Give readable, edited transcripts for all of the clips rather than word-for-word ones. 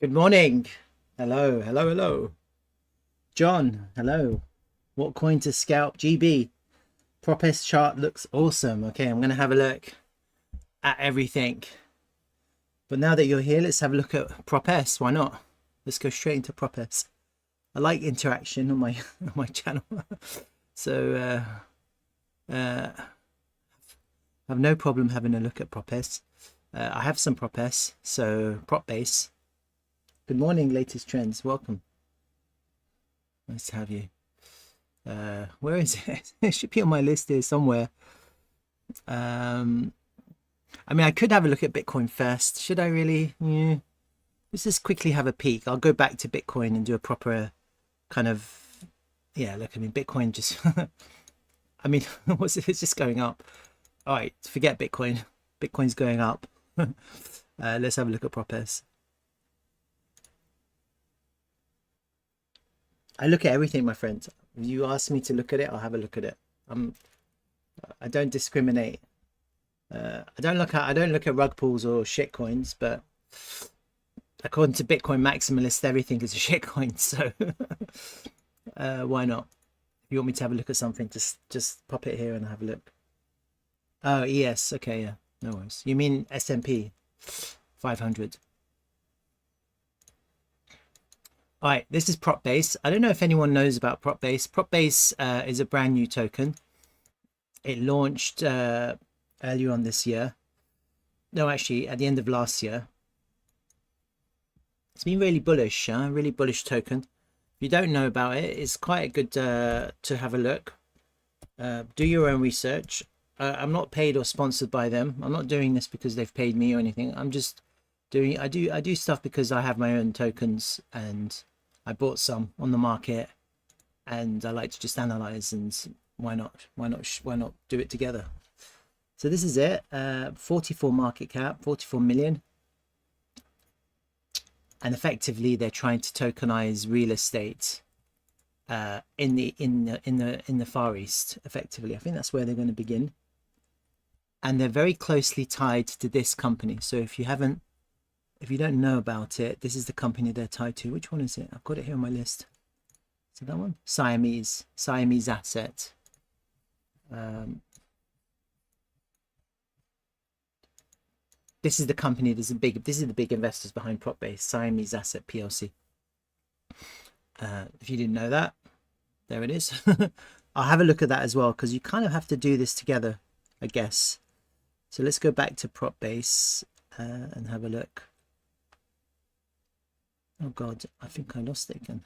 Good morning. Hello, hello, hello. John, hello. What coin to scalp? GB. Prop S chart looks awesome. Okay, I'm going to have a look at everything. But now that you're here, let's have a look at Prop S. Why not? Let's go straight into Prop S. I like interaction on my on my channel. So I have no problem having a look at Prop S. I have some Prop S, so Prop Base. Good morning, latest trends. Welcome. Nice to have you. Where is it? It should be on my list here somewhere. I mean, I could have a look at Bitcoin first. Should I really? Yeah. Let's just quickly have a peek. I'll go back to Bitcoin and do a proper kind of, yeah, look, I mean, Bitcoin just, I mean, what's it? It's just going up. All right, forget Bitcoin. Bitcoin's going up. Let's have a look at Prop S. I look at everything, my friend. If you ask me to look at it, I'll have a look at it. I don't discriminate. I don't look at rug pulls or shit coins, but according to Bitcoin maximalists, everything is a shit coin. So why not? If you want me to have a look at something, just pop it here and have a look. Oh, ES. Okay, yeah, no worries. You mean S&P 500? All right, this is Prop Base. I don't know if anyone knows about Prop Base. Prop Base is a brand new token. It launched earlier on this year. No, actually, at the end of last year. It's been really bullish, really bullish token. If you don't know about it, it's quite good to have a look. Do your own research. I'm not paid or sponsored by them. I'm not doing this because they've paid me or anything. I'm just doing, I do stuff because I have my own tokens and I bought some on the market and I like to just analyze, and why not do it together. So this is it. 44 market cap, 44 million. And effectively they're trying to tokenize real estate in the Far East, effectively. I think that's where they're going to begin. And they're very closely tied to this company. So if you don't know about it, this is the company they're tied to. Which one is it? I've got it here on my list. Is it that one? Siamese Asset. This is the company. This is the big investors behind Prop Base, Siamese Asset PLC. If you didn't know that, there it is. I'll have a look at that as well, because you kind of have to do this together, I guess. So let's go back to Prop Base and have a look. Oh God, I think I lost it again.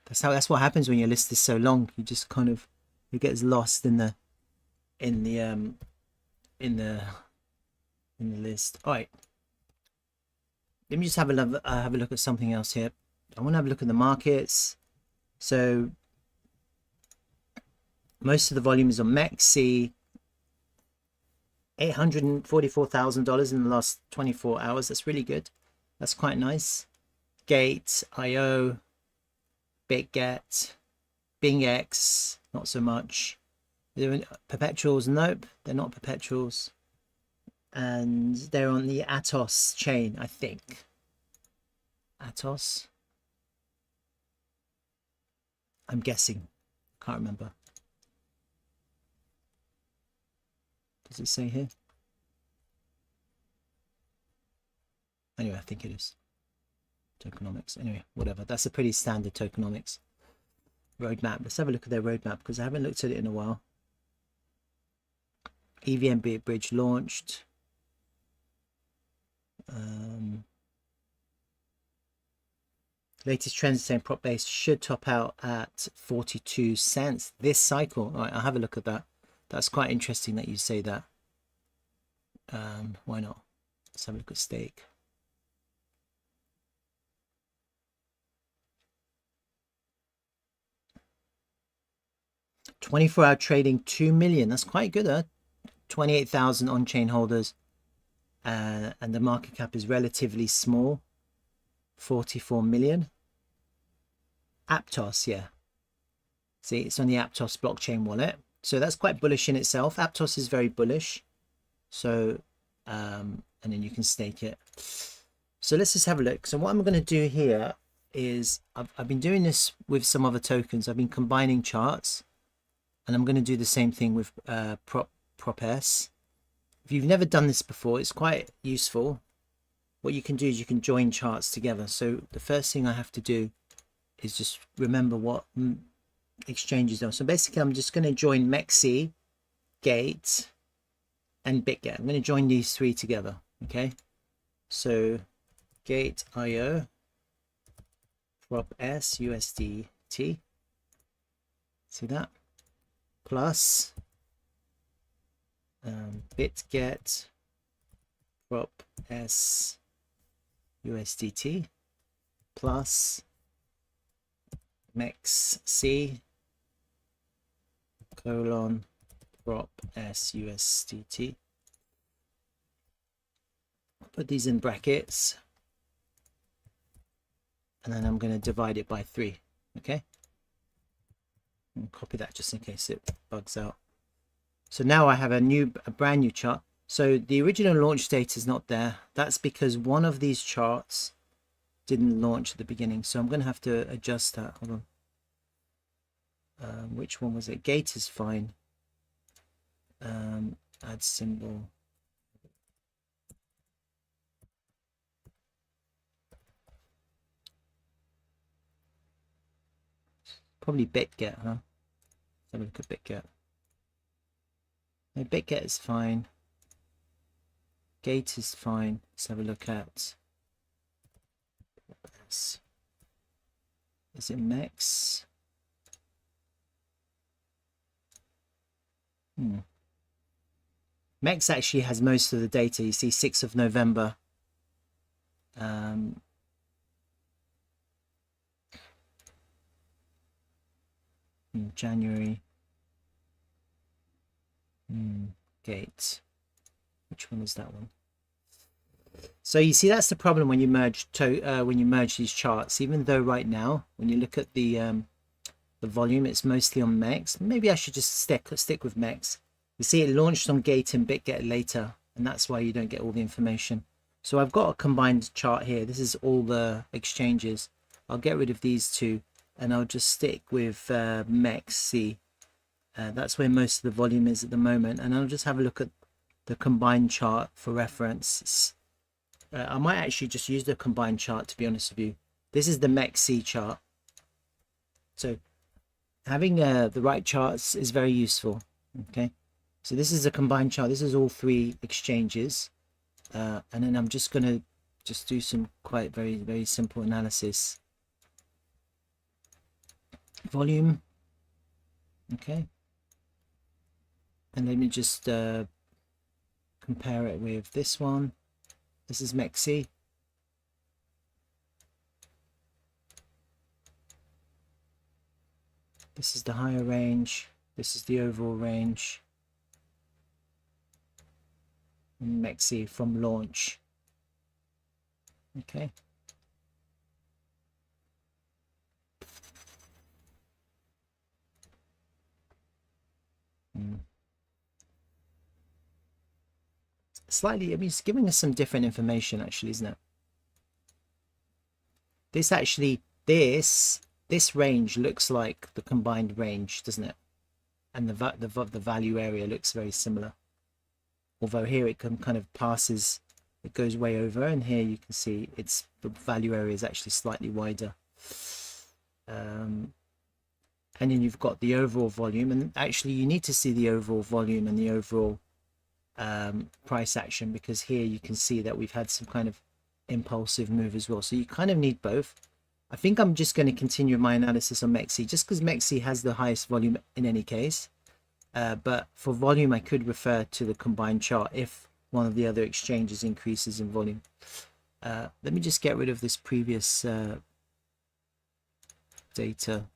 That's what happens when your list is so long. You just kind of, it gets lost in the list. All right. Let me just have a look at something else here. I want to have a look at the markets. So most of the volume is on MEXC. $844,000 in the last 24 hours. That's really good. That's quite nice. Gate, IO, BitGet, BingX, not so much. Perpetuals, nope, they're not perpetuals. And they're on the Atos chain, I think. Atos. I'm guessing. Can't remember. Does it say here? Anyway, I think it is. Tokenomics. Anyway, whatever. That's a pretty standard tokenomics roadmap. Let's have a look at their roadmap, because I haven't looked at it in a while. EVM bridge launched. Latest trends saying Prop Base should top out at 42 cents this cycle. All right, I'll have a look at that. That's quite interesting that you say that. Why not? Let's have a look at stake. $24-hour trading, 2 million. That's quite good, huh? 28,000 on-chain holders. And the market cap is relatively small. 44 million. Aptos, yeah. See, it's on the Aptos blockchain wallet. So that's quite bullish in itself. Aptos is very bullish. So and then you can stake it. So let's just have a look. So what I'm going to do here is I've been doing this with some other tokens. I've been combining charts, and I'm going to do the same thing with prop S. If you've never done this before, it's quite useful. What you can do is you can join charts together. So the first thing I have to do is just remember what exchanges are. So basically I'm just going to join MEXC, Gate, and BitGet. I'm going to join these three together. Okay, so Gate IO, prop S USDT, see that, plus BitGet prop S USDT, plus MEXC colon prop S USDT. Put these in brackets, and then I'm going to divide it by 3. Okay, and copy that just in case it bugs out. So now I have a brand new chart. So the original launch date is not there. That's because one of these charts didn't launch at the beginning. So I'm going to have to adjust that. Hold on. Which one was it? Gate is fine. Add symbol. Probably BitGet, huh? Let's have a look at BitGet. No, BitGet is fine. Gate is fine. Let's have a look at. Is it MEX? MEX actually has most of the data. You see 6th of November. January. Gate. Which one is that one? So you see that's the problem when you merge these charts. Even though right now when you look at the volume, it's mostly on MEX. Maybe I should just stick with MEX. You see it launched on Gate and BitGet later, and that's why you don't get all the information. So I've got a combined chart here. This is all the exchanges. I'll get rid of these two, and I'll just stick with MEXC. That's where most of the volume is at the moment, and I'll just have a look at the combined chart for reference. I might actually just use the combined chart, to be honest with you. This is the MEXC chart. So having the right charts is very useful. Okay, so this is a combined chart. This is all 3 exchanges, and then I'm just going to do some quite very simple analysis. Volume. Okay, and let me just compare it with this one. This is MEXC. This is the higher range. This is the overall range. And MEXC from launch. Okay. Slightly, I mean, it's giving us some different information actually, isn't it? This actually, this range looks like the combined range, doesn't it? And the value area looks very similar. Although here it kind of passes, it goes way over, and here you can see it's the value area is actually slightly wider. And then you've got the overall volume, and actually you need to see the overall volume and the overall price action, because here you can see that we've had some kind of impulsive move as well. So you kind of need both. I think I'm just going to continue my analysis on MEXC, just because MEXC has the highest volume in any case. But for volume, I could refer to the combined chart if one of the other exchanges increases in volume. Let me just get rid of this previous data.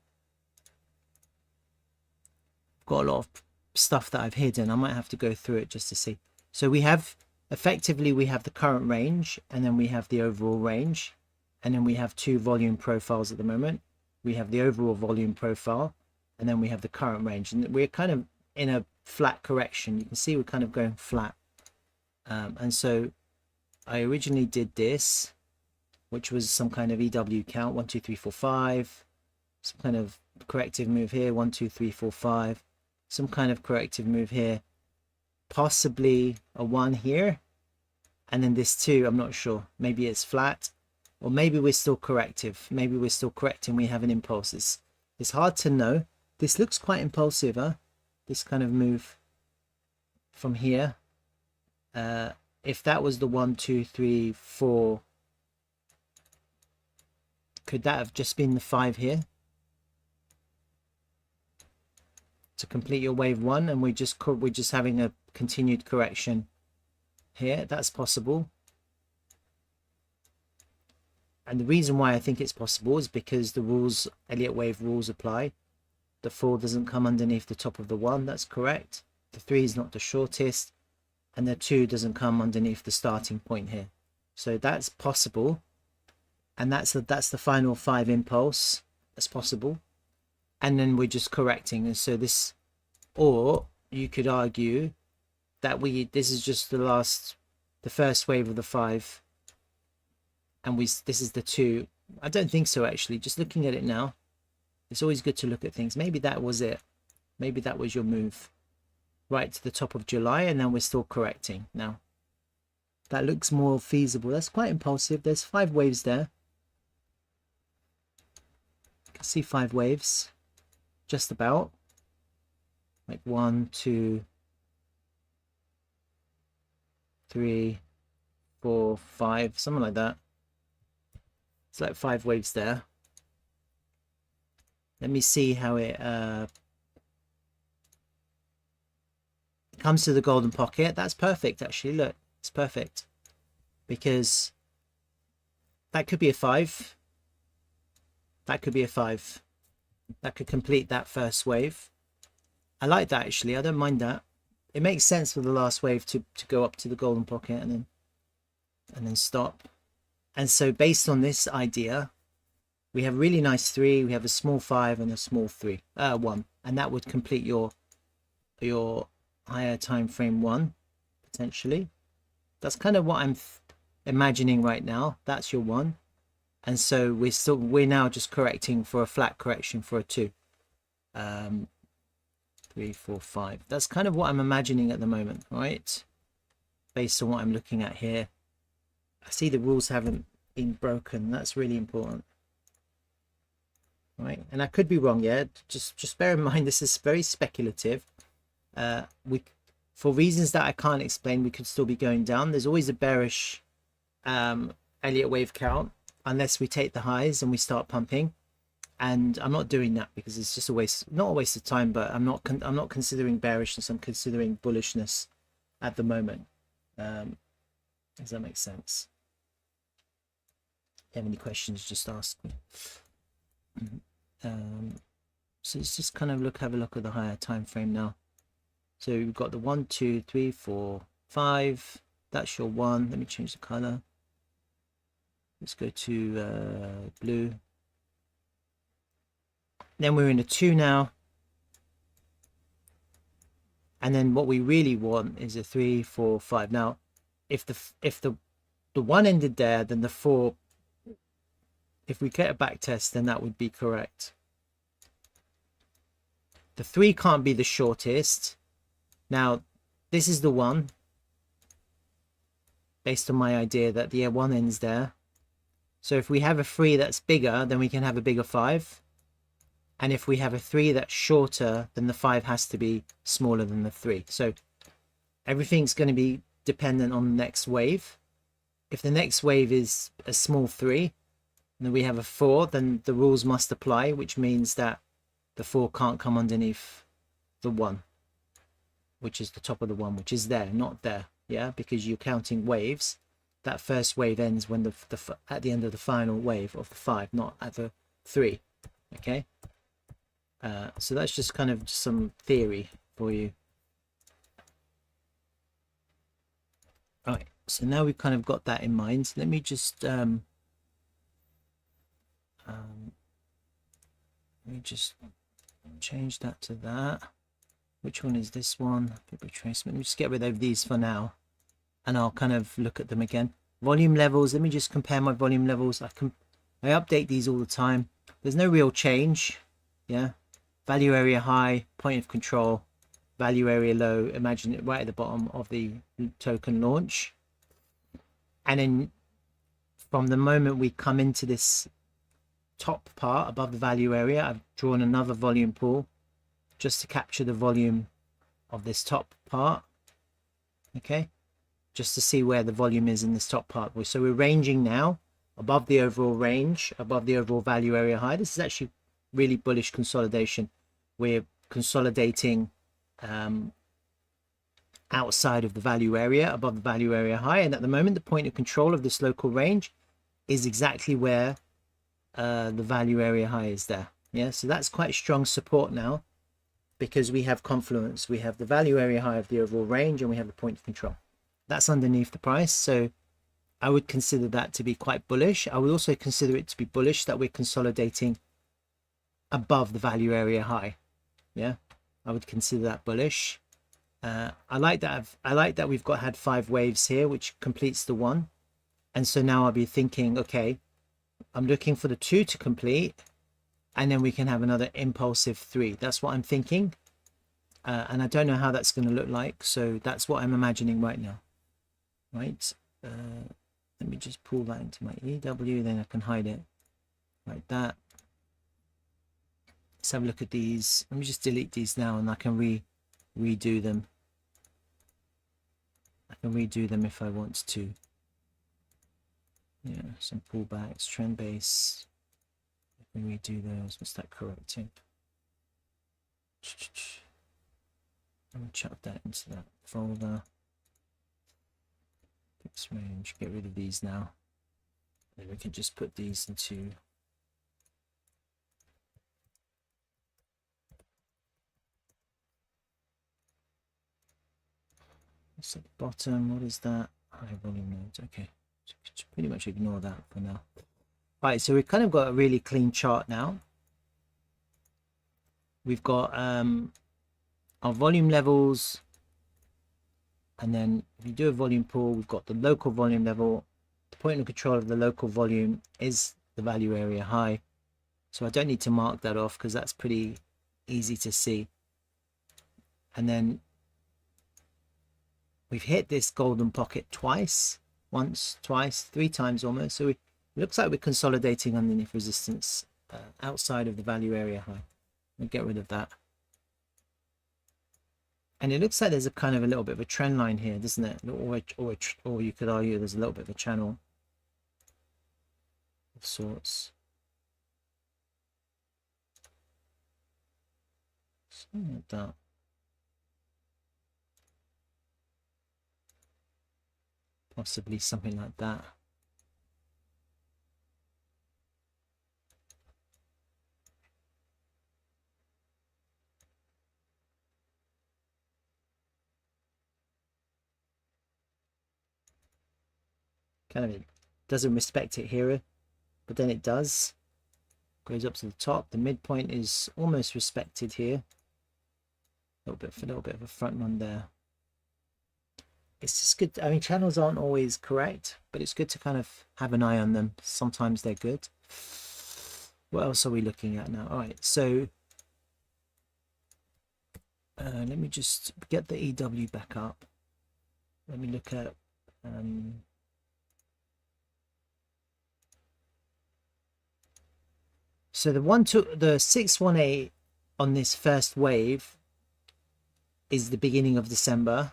I've got a lot of stuff that I've hidden. I might have to go through it just to see. So we have effectively the current range, and then we have the overall range, and then we have 2 volume profiles at the moment. We have the overall volume profile, and then we have the current range, and we're kind of in a flat correction. You can see we're kind of going flat. And so I originally did this, which was some kind of EW count, 1 2 3 4 5, some kind of corrective move here, 1 2 3 4 5, some kind of corrective move here, possibly a 1 here, and then this 2, I'm not sure. Maybe it's flat, or maybe we're still corrective. Maybe we're still correcting. We have an impulse. It's hard to know. This looks quite impulsive, huh? This kind of move from here. If that was the 1 2 3 4, could that have just been the 5 here to complete your wave 1, and we're just having a continued correction here? That's possible. And the reason why I think it's possible is because the rules, Elliott Wave rules, apply. The 4 doesn't come underneath the top of the 1. That's correct. The 3 is not the shortest, and the 2 doesn't come underneath the starting point here. So that's possible, and that's the final 5 impulse. That's possible. And then we're just correcting. And so this, or you could argue that this is just the first wave of the 5, and this is the 2. I don't think so, actually. Just looking at it now, it's always good to look at things. Maybe that was it. Maybe that was your move right to the top of July, and then we're still correcting now. That looks more feasible. That's quite impulsive. There's 5 waves there. You can see 5 waves, just about. Like 1 2 3 4 5, something like that. It's like 5 waves there. Let me see how it comes to the golden pocket. That's perfect, actually. Look, it's perfect, because that could be a 5. That could be a 5. That could complete that first wave. I like that, actually. I don't mind that. It makes sense for the last wave to go up to the golden pocket and then stop. And so based on this idea, we have a really nice 3, we have a small 5 and a small 1, and that would complete your higher time frame 1, potentially. That's kind of what I'm imagining right now. That's your 1. And so we're now just correcting for a flat correction for a 2. 3 4 5. That's kind of what I'm imagining at the moment, right? Based on what I'm looking at here. I see the rules haven't been broken. That's really important, right? And I could be wrong. Yeah, just bear in mind this is very speculative. For reasons that I can't explain, we could still be going down. There's always a bearish Elliott Wave count unless we take the highs and we start pumping. And I'm not doing that because it's just not a waste of time, but I'm not considering bearishness. I'm considering bullishness at the moment. Does that make sense? If you have any questions, just ask me. So let's just kind of have a look at the higher time frame now. So we've got the 1 2 3 4 5. That's your 1. Let me change the color. Let's go to blue. Then we're in a 2 now. And then what we really want is a 3 4 5. Now, if the 1 ended there, then the 4, if we get a back test, then that would be correct. The 3 can't be the shortest. Now, this is the 1, based on my idea that the 1 ends there. So if we have a 3 that's bigger, then we can have a bigger 5. And if we have a 3 that's shorter, then the 5 has to be smaller than the 3. So everything's going to be dependent on the next wave. If the next wave is a small 3, and then we have a 4, then the rules must apply, which means that the 4 can't come underneath the 1, which is the top of the 1, which is there, not there. Yeah, because you're counting waves. That first wave ends when at the end of the final wave of the 5, not at the 3. Okay. So that's just kind of some theory for you. All right, so now we've kind of got that in mind. Let me just change that to that. Which one is this one? Fibber retracement. Let me just get rid of these for now. and I'll kind of look at them again. Volume levels, let me just compare my volume levels. I update these all the time. There's no real change. Yeah, value area high, point of control, value area low. Imagine it right at the bottom of the token launch. And then from the moment we come into this top part above the value area, I've drawn another volume pool just to capture the volume of this top part. Okay, just to see where the volume is in this top part. So we're ranging now above the overall range, above the overall value area high. This is actually really bullish consolidation. We're consolidating outside of the value area, above the value area high, and at the moment the point of control of this local range is exactly where the value area high is there. Yeah, so that's quite strong support now, because we have confluence. We have the value area high of the overall range, and we have the point of control. That's underneath the price, so I would consider that to be quite bullish. I would also consider it to be bullish that we're consolidating above the value area high. Yeah, I would consider that bullish. I like that we've had 5 waves here, which completes the 1. And so now I'll be thinking, okay, I'm looking for the 2 to complete, and then we can have another impulsive 3. That's what I'm thinking. And I don't know how that's going to look like. So that's what I'm imagining right now. Right. Let me just pull that into my EW, then I can hide it like that. Let's have a look at these. Let me just delete these now, and I can redo them. I can redo them if I want to. Yeah, some pullbacks, trend base. I can redo those. What's that correcting? Let me chuck that into that folder. Fixed range. Get rid of these now. Then we can just put these into. What's at the bottom? What is that? High volume nodes. Okay. So pretty much ignore that for now. Right, so we've kind of got a really clean chart now. We've got our volume levels, and then if you do a volume pool, we've got the local volume level. The point of control of the local volume is the value area high, so I don't need to mark that off because that's pretty easy to see. And then we've hit this golden pocket twice, once, twice, 3 times almost. So it looks like we're consolidating underneath resistance outside of the value area high. We'll get rid of that. And it looks like there's a kind of a little bit of a trend line here, doesn't it? Or you could argue there's a little bit of a channel of sorts. Something like that. Possibly something like that. Kind of, it doesn't respect it here, but then it does. Goes up to the top. The midpoint is almost respected here. A little bit of a front run there. It's just good. I mean, channels aren't always correct, but it's good to kind of have an eye on them. Sometimes they're good. What else are we looking at now? All right, so let me just get the EW back up. Let me look at so the 618 on this first wave is the beginning of December.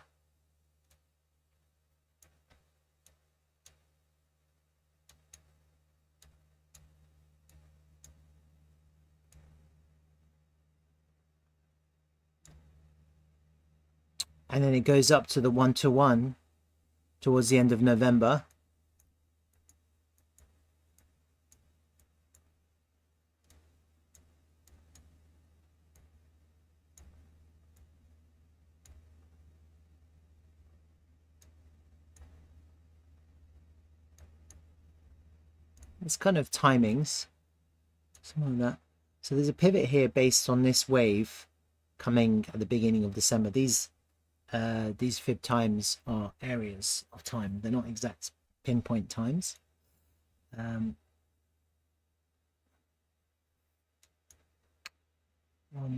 And then it goes up to the 1-to-1 towards the end of November. It's kind of timings, something like that. So there's a pivot here based on this wave coming at the beginning of December. These these fib times are areas of time. They're not exact pinpoint times. 1,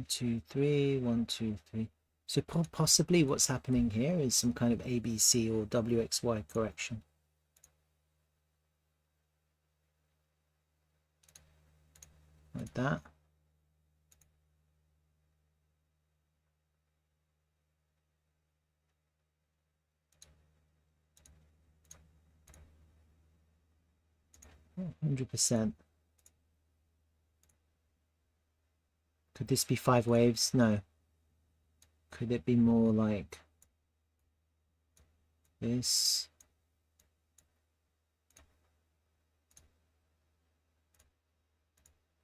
2, 3, 1, 2, 3. So possibly what's happening here is some kind of ABC or WXY correction. Like that. Oh, 100%. Could this be 5 waves? No. Could it be more like this?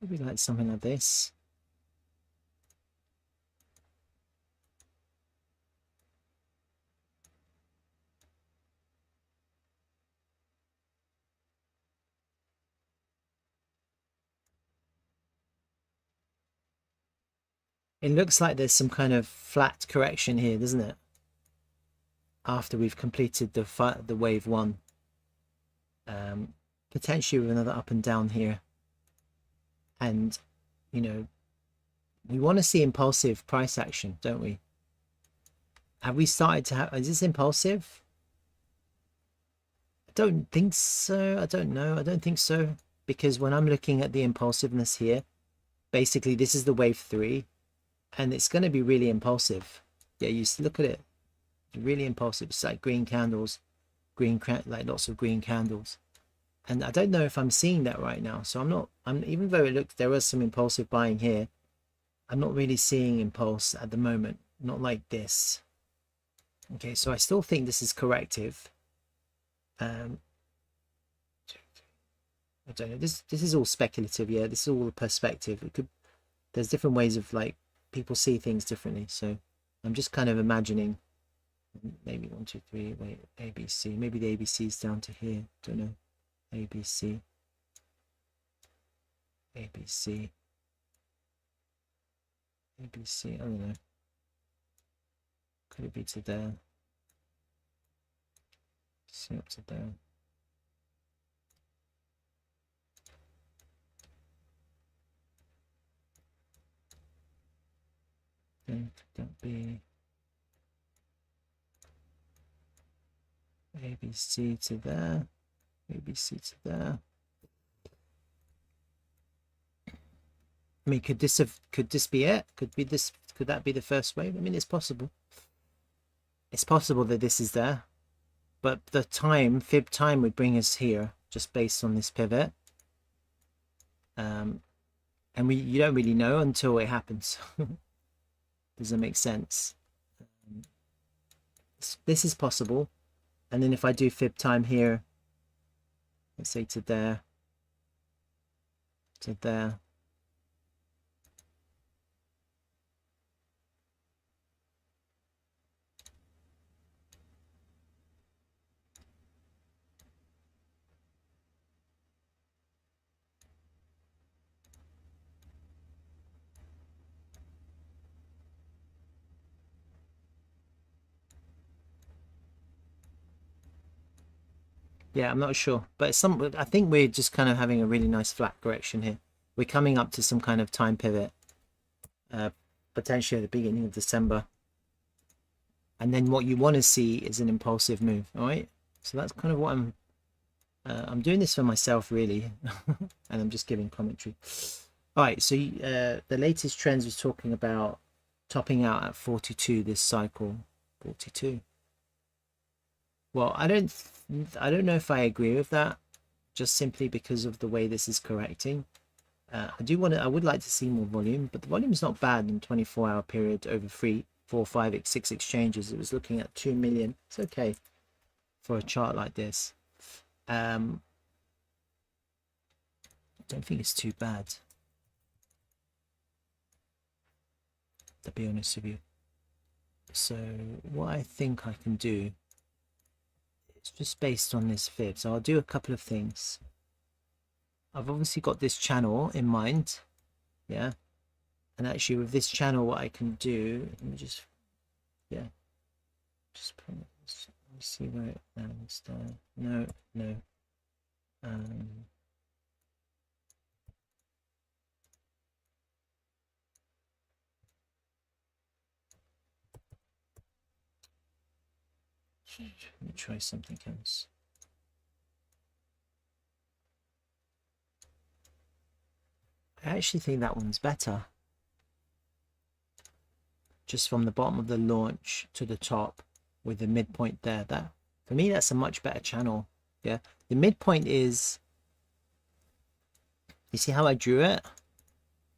Maybe like something like this. It looks like there's some kind of flat correction here, doesn't it? After we've completed the wave 1. Potentially with another up and down here. And, you know, we want to see impulsive price action, don't we? Have we started to have, is this impulsive? I don't think so. I don't know. I don't think so. Because when I'm looking at the impulsiveness here, basically this is the wave 3. And it's going to be really impulsive. Yeah, you look at it. Really impulsive. It's like green candles. Like lots of green candles. And I don't know if I'm seeing that right now. So even though it looks, there was some impulsive buying here, I'm not really seeing impulse at the moment. Not like this. Okay, so I still think this is corrective. I don't know. This is all speculative. Yeah, this is all perspective. It could. There's different ways of like people see things differently. So I'm just kind of imagining. Maybe 1, 2, 3. Wait, ABC. Maybe the ABC is down to here. Don't know. ABC. ABC. ABC. I don't know. Could it be to there? See up to there. Then could that be ABC to there? ABC to there. I mean, could this be it? Could that be the first wave? I mean, it's possible. It's possible that this is there, but the fib time would bring us here just based on this pivot. And you don't really know until it happens. Does that make sense? This is possible. And then if I do fib time here, let's say to there, to there. Yeah, I'm not sure, but I think we're just kind of having a really nice flat correction here. We're coming up to some kind of time pivot, potentially at the beginning of December. And then what you want to see is an impulsive move, all right? So that's kind of what I'm doing this for myself, really, and I'm just giving commentary. All right, so the latest trends was talking about topping out at 42 this cycle, 42. Well, I don't know if I agree with that, just simply because of the way this is correcting. I would like to see more volume, but the volume is not bad in 24-hour period over 3, 4, 5, 6 exchanges. It was looking at 2 million. It's okay for a chart like this. I don't think it's too bad, to be honest with you. So what I think I can do, it's just based on this fib. So I'll do a couple of things. I've obviously got this channel in mind, yeah. And actually with this channel, what I can do, let me just, yeah. Just put this, let me see where it lands there. No, no. Let me try something else. I actually think that one's better. Just from the bottom of the launch to the top with the midpoint there. That, for me, that's a much better channel. Yeah, the midpoint is, you see how I drew it?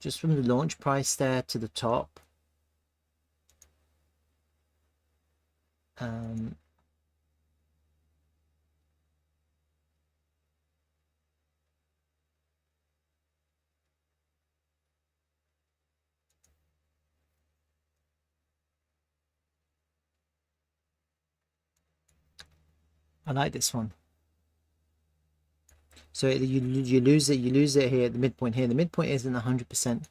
Just from the launch price there to the top. I like this one. So you lose it here at the midpoint here. The midpoint isn't 100%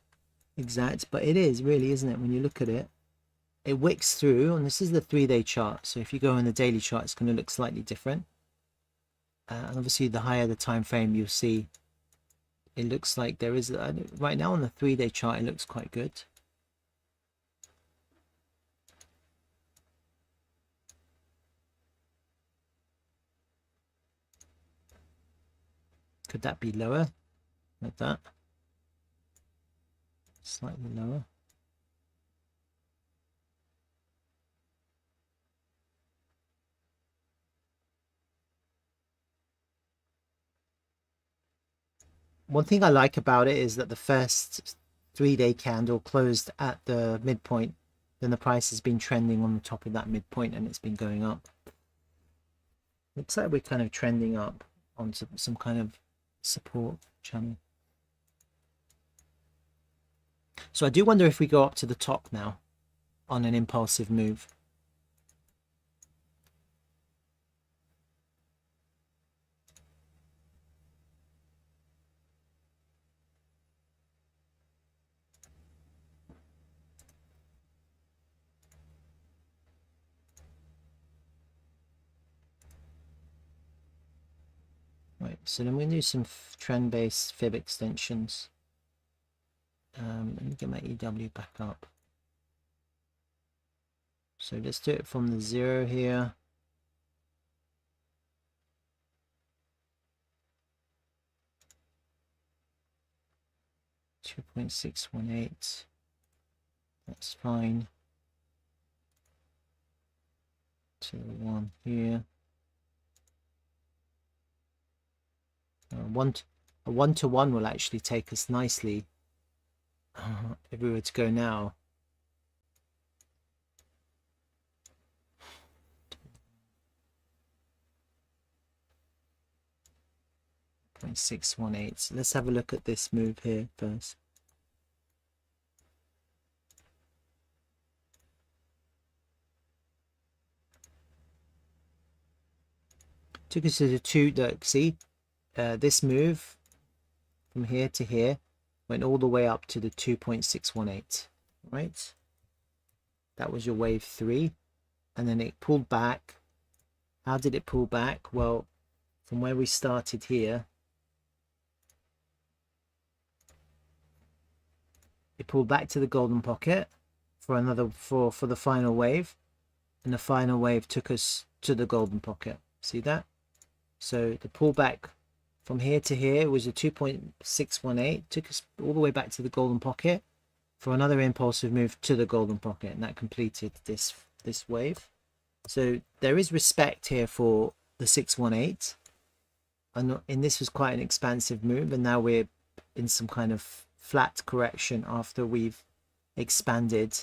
exact, but it is really, isn't it? When you look at it, it wicks through, and this is the 3-day chart. So if you go on the daily chart, it's going to look slightly different. And obviously, the higher the time frame, you'll see it looks like there is right now on the 3-day chart. It looks quite good. Could that be lower like that? Slightly lower. One thing I like about it is that the first 3-day candle closed at the midpoint. Then the price has been trending on the top of that midpoint, and it's been going up. Looks like we're kind of trending up onto some kind of support channel. So I do wonder if we go up to the top now on an impulsive move. Right, so then we do some trend-based fib extensions. Let me get my EW back up. So let's do it from the 0 here. $2.618. That's fine. To the 1 here. A 1-to-1 will actually take us nicely. If we were to go now. .618. So let's have a look at this move here first. Took us to the 2. See, this move from here to here went all the way up to the 2.618. Right? That was your wave 3, and then it pulled back. How did it pull back? Well, from where we started here, it pulled back to the golden pocket for another for the final wave, and the final wave took us to the golden pocket. See that? So the pullback from here to here was a 2.618, took us all the way back to the golden pocket for another impulsive move to the golden pocket, and that completed this wave. So there is respect here for the 618, and this was quite an expansive move, and now we're in some kind of flat correction after we've expanded.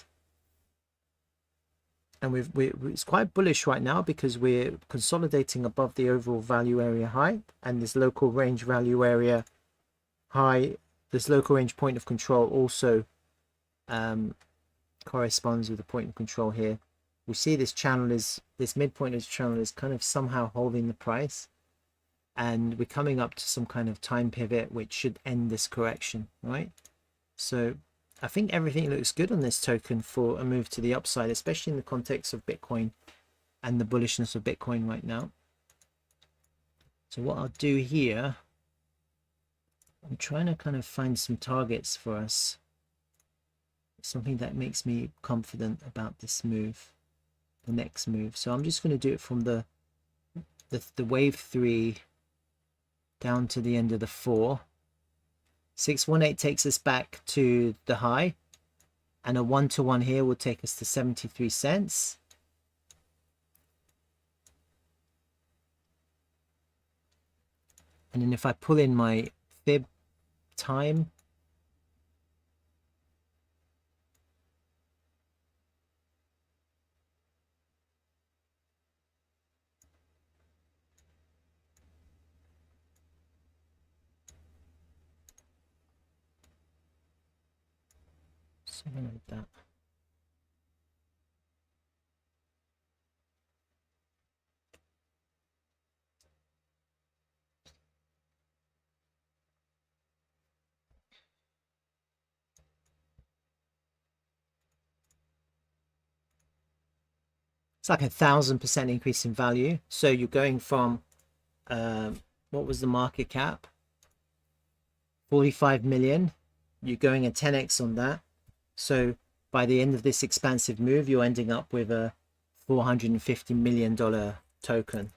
And it's quite bullish right now because we're consolidating above the overall value area high, and this local range value area high, this local range point of control also corresponds with the point of control here. We see this midpoint of this channel is kind of somehow holding the price, and we're coming up to some kind of time pivot which should end this correction, right? So I think everything looks good on this token for a move to the upside, especially in the context of Bitcoin and the bullishness of Bitcoin right now. So what I'll do here, I'm trying to kind of find some targets for us, something that makes me confident about this move, the next move. So I'm just going to do it from the wave 3 down to the end of the 4. 618 takes us back to the high, and a 1-to-1 here will take us to 73 cents. And then if I pull in my fib time, something like that. It's like 1,000% increase in value. So you're going from, what was the market cap? 45 million. You're going a 10x on that. So by the end of this expansive move, you're ending up with a $450 million token.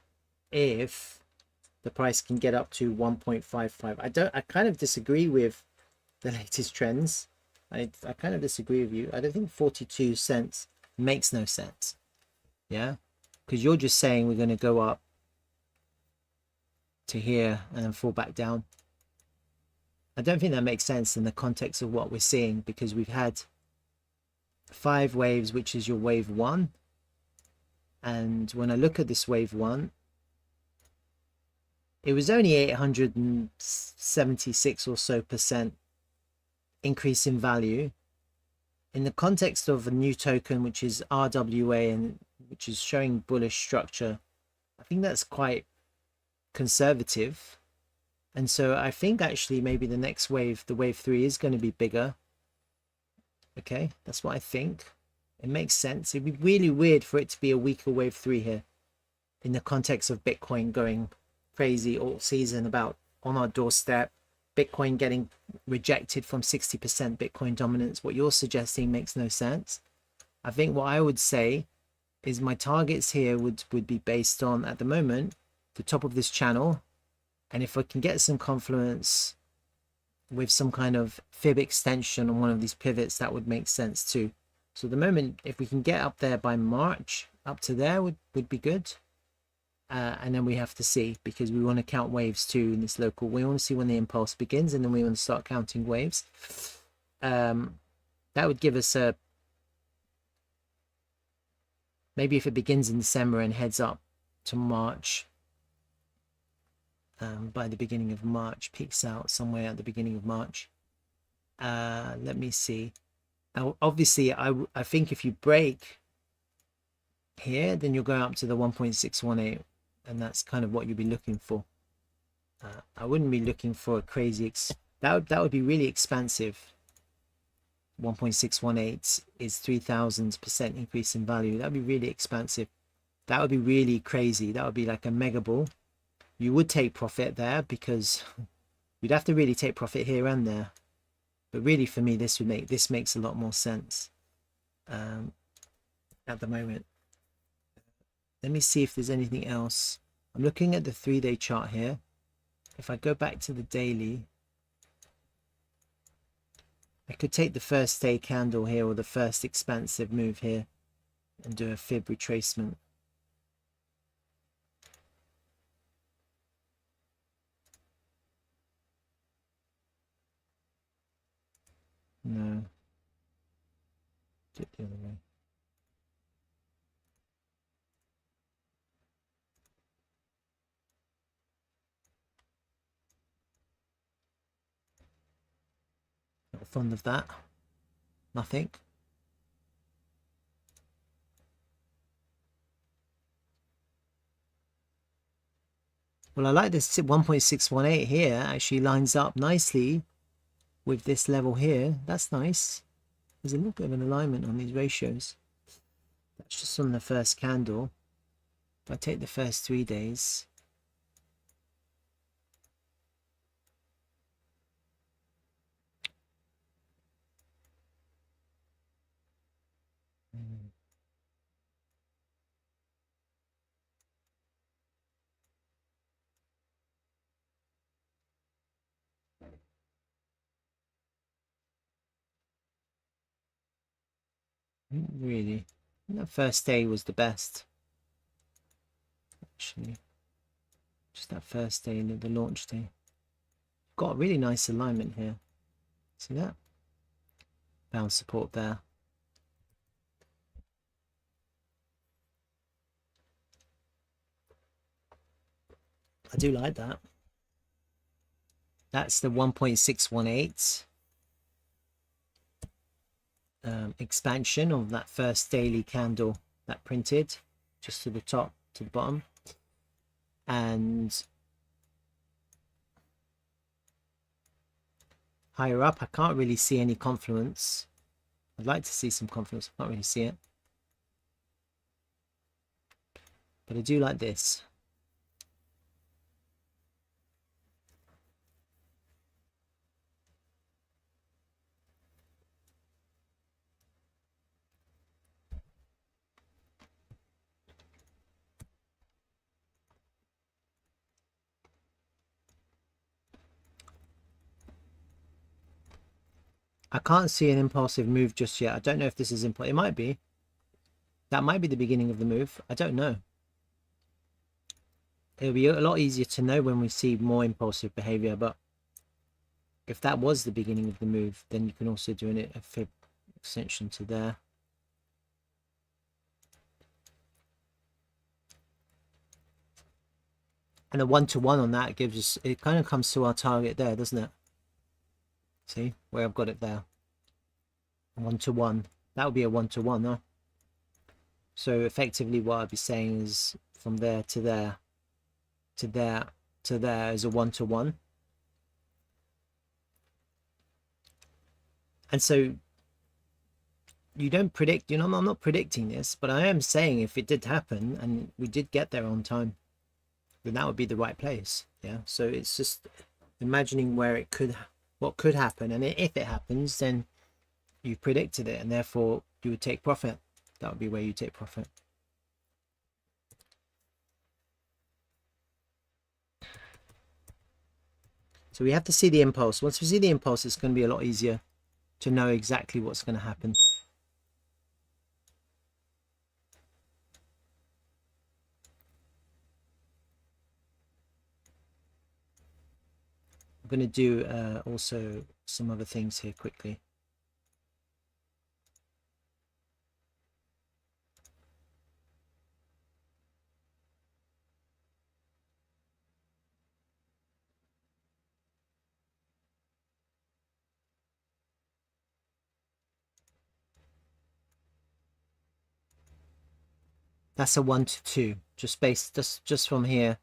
If the price can get up to 1.55. I kind of disagree with the latest trends. I kind of disagree with you. I don't think 42 cents makes no sense. Yeah, because you're just saying we're going to go up to here and then fall back down. I don't think that makes sense in the context of what we're seeing, because we've had 5 waves, which is your wave 1. And when I look at this wave 1, it was only 876 or so % increase in value. In the context of a new token, which is RWA, and which is showing bullish structure, I think that's quite conservative. And so I think actually maybe the next wave, the wave 3, is going to be bigger. Okay, that's what I think. It makes sense. It'd be really weird for it to be a weaker wave 3 here in the context of Bitcoin going crazy all season, about on our doorstep, Bitcoin getting rejected from 60% Bitcoin dominance. What you're suggesting makes no sense. I think what I would say is my targets here would be based on, at the moment, the top of this channel. And if I can get some confluence with some kind of fib extension on one of these pivots, that would make sense too. So at the moment, if we can get up there by March, up to there would be good. And then we have to see, because we want to count waves too in this local. We want to see when the impulse begins, and then we want to start counting waves. That would give us a, maybe if it begins in December and heads up to March, by the beginning of March, peaks out somewhere at the beginning of March. Let me see. Now, obviously, I think if you break here, then you'll go up to the 1.618, and that's kind of what you'll be looking for. I wouldn't be looking for a crazy that would be really expansive. 1.618 is 3,000% increase in value. That would be really expansive. That would be really crazy. That would be like a mega bull. You would take profit there, because you'd have to really take profit here and there. But really, for me, this makes a lot more sense at the moment. Let me see if there's anything else. I'm looking at the 3-day chart here. If I go back to the daily, I could take the first day candle here, or the first expansive move here, and do a fib retracement. No, do it the other way. Not fond of that. Nothing. Well, I like this 1.618 here. Actually lines up nicely with this level here. That's nice. There's a little bit of an alignment on these ratios. That's just on the first candle. If I take the first 3 days, really, that first day was the best. Actually, just that first day, the launch day. Got a really nice alignment here. See that? Bound support there. I do like that. That's the 1.618 expansion of that first daily candle that printed just to the top, to the bottom. And higher up, I can't really see any confluence. I'd like to see some confluence. I can't really see it. But I do like this. I can't see an impulsive move just yet. I don't know if this is impulsive. It might be. That might be the beginning of the move. I don't know. It'll be a lot easier to know when we see more impulsive behavior, but if that was the beginning of the move, then you can also do a fib extension to there. And a 1-to-1 on that gives us, it kind of comes to our target there, doesn't it? See where I've got it there. 1-to-1. That would be a 1-to-1, huh? So effectively what I'd be saying is from there to there to there to there is a 1-to-1. And so you don't predict, you know, I'm not predicting this, but I am saying if it did happen and we did get there on time, then that would be the right place. Yeah. So it's just imagining where it could, what could happen. And if it happens, then you predicted it and therefore you would take profit. That would be where you take profit. So we have to see the impulse. Once we see the impulse, it's going to be a lot easier to know exactly what's going to happen. I'm going to do also some other things here quickly. That's a 1-to-2, just from here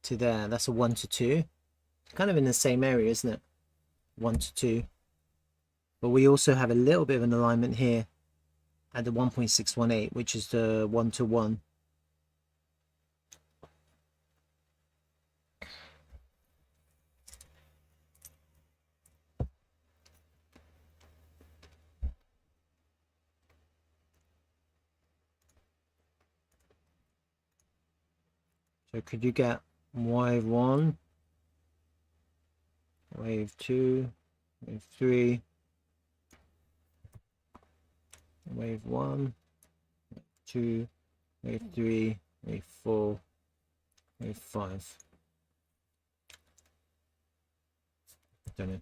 to there. That's a 1-to-2. Kind of in the same area, isn't it? 1-to-2. But we also have a little bit of an alignment here at the 1.618, which is the 1-to-1. So could you get wave 1, wave 2, wave 3, wave 1, 2, wave 3, wave 4, wave 5. Don't know.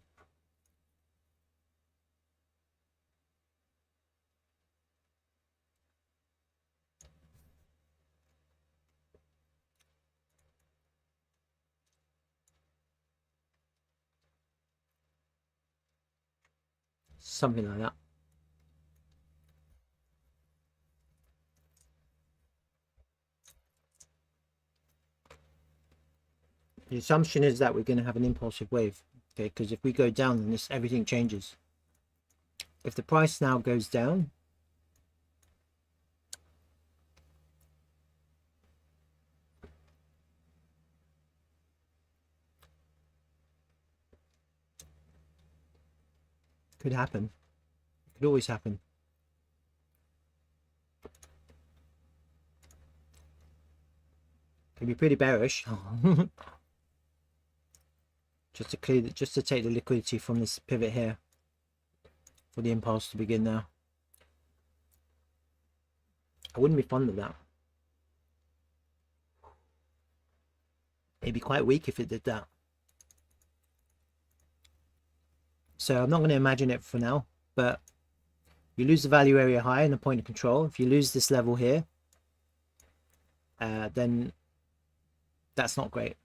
Something like that. The assumption is that we're going to have an impulsive wave, okay? Because if we go down, then everything changes. If the price now goes down, Could happen. Could always happen. Could be pretty bearish. Just to clear, just to take the liquidity from this pivot here for the impulse to begin now. I wouldn't be fond of that. It'd be quite weak if it did that. So I'm not going to imagine it for now, but you lose the value area high and the point of control. If you lose this level here, then that's not great.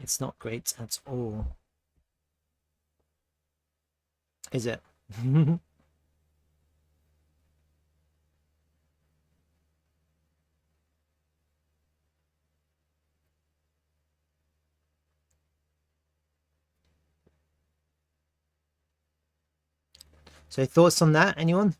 It's not great at all. Is it? So thoughts on that, anyone?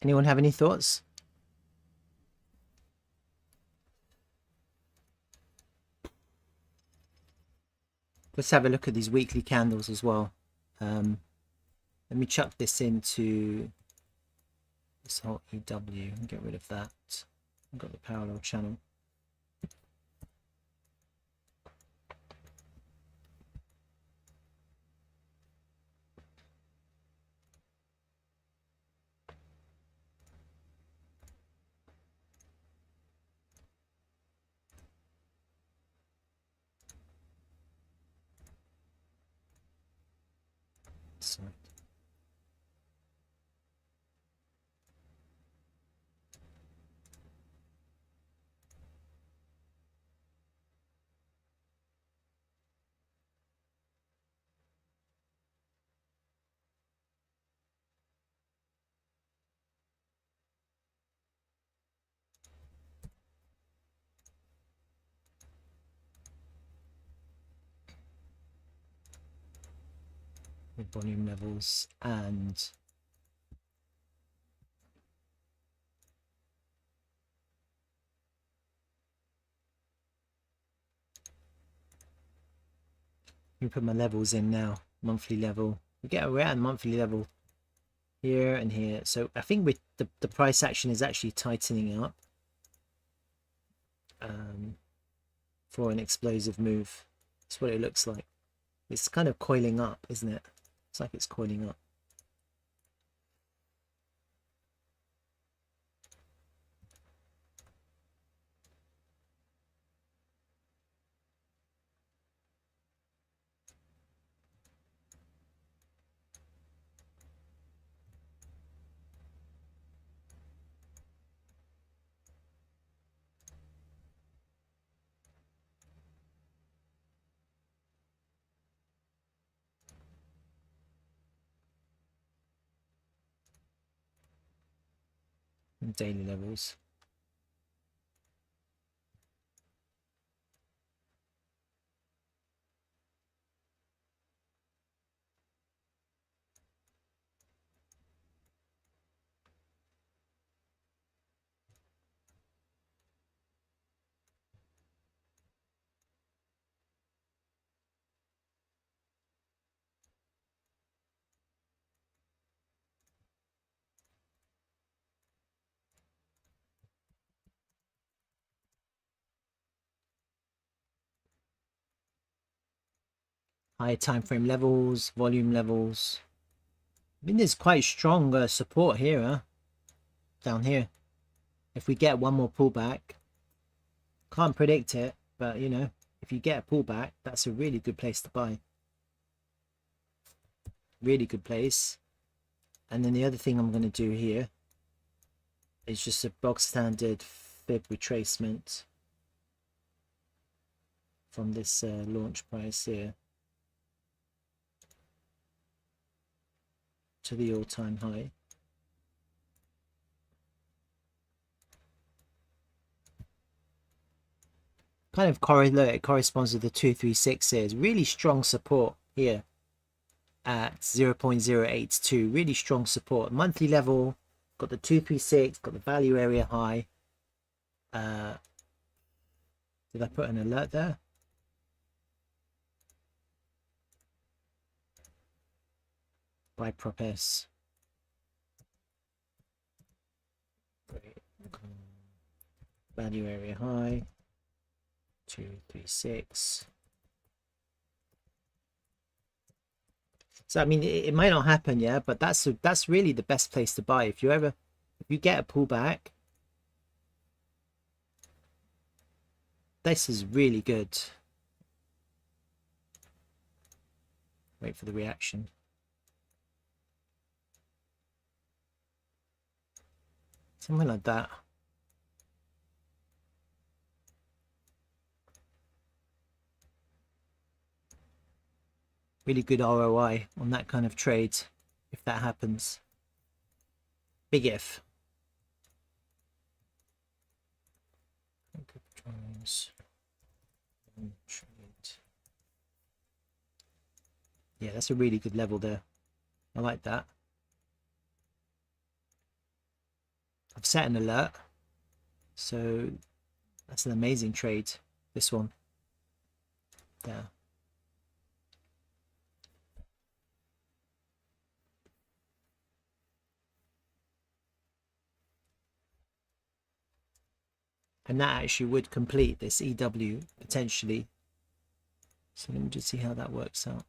Anyone have any thoughts? Let's have a look at these weekly candles as well. Let me chuck this into this whole EW and get rid of that. I've got the parallel channel. So with volume levels and let me put my levels in now. Monthly level. We're at a monthly level here and here. So I think with the price action is actually tightening up for an explosive move. That's what it looks like. It's kind of coiling up, isn't it? It's like it's coiling up. Daily levels. High time frame levels, volume levels. I mean, there's quite strong support here, huh? Down here. If we get one more pullback, can't predict it, but you know, if you get a pullback, that's a really good place to buy. Really good place. And then the other thing I'm going to do here is just a bog standard fib retracement from this launch price here to the all-time high. Kind of corresponds with the 236 here. It's really strong support here at 0.082. Really strong support. Monthly level, got the 236, got the value area high. Did I put an alert there? Buy prop S. Great. Value area high. 236. So I mean, it might not happen, yeah, but that's really the best place to buy. If you get a pullback, this is really good. Wait for the reaction. Something like that. Really good ROI on that kind of trade if that happens. Big if. Yeah, that's a really good level there. I like that. I've set an alert, so that's an amazing trade, this one. Yeah. And that actually would complete this EW potentially. So let me just see how that works out.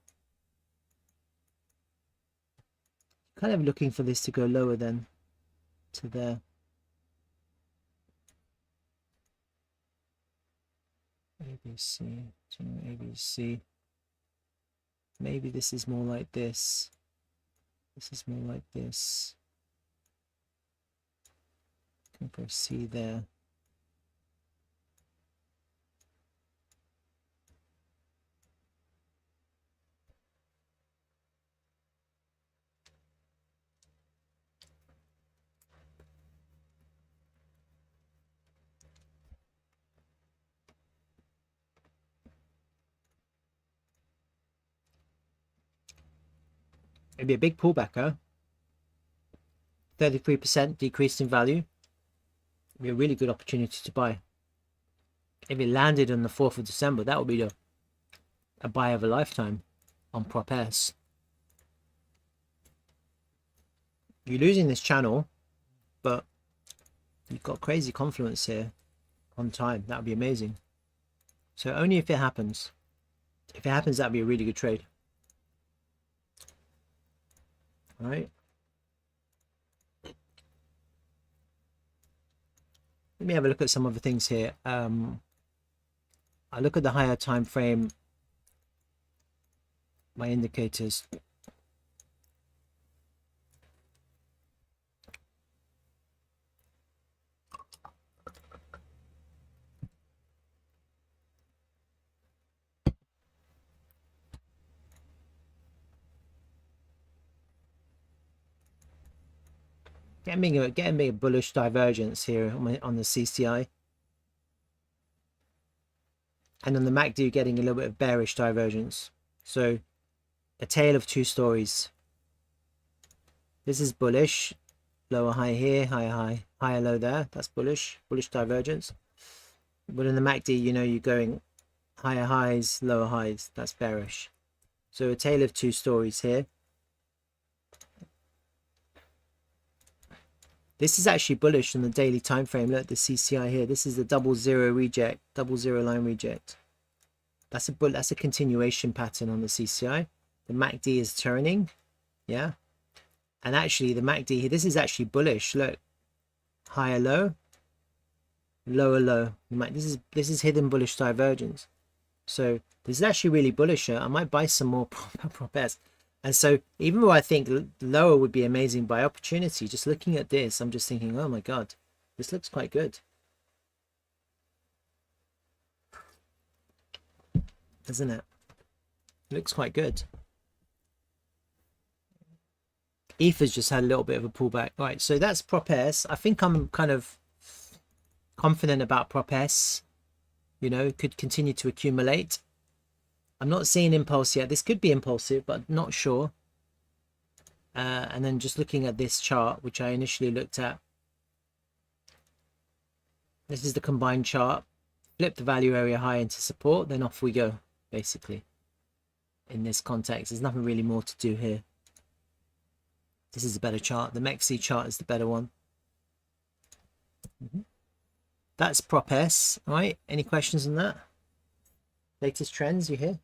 Kind of looking for this to go lower then to there. ABC, ABC. Maybe this is more like this. This is more like this. Can go C there. It'd be a big pullback, huh? 33% decreased in value. It'd be a really good opportunity to buy. If it landed on the 4th of December, that would be a buy of a lifetime on Prop S. You're losing this channel, but you've got crazy confluence here on time. That would be amazing. So only if it happens. If it happens, that'd be a really good trade. All right. Let me have a look at some other things here. I look at the higher time frame, my indicators. Getting me a bullish divergence here on the CCI. And on the MACD, you're getting a little bit of bearish divergence. So a tale of two stories. This is bullish. Lower high here, higher high, higher low there. That's bullish divergence. But in the MACD, you know, you're going higher highs, lower highs. That's bearish. So a tale of two stories here. This is actually bullish on the daily time frame. Look at the CCI here. This is the double zero line reject. That's a continuation pattern on the CCI. The MACD is turning, yeah. And actually the MACD here, this is actually bullish. Look, higher low, lower low. This is hidden bullish divergence. So this is actually really bullish. I might buy some more prop S. And so even though I think lower would be amazing by opportunity, just looking at this, I'm just thinking, oh my God, this looks quite good. Doesn't it? It looks quite good. Ether's just had a little bit of a pullback. All right, so that's prop S. I think I'm kind of confident about prop S. You know, could continue to accumulate. I'm not seeing impulse yet. This could be impulsive, but not sure. And then just looking at this chart, which I initially looked at. This is the combined chart. Flip the value area high into support, then off we go, basically. In this context, there's nothing really more to do here. This is a better chart. The MEXC chart is the better one. That's prop S. All right, any questions on that? Latest trends, you hear?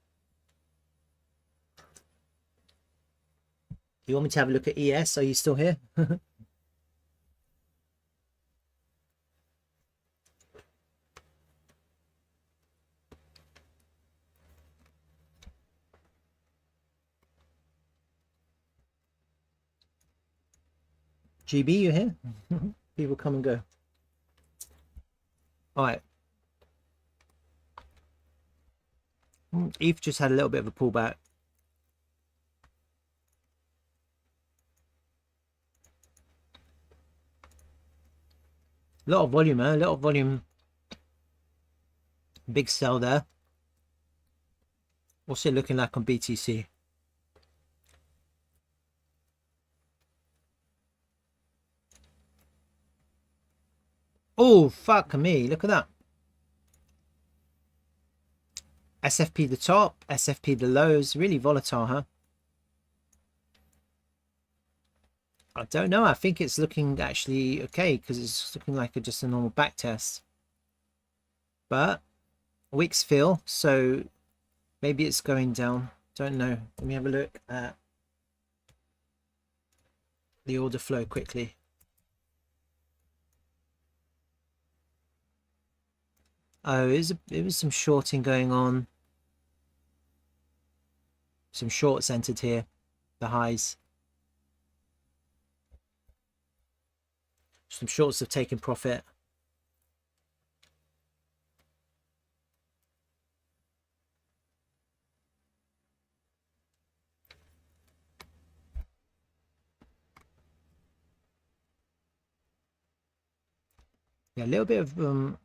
You want me to have a look at ES? Are you still here? GB, you here? People come and go. All right. ETH just had a little bit of a pullback. A lot of volume, a lot of volume. Big sell there. What's it looking like on BTC? Oh, fuck me. Look at that. SFP the top, SFP the lows. Really volatile, huh? I don't know. I think it's looking actually okay because it's looking like just a normal back test. But wicks fill, so maybe it's going down. Don't know. Let me have a look at the order flow quickly. Oh, it was some shorting going on. Some shorts entered here. The highs. Some shorts have taken profit. Yeah, a little bit of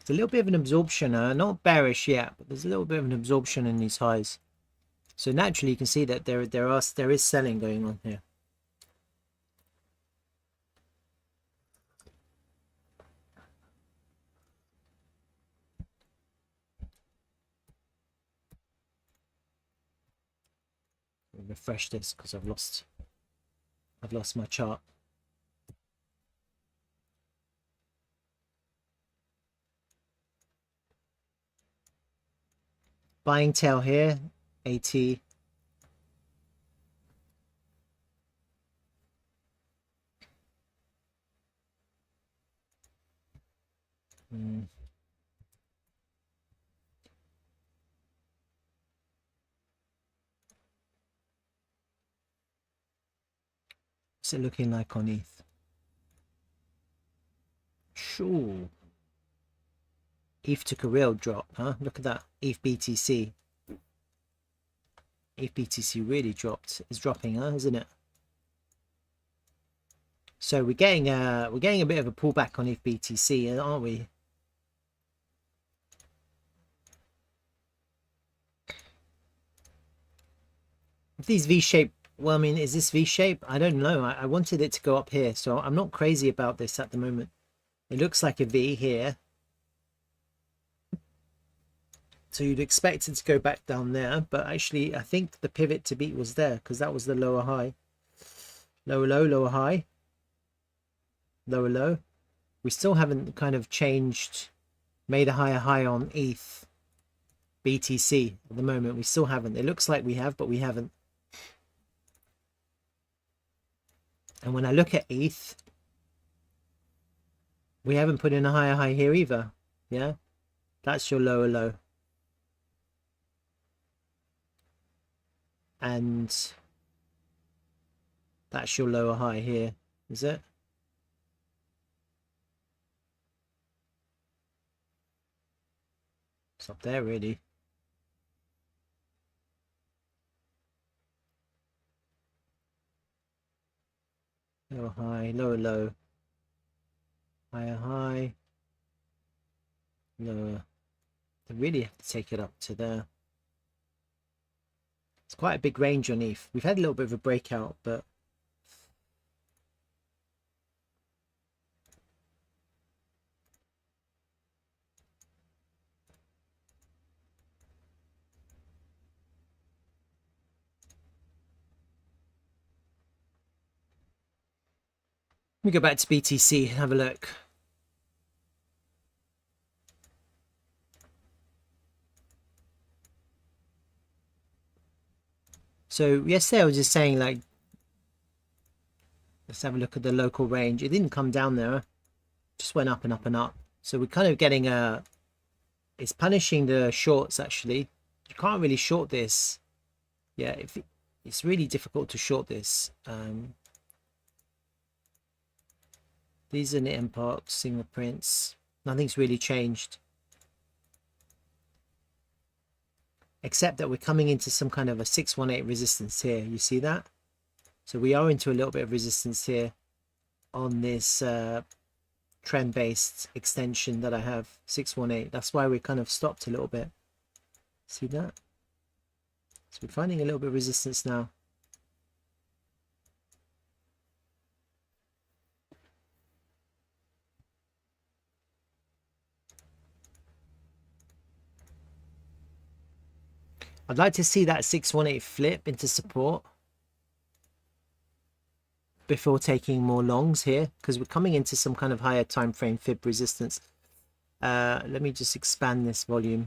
it's a little bit of an absorption, not bearish yet, but there's a little bit of an absorption in these highs. So naturally you can see that there is selling going on here. I'll refresh this because I've lost my chart. Buying tail here, AT. What's it looking like on ETH? Sure. ETH took a real drop, huh? Look at that. ETH BTC. ETH BTC really dropped. It's dropping, huh? Isn't it? So we're getting a bit of a pullback on ETH BTC, aren't we? If these V-shape, well, I mean, is this V-shape? I don't know. I wanted it to go up here, so I'm not crazy about this at the moment. It looks like a V here. So you'd expect it to go back down there, but actually I think the pivot to beat was there because that was the lower high. Lower low, lower high. Lower low. We still haven't kind of changed, made a higher high on ETH BTC at the moment. We still haven't. It looks like we have, but we haven't. And when I look at ETH, We haven't put in a higher high here either. Yeah, that's your lower low. And that's your lower high here, is it? It's up there really. Lower high, lower low, higher high, lower. I really have to take it up to there. It's quite a big range on ETH. We've had a little bit of a breakout, but let me go back to BTC and have a look. So yesterday I was just saying, like, let's have a look at the local range. It didn't come down there, just went up and up and up. So we're kind of getting a, it's punishing the shorts actually. You can't really short this. Yeah, it's really difficult to short this. These are knit parts, single prints. Nothing's really changed. Except that we're coming into some kind of a 618 resistance here. You see that? So we are into a little bit of resistance here on this trend-based extension that I have, 618. That's why we kind of stopped a little bit. See that? So we're finding a little bit of resistance now. I'd like to see that 618 flip into support before taking more longs here, because we're coming into some kind of higher time frame fib resistance. Let me just expand this volume.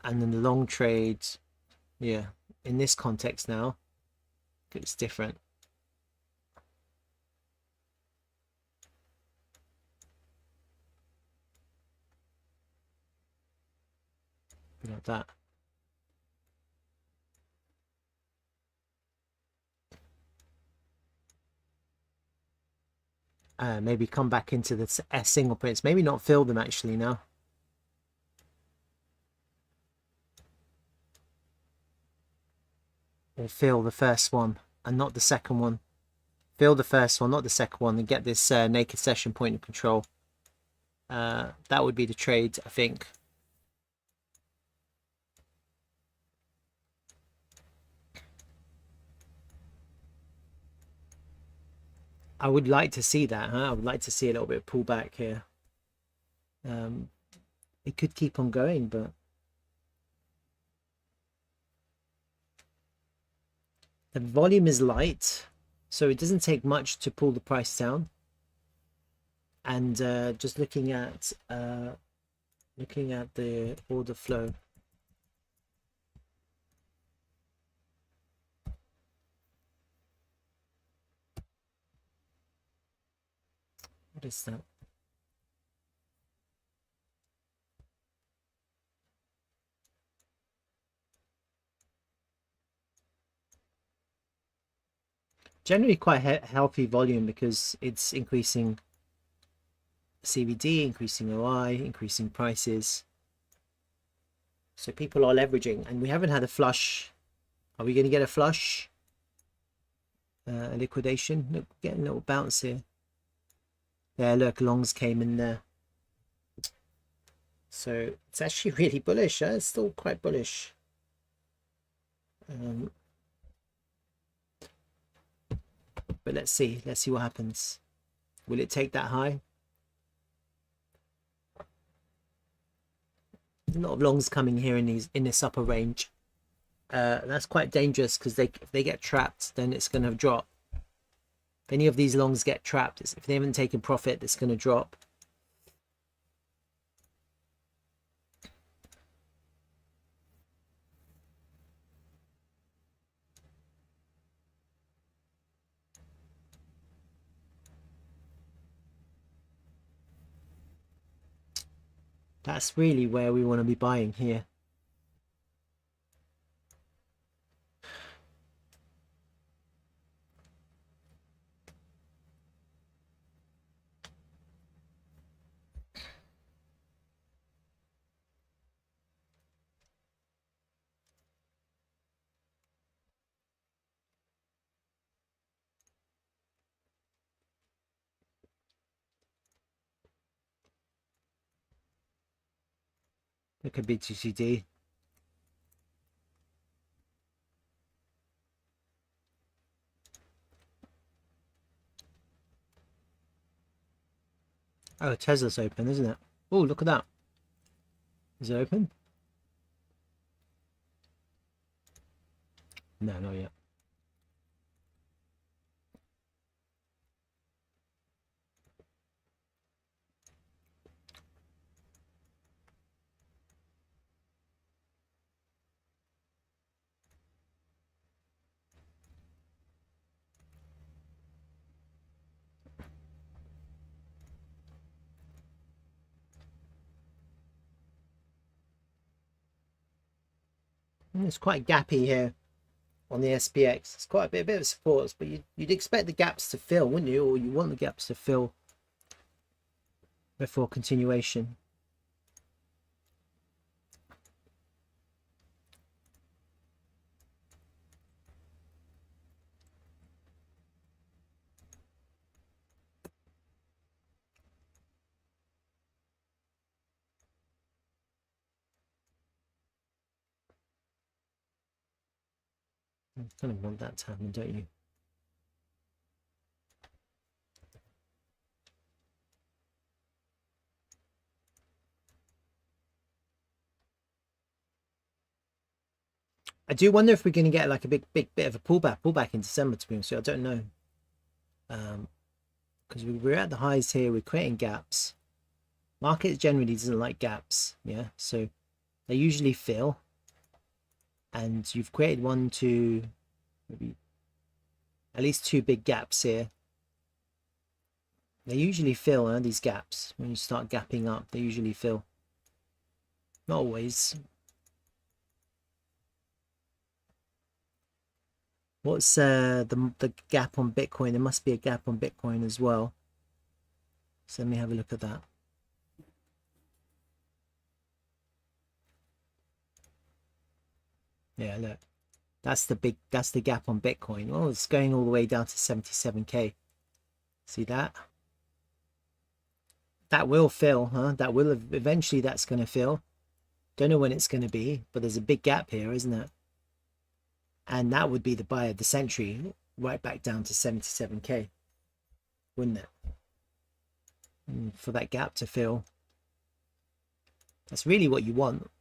And then the long trades, yeah, in this context now, it's different. Like that. Maybe come back into the S single prints. Maybe not fill them actually now. Or fill the first one and not the second one. Fill the first one, not the second one, and get this naked session point of control. That would be the trade, I think. I would like to see that, huh? I would like to see a little bit of pullback here. It could keep on going, but the volume is light, so it doesn't take much to pull the price down. And just looking at the order flow. What is that? Generally quite healthy volume because it's increasing CVD, increasing OI, increasing prices. So people are leveraging, and we haven't had a flush. Are we going to get a flush? A liquidation? Look, getting a little bounce here. Yeah, look, longs came in there. So it's actually really bullish. It's still quite bullish. But let's see what happens. Will it take that high? There's a lot of longs coming here in this upper range. That's quite dangerous because if they get trapped, then it's going to drop. If any of these longs get trapped, if they haven't taken profit, it's going to drop. That's really where we want to be buying here. Look at BTCD. Oh, Tesla's open, isn't it? Oh, look at that. Is it open? No, not yet. It's quite gappy here on the SPX. It's quite a bit of support, but you'd expect the gaps to fill, wouldn't you? Or you want the gaps to fill before continuation. You kind of want that to happen, don't you? I do wonder if we're going to get like a big bit of a pullback in December, to be honest. I don't know. Because we're at the highs here, we're creating gaps. Market generally doesn't like gaps, yeah, so they usually fill. And you've created one, two, maybe at least two big gaps here. They usually fill, these gaps. When you start gapping up, they usually fill. Not always. What's the gap on Bitcoin? There must be a gap on Bitcoin as well. So let me have a look at that. Yeah, look. That's the gap on Bitcoin. Oh, it's going all the way down to 77k. See that? That will fill, huh? That will eventually, that's going to fill. Don't know when it's going to be, but there's a big gap here, isn't it? And that would be the buy of the century, right back down to 77k, wouldn't it? And for that gap to fill, that's really what you want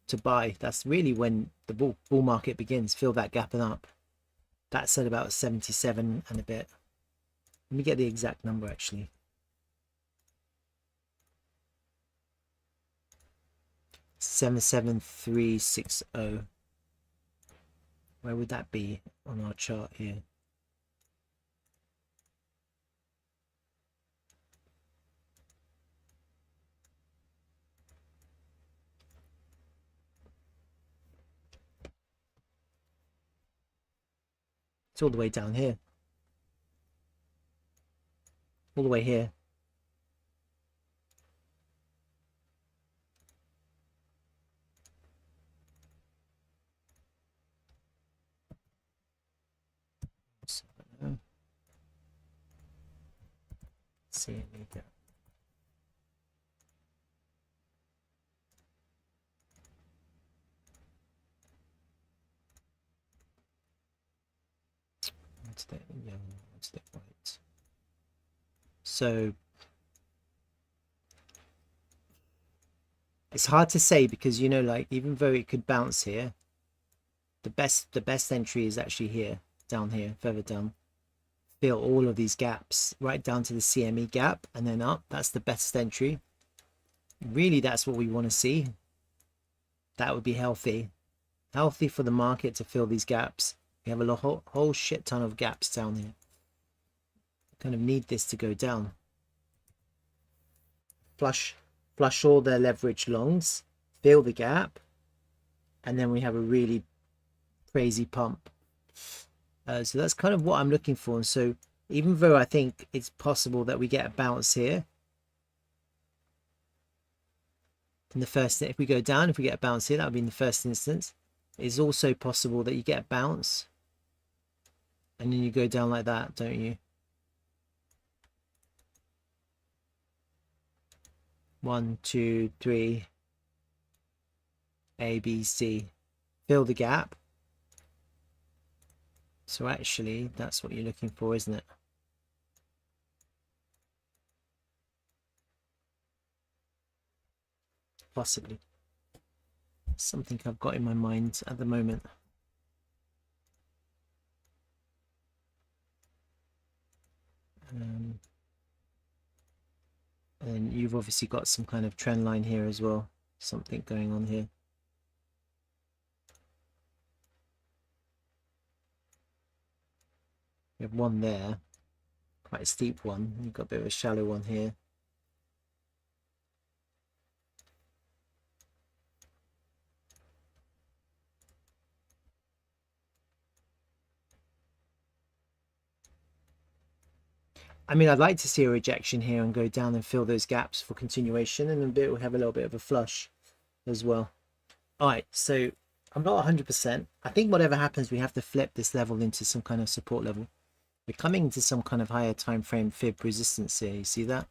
to buy. That's really when the bull market begins. Fill that gap up. That's at about 77 and a bit. Let me get the exact number actually. 77360. Where would that be on our chart here? It's all the way down here. All the way here. See it later. What's that? Yeah, what's that white? So it's hard to say because, you know, like even though it could bounce here, the best entry is actually here, down here, further down. Fill all of these gaps right down to the CME gap and then up. That's the best entry. Really, that's what we want to see. That would be healthy for the market to fill these gaps. We have a whole shit ton of gaps down here. Kind of need this to go down. Flush flush all their leverage longs, fill the gap, and then we have a really crazy pump. So that's kind of what I'm looking for. And so even though I think it's possible that we get a bounce here in the first, if we go down, if we get a bounce here, that would be in the first instance. It's also possible that you get a bounce and then you go down like that, don't you? 1, 2, 3, A, B, C, fill the gap. So actually that's what you're looking for, isn't it? Possibly. Something I've got in my mind at the moment. And you've obviously got some kind of trend line here as well. Something going on here. You have one there, quite a steep one. You've got a bit of a shallow one here. I mean, I'd like to see a rejection here and go down and fill those gaps for continuation, and then we'll have a little bit of a flush as well. All right, so I'm not 100%. I think whatever happens, we have to flip this level into some kind of support level. We're coming into some kind of higher time frame fib resistance here. You see that?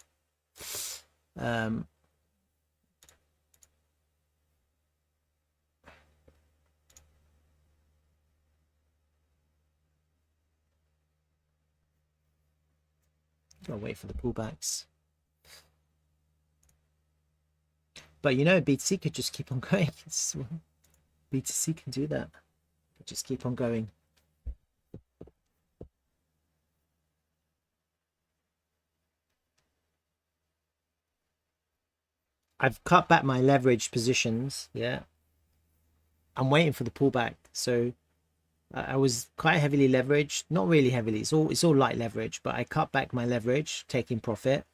Gotta wait for the pullbacks. But you know, BTC could just keep on going. BTC can do that. Just keep on going. I've cut back my leverage positions. Yeah, I'm waiting for the pullback. So I was quite heavily leveraged, not really heavily. It's all light leverage, but I cut back my leverage, taking profit.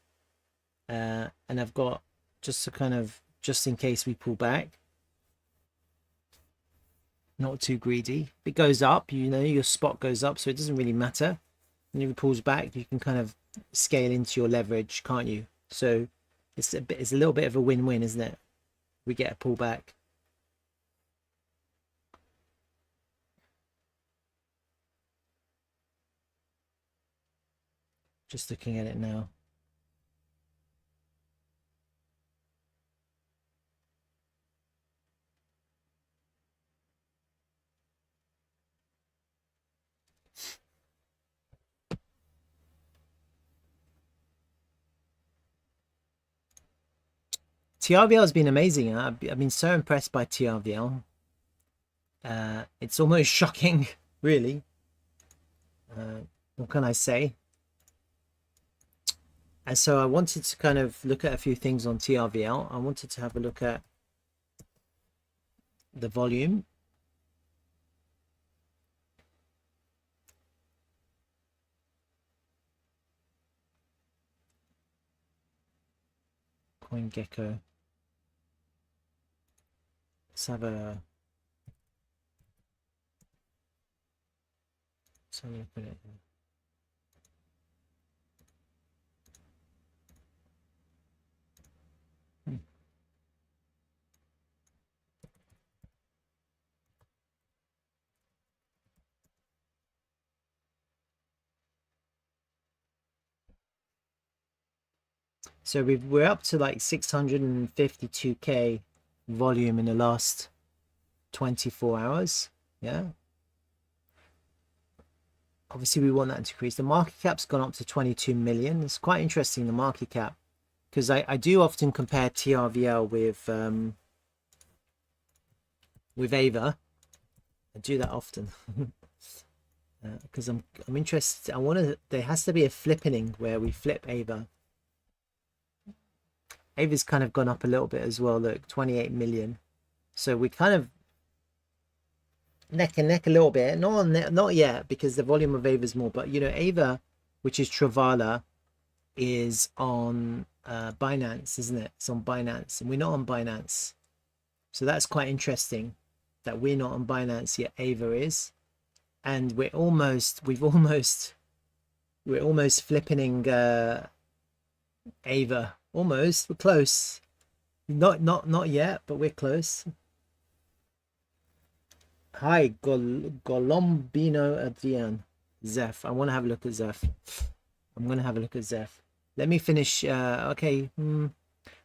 And I've got just to kind of, just in case we pull back, not too greedy. If it goes up, you know, your spot goes up, so it doesn't really matter. And if it pulls back, you can kind of scale into your leverage, can't you? So it's a little bit of a win-win, isn't it? We get a pullback. Just looking at it now. TRVL has been amazing. I've been so impressed by TRVL. It's almost shocking, really. What can I say? And so I wanted to kind of look at a few things on TRVL. I wanted to have a look at the volume. CoinGecko. Let's have a look at it. So we're up to like 652k volume in the last 24 hours. Yeah. Obviously we want that to increase. The market cap's gone up to 22 million. It's quite interesting, the market cap, because I do often compare TRVL with Ava. I do that often. Because I'm interested. There has to be a flippening where we flip Ava. Ava's kind of gone up a little bit as well. Look, 28 million. So we kind of neck and neck a little bit. Not yet, because the volume of Ava is more. But you know, Ava, which is Travala, is on Binance, isn't it? It's on Binance, and we're not on Binance. So that's quite interesting that we're not on Binance yet. Ava is, and we're almost flipping Ava. Almost, we're close. Not yet, but we're close. Hi, Golombino Adrian. ZEPH. I want to have a look at ZEPH. I'm going to have a look at ZEPH. Let me finish. Okay.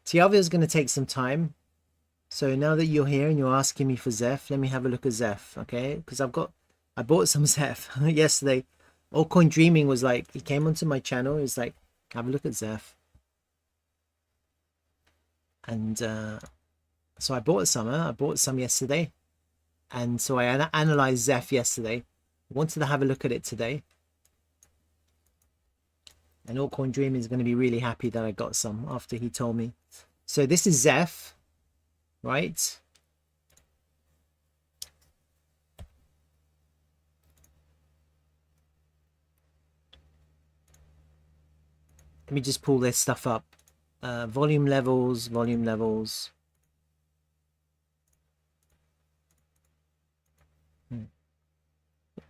TRVL is going to take some time. So now that you're here and you're asking me for ZEPH, let me have a look at ZEPH. Okay. Because I bought some ZEPH yesterday. Altcoin Dreaming was like, he came onto my channel. He was like, have a look at ZEPH. And so I bought some. I bought some yesterday. And so I analyzed ZEPH yesterday. I wanted to have a look at it today. And Altcoin Dream is going to be really happy that I got some after he told me. So this is ZEPH, right? Let me just pull this stuff up. Volume levels.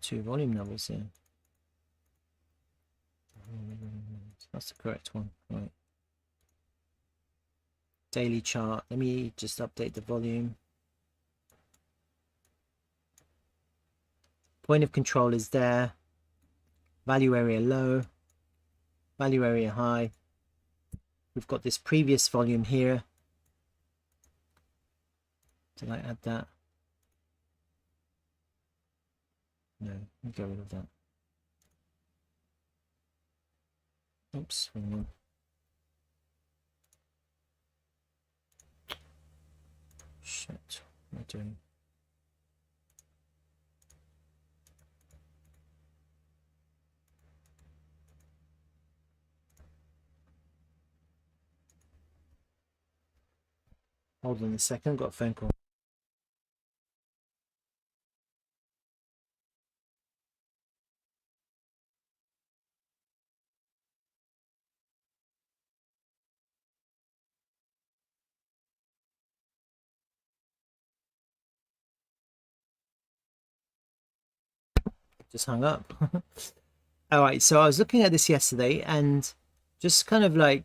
Two volume levels here. That's the correct one, right? Daily chart. Let me just update the volume. Point of control is there. Value area low. Value area high. We've got this previous volume here. Did I add that? No, I'll get rid of that. Oops, hang on. Shit, what am I doing? Hold on a second, got a phone call. Just hung up. All right, so I was looking at this yesterday and just kind of like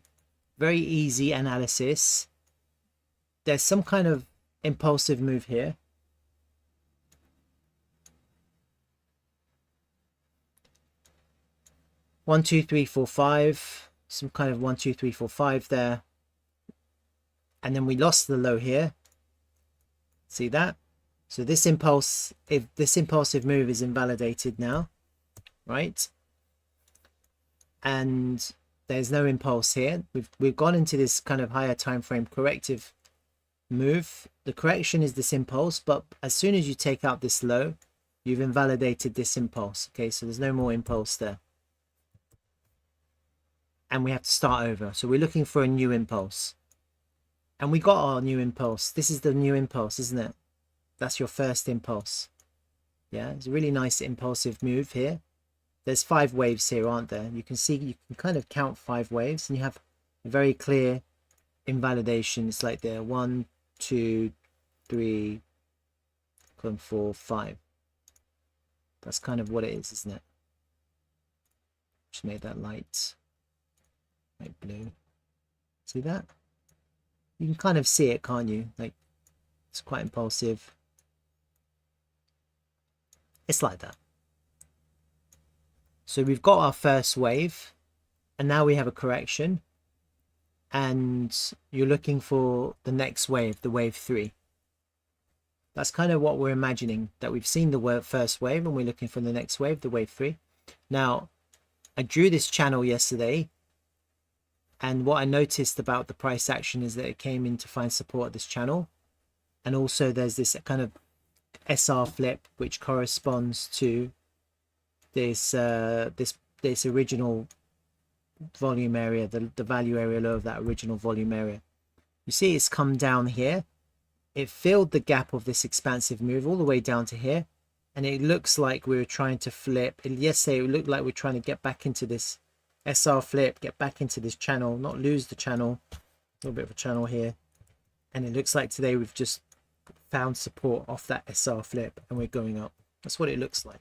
very easy analysis. There's some kind of impulsive move here. One, two, three, four, five. Some kind of 1, 2, 3, 4, 5 there. And then we lost the low here. See that? So this impulse, if this impulsive move is invalidated now, right? And there's no impulse here. We've gone into this kind of higher time frame corrective move. The correction is this impulse, but as soon as you take out this low, you've invalidated this impulse. Okay, so there's no more impulse there. And we have to start over. So we're looking for a new impulse. And we got our new impulse. This is the new impulse, isn't it? That's your first impulse. Yeah, it's a really nice impulsive move here. There's 5 waves here, aren't there? You can see, you can kind of count 5 waves, and you have a very clear invalidation. It's like there, 1, 2, 3, 4, 5. That's kind of what it is, isn't it? Just made that light blue. See that? You can kind of see it, can't you? Like, it's quite impulsive. It's like that. So we've got our first wave, and now we have a correction, and you're looking for the next wave, the wave 3. That's kind of what we're imagining, that we've seen the first wave and we're looking for the next wave, the wave 3. Now, I drew this channel yesterday, and what I noticed about the price action is that it came in to find support at this channel, and also there's this kind of SR flip which corresponds to this this original volume area, the value area low of that original volume area. You see it's come down here. It filled the gap of this expansive move all the way down to here, and it looks like we were trying to flip. Yesterday it looked like we're trying to get back into this SR flip, get back into this channel, not lose the channel. A little bit of a channel here. And it looks like today we've just found support off that SR flip and we're going up. That's what it looks like.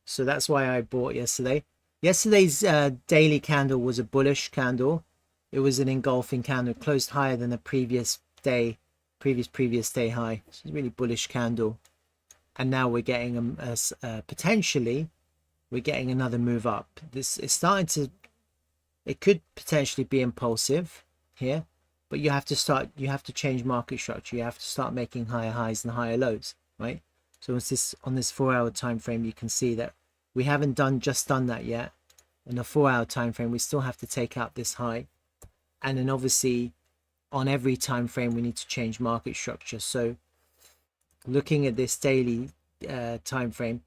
So that's why I bought yesterday. Yesterday's daily candle was a bullish candle. It was an engulfing candle, closed higher than the previous day, previous day high. It's a really bullish candle. And now we're getting potentially we're getting another move up. This is starting to, it could potentially be impulsive here, but you have to change market structure. You have to start making higher highs and higher lows, right? So it's this, on this 4-hour time frame, you can see that we haven't just done that yet. In the 4-hour time frame, we still have to take out this high, and then obviously on every time frame we need to change market structure. So looking at this daily time frame,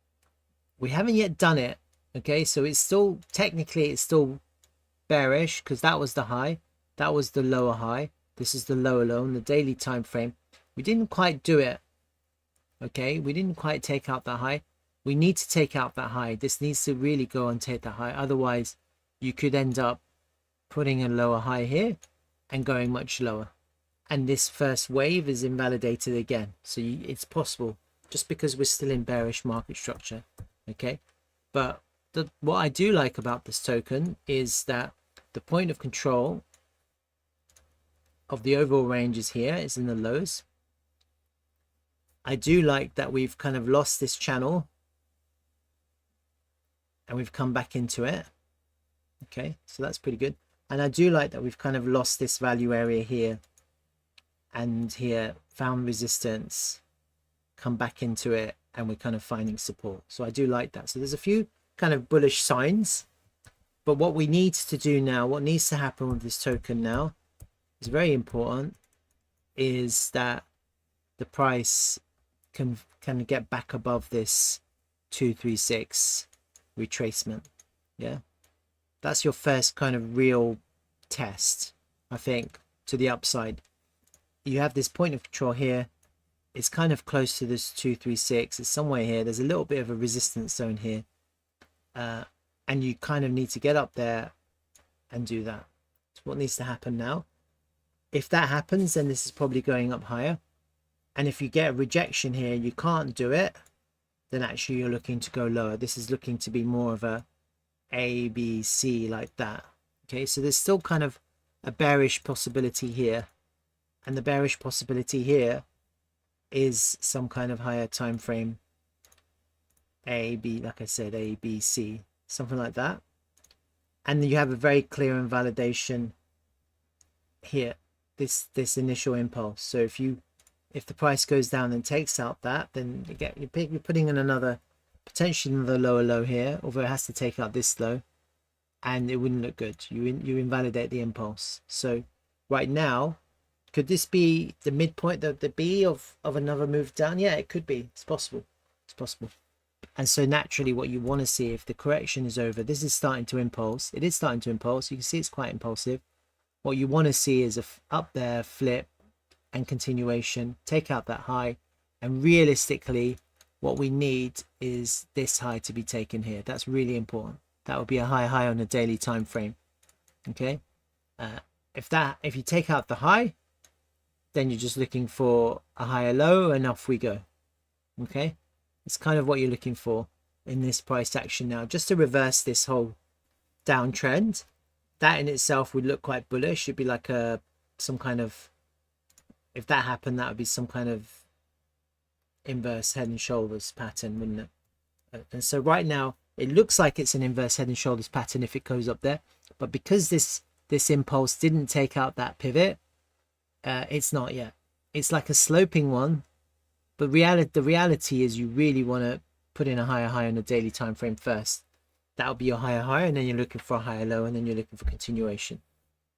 we haven't yet done it. Okay, so it's still technically it's still bearish because that was the high, that was the lower high, this is the lower low. In the daily time frame, we didn't quite do it. Okay, we didn't quite take out that high. We need to take out that high. This needs to really go and take that high. Otherwise, you could end up putting a lower high here and going much lower. And this first wave is invalidated again. So it's possible just because we're still in bearish market structure. Okay, but what I do like about this token is that the point of control of the overall range is here, is in the lows. I do like that we've kind of lost this channel and we've come back into it. Okay, so that's pretty good. And I do like that we've kind of lost this value area here and here, found resistance, come back into it, and we're kind of finding support. So I do like that. So there's a few kind of bullish signs, but what we need to do now, what needs to happen with this token now is very important, is that the price can get back above this 236 retracement. Yeah, that's your first kind of real test, I think, to the upside. You have this point of control here, it's kind of close to this 236, it's somewhere here, there's a little bit of a resistance zone here, and you kind of need to get up there and do that. That's what needs to happen now. If that happens, then this is probably going up higher. And if you get a rejection here, you can't do it, then actually you're looking to go lower. This is looking to be more of a B, C, like that. Okay, so there's still kind of a bearish possibility here. And the bearish possibility here is some kind of higher time frame. A, B, like I said, A, B, C, something like that. And then you have a very clear invalidation here, this initial impulse. So if the price goes down and takes out that, then you're putting in another, potentially another lower low here, although it has to take out this low, and it wouldn't look good. You invalidate the impulse. So right now, could this be the midpoint, the B of another move down? Yeah, it could be. It's possible. It's possible. And so naturally what you want to see, if the correction is over, this is starting to impulse. It is starting to impulse. You can see it's quite impulsive. What you want to see is a up there flip and continuation, take out that high, and realistically what we need is this high to be taken here. That's really important. That would be a high on a daily time frame. Okay, if you take out the high, then you're just looking for a higher low and off we go. Okay, it's kind of what you're looking for in this price action now, just to reverse this whole downtrend. That in itself would look quite bullish. It'd be like some kind of, if that happened, that would be some kind of inverse head and shoulders pattern, wouldn't it? And so right now it looks like it's an inverse head and shoulders pattern if it goes up there, but because this impulse didn't take out that pivot, it's not yet. It's like a sloping one, but the reality is you really want to put in a higher high on the daily time frame first. That'll be your higher high, and then you're looking for a higher low, and then you're looking for continuation.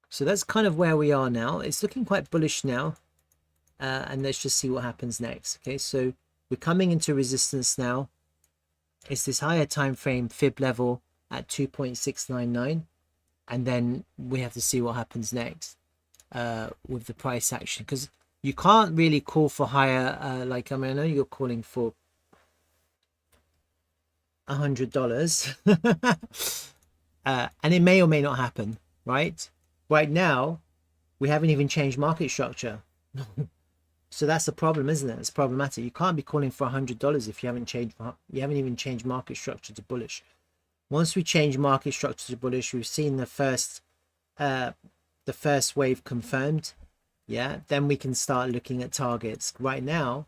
So that's kind of where we are now. It's looking quite bullish now. And let's just see what happens next. Okay, so we're coming into resistance now. It's this higher time frame fib level at 2.699, and then we have to see what happens next with the price action, because you can't really call for higher. Like, I mean, I know you're calling for $100 And it may or may not happen, right? Right now, we haven't even changed market structure. So that's the problem, isn't it? It's problematic. You can't be calling for $100 if you haven't even changed market structure to bullish. Once we change market structure to bullish, we've seen the first wave confirmed. Yeah, then we can start looking at targets. Right now,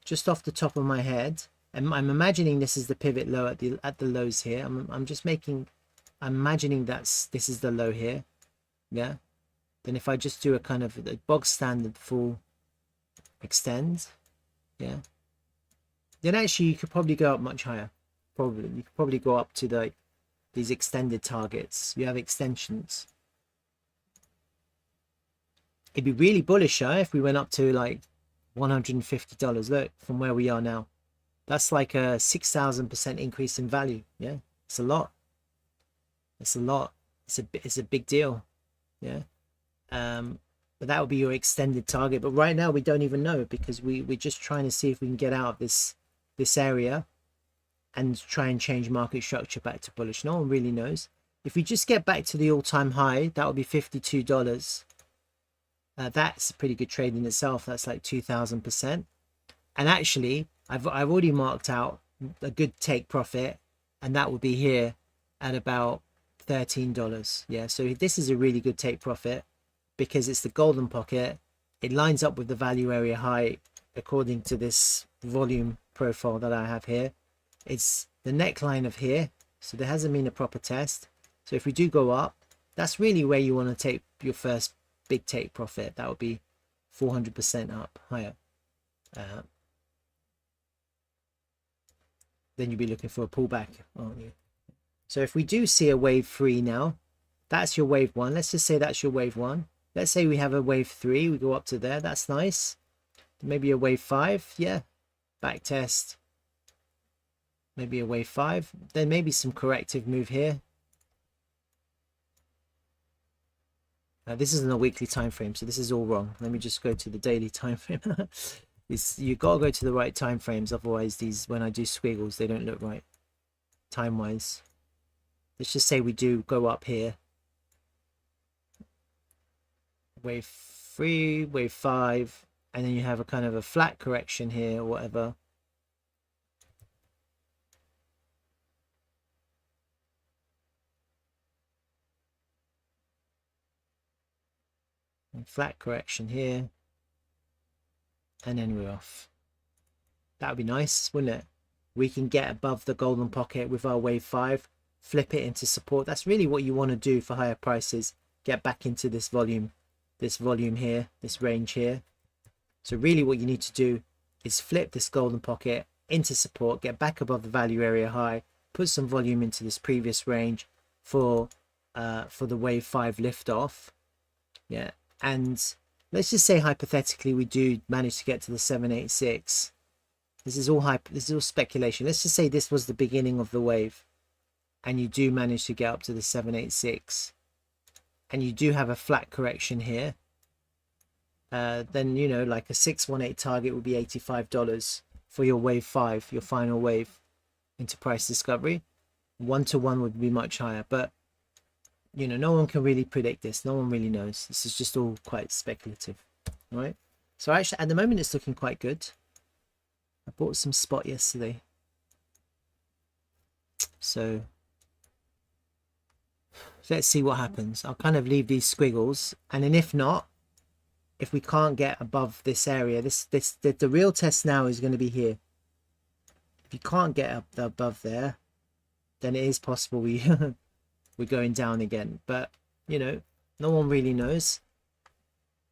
just off the top of my head, and I'm imagining this is the pivot low at the lows here. I'm imagining this is the low here. Yeah. Then if I just do a kind of a bog standard full extend, yeah, then actually you could probably go up much higher. Probably you could probably go up to these extended targets. You have extensions. It'd be really bullish if we went up to like $150. Look, from where we are now, that's like a 6,000% increase in value. Yeah, it's a lot. It's a lot. It's a big deal. Yeah. But that would be your extended target. But right now we don't even know, because we're just trying to see if we can get out of this area and try and change market structure back to bullish. No one really knows. If we just get back to the all-time high, that would be $52. That's a pretty good trade in itself. That's like 2,000%. And actually, I've already marked out a good take profit, and that would be here at about $13. Yeah, so this is a really good take profit, because it's the golden pocket. It lines up with the value area high according to this volume profile that I have here. It's the neckline of here, so there hasn't been a proper test. So if we do go up, that's really where you want to take your first big take profit. That would be 400% up higher. Then you'd be looking for a pullback, aren't you? So if we do see a wave 3 now, that's your wave 1. Let's just say that's your wave 1. Let's say we have a wave 3, we go up to there. That's nice. Maybe a wave 5, yeah. Back test. Maybe a wave 5. Then maybe some corrective move here. This isn't a weekly time frame, so this is all wrong. Let me just go to the daily time frame. You got to go to the right time frames, otherwise these, when I do squiggles, they don't look right time wise. Let's just say we do go up here. Wave 3, wave 5, and then you have a kind of a flat correction here or whatever. And flat correction here, and then we're off. That would be nice, wouldn't it? We can get above the golden pocket with our wave 5, flip it into support. That's really what you want to do for higher prices. Get back into this volume here, this range here. So really what you need to do is flip this golden pocket into support, get back above the value area high, put some volume into this previous range for the wave 5 liftoff. Yeah, and let's just say hypothetically we do manage to get to the 786. This is all speculation. Let's just say this was the beginning of the wave, and you do manage to get up to the 786, and you do have a flat correction here. Then, you know, like a 618 target would be $85 for your wave 5, your final wave into price discovery. 1-to-1 would be much higher, but you know, no one can really predict this. No one really knows. This is just all quite speculative, right? So actually, at the moment, it's looking quite good. I bought some spot yesterday, so let's see what happens. I'll kind of leave these squiggles, and then if not, if we can't get above this area, the real test now is going to be here. If you can't get up above there, then it is possible we're going down again. But you know, no one really knows.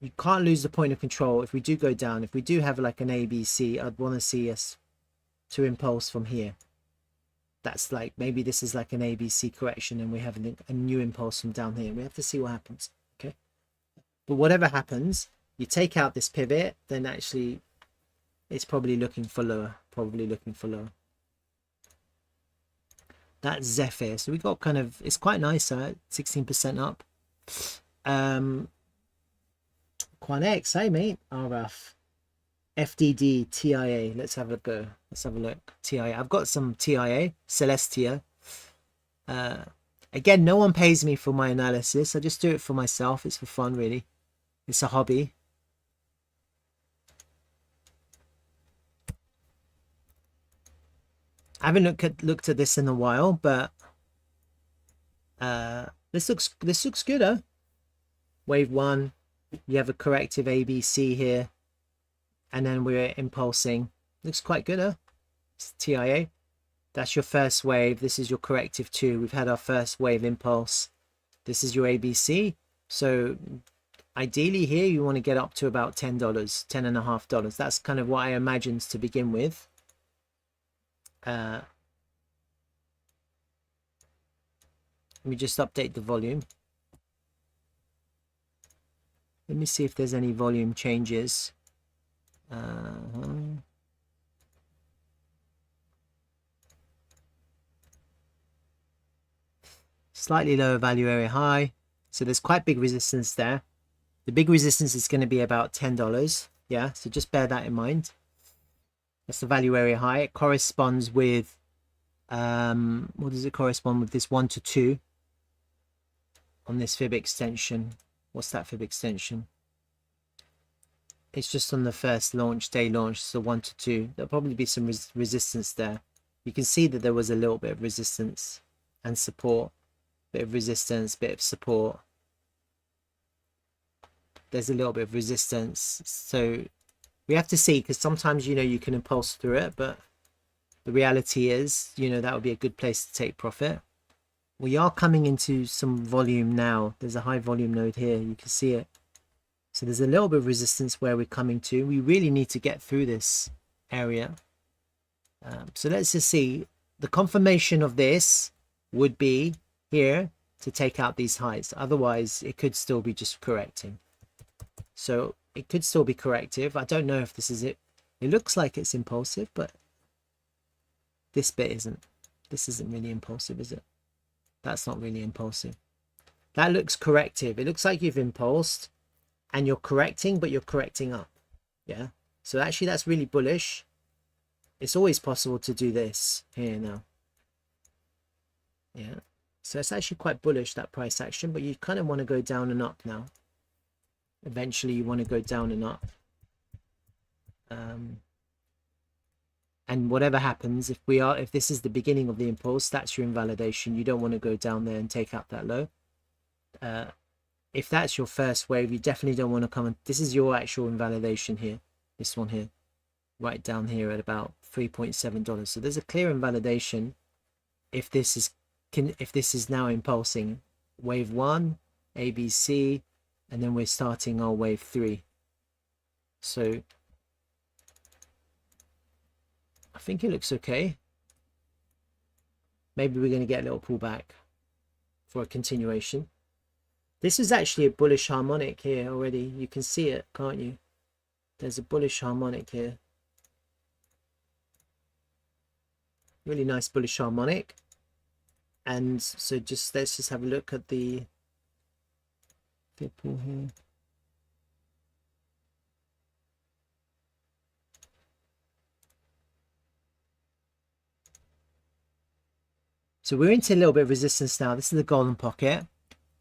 You can't lose the point of control. If we do go down, if we do have like an ABC, I'd want to see us to impulse from here. That's like, maybe this is like an ABC correction and we have a new impulse from down here. We have to see what happens. Okay, but whatever happens, you take out this pivot, then actually it's probably looking for lower, That's ZEPH here. So we got kind of, it's quite nice, 16% up. Quanex, hey mate, RF, FDD, TIA. Let's have a go. Let's have a look. TIA. I've got some TIA, Celestia. Again, no one pays me for my analysis. I just do it for myself. It's for fun, really. It's a hobby. I haven't looked at this in a while, but this looks good, huh? Wave 1, you have a corrective ABC here, and then we're impulsing. Looks quite good, huh? It's TIA. That's your first wave. This is your corrective 2. We've had our first wave impulse. This is your ABC. So ideally here you want to get up to about $10, $10.50. That's kind of what I imagined to begin with. Let me just update the volume. Let me see if there's any volume changes. Slightly lower value area high. So there's quite big resistance there. The big resistance is going to be about $10. Yeah, so just bear that in mind. That's the value area high. It corresponds with, what does it correspond with? This 1 to 2 on this fib extension. What's that fib extension? It's just on the first day launch, so 1 to 2. There'll probably be some resistance there. You can see that there was a little bit of resistance and support. Bit of resistance, bit of support. There's a little bit of resistance. So we have to see, because sometimes, you know, you can impulse through it, but the reality is, you know, that would be a good place to take profit. We are coming into some volume now. There's a high volume node here. You can see it. So there's a little bit of resistance where we're coming to. We really need to get through this area. So let's just see. The confirmation of this would be here to take out these highs. Otherwise, it could still be just correcting. So it could still be corrective. I don't know if this is it. It looks like it's impulsive, but this bit isn't. This isn't really impulsive, is it? That's not really impulsive. That looks corrective. It looks like you've impulsed and you're correcting, but you're correcting up. Yeah. So actually that's really bullish. It's always possible to do this here now. Yeah. So it's actually quite bullish, that price action, but you kind of want to go down and up now. Eventually you want to go down and up. And whatever happens, if this is the beginning of the impulse, that's your invalidation. You don't want to go down there and take out that low. If that's your first wave, you definitely don't want to come and this is your actual invalidation here. This one here, right down here at about $3.7. So there's a clear invalidation if this is now impulsing. Wave 1, ABC, and then we're starting our wave 3. So I think it looks okay. Maybe we're going to get a little pullback for a continuation. This is actually a bullish harmonic here already. You can see it, can't you? There's a bullish harmonic here. Really nice bullish harmonic. And so let's just have a look at the fib pool here. So we're into a little bit of resistance now. This is the golden pocket.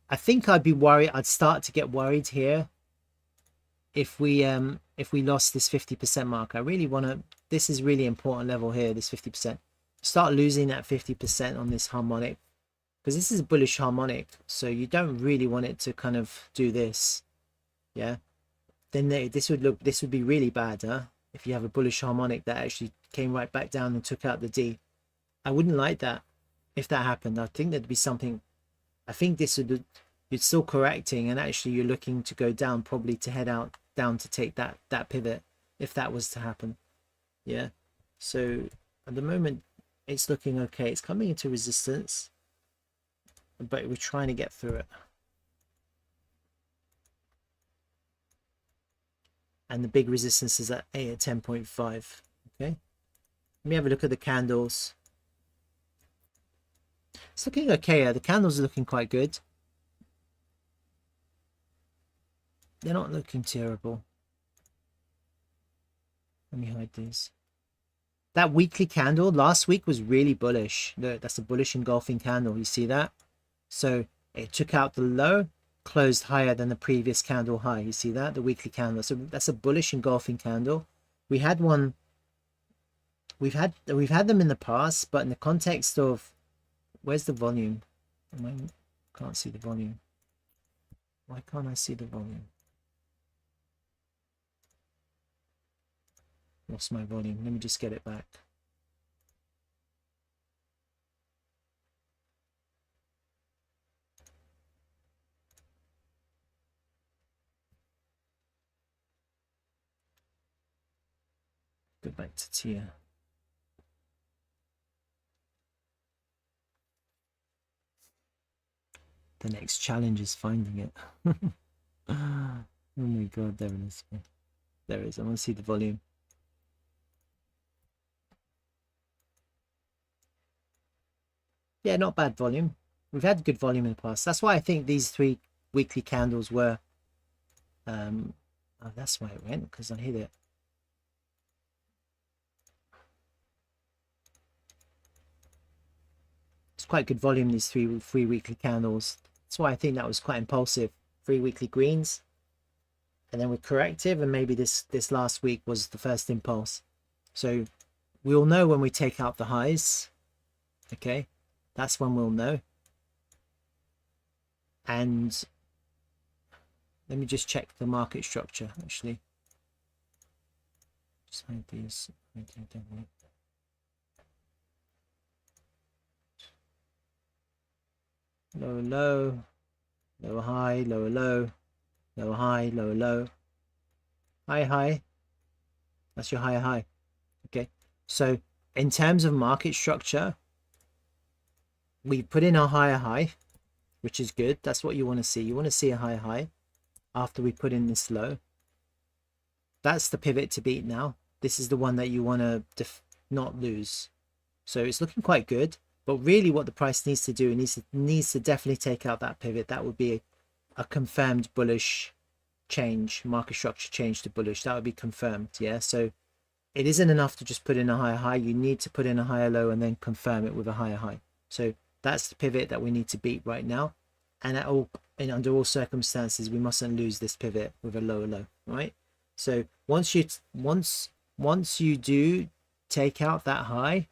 I think I'd be worried. I'd start to get worried here if we lost this 50% mark. I really want to. This is really important level here. This 50%. Start losing that 50% on this harmonic, because this is a bullish harmonic. So you don't really want it to kind of do this. Yeah. Then this would be really bad, huh? If you have a bullish harmonic that actually came right back down and took out the D. I wouldn't like that. If that happened, I think there'd be something. I think this would, you're still correcting, and actually you're looking to go down, probably to head out down to take that pivot, if that was to happen. Yeah. So at the moment it's looking okay. It's coming into resistance, but we're trying to get through it. And the big resistance is at A at 10.5. Okay. Let me have a look at the candles. It's looking okay. The candles are looking quite good. They're not looking terrible. Let me hide these. That weekly candle last week was really bullish. Look, that's a bullish engulfing candle. You see that? So it took out the low, closed higher than the previous candle high. You see that? The weekly candle. So that's a bullish engulfing candle. We had one, we've had them in the past, but in the context of, where's the volume? I can't see the volume. Why can't I see the volume? Lost my volume. Let me just get it back. Go back to tier. The next challenge is finding it. Oh my god, there it is. There it is. I want to see the volume. Yeah, not bad volume. We've had good volume in the past. That's why I think these 3 weekly candles were oh, that's why it went, because I hit it. It's quite good volume, these three weekly candles. That's why I think that was quite impulsive. 3 weekly greens, and then with corrective, and maybe this last week was the first impulse. So we'll know when we take out the highs. Okay, that's when we'll know. And let me just check the market structure, actually. Just hide these. Lower low, lower high, lower low, lower high, lower low, high high. That's your higher high. Okay, so in terms of market structure, we put in our higher high, which is good. That's what you want to see. You want to see a higher high after we put in this low. That's the pivot to beat now. This is the one that you want to not lose. So it's looking quite good. But really what the price needs to do, it needs to definitely take out that pivot. That would be a confirmed bullish change, market structure change to bullish. That would be confirmed. Yeah. So it isn't enough to just put in a higher high. You need to put in a higher low and then confirm it with a higher high. So that's the pivot that we need to beat right now. And under all circumstances, we mustn't lose this pivot with a lower low, right? So once you do take out that high,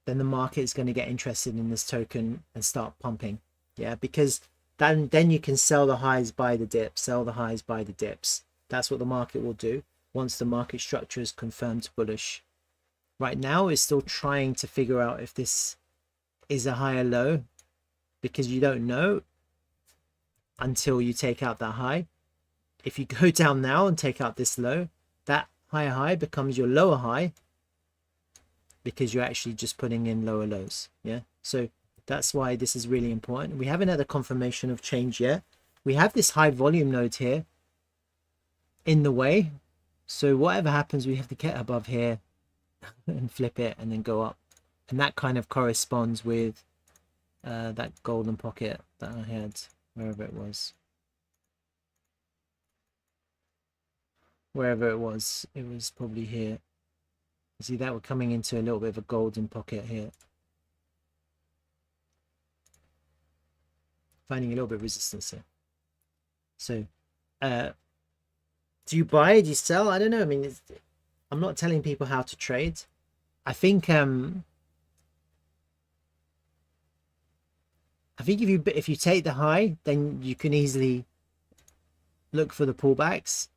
then the market is going to get interested in this token and start pumping. Yeah, because then you can sell the highs, buy the dips, sell the highs, buy the dips. That's what the market will do once the market structure is confirmed bullish. Right now, it's still trying to figure out if this is a higher low, because you don't know until you take out that high. If you go down now and take out this low, that higher high becomes your lower high, because you're actually just putting in lower lows. Yeah, so that's why this is really important. We haven't had a confirmation of change yet. We have this high volume node here in the way, so whatever happens, we have to get above here and flip it and then go up, and that kind of corresponds with that golden pocket that I had, wherever it was probably here. See that we're coming into a little bit of a golden pocket here. Finding a little bit of resistance here. So do you buy? Do you sell? I don't know. I mean, I'm not telling people how to trade. I think if you take the high, then you can easily look for the pullbacks.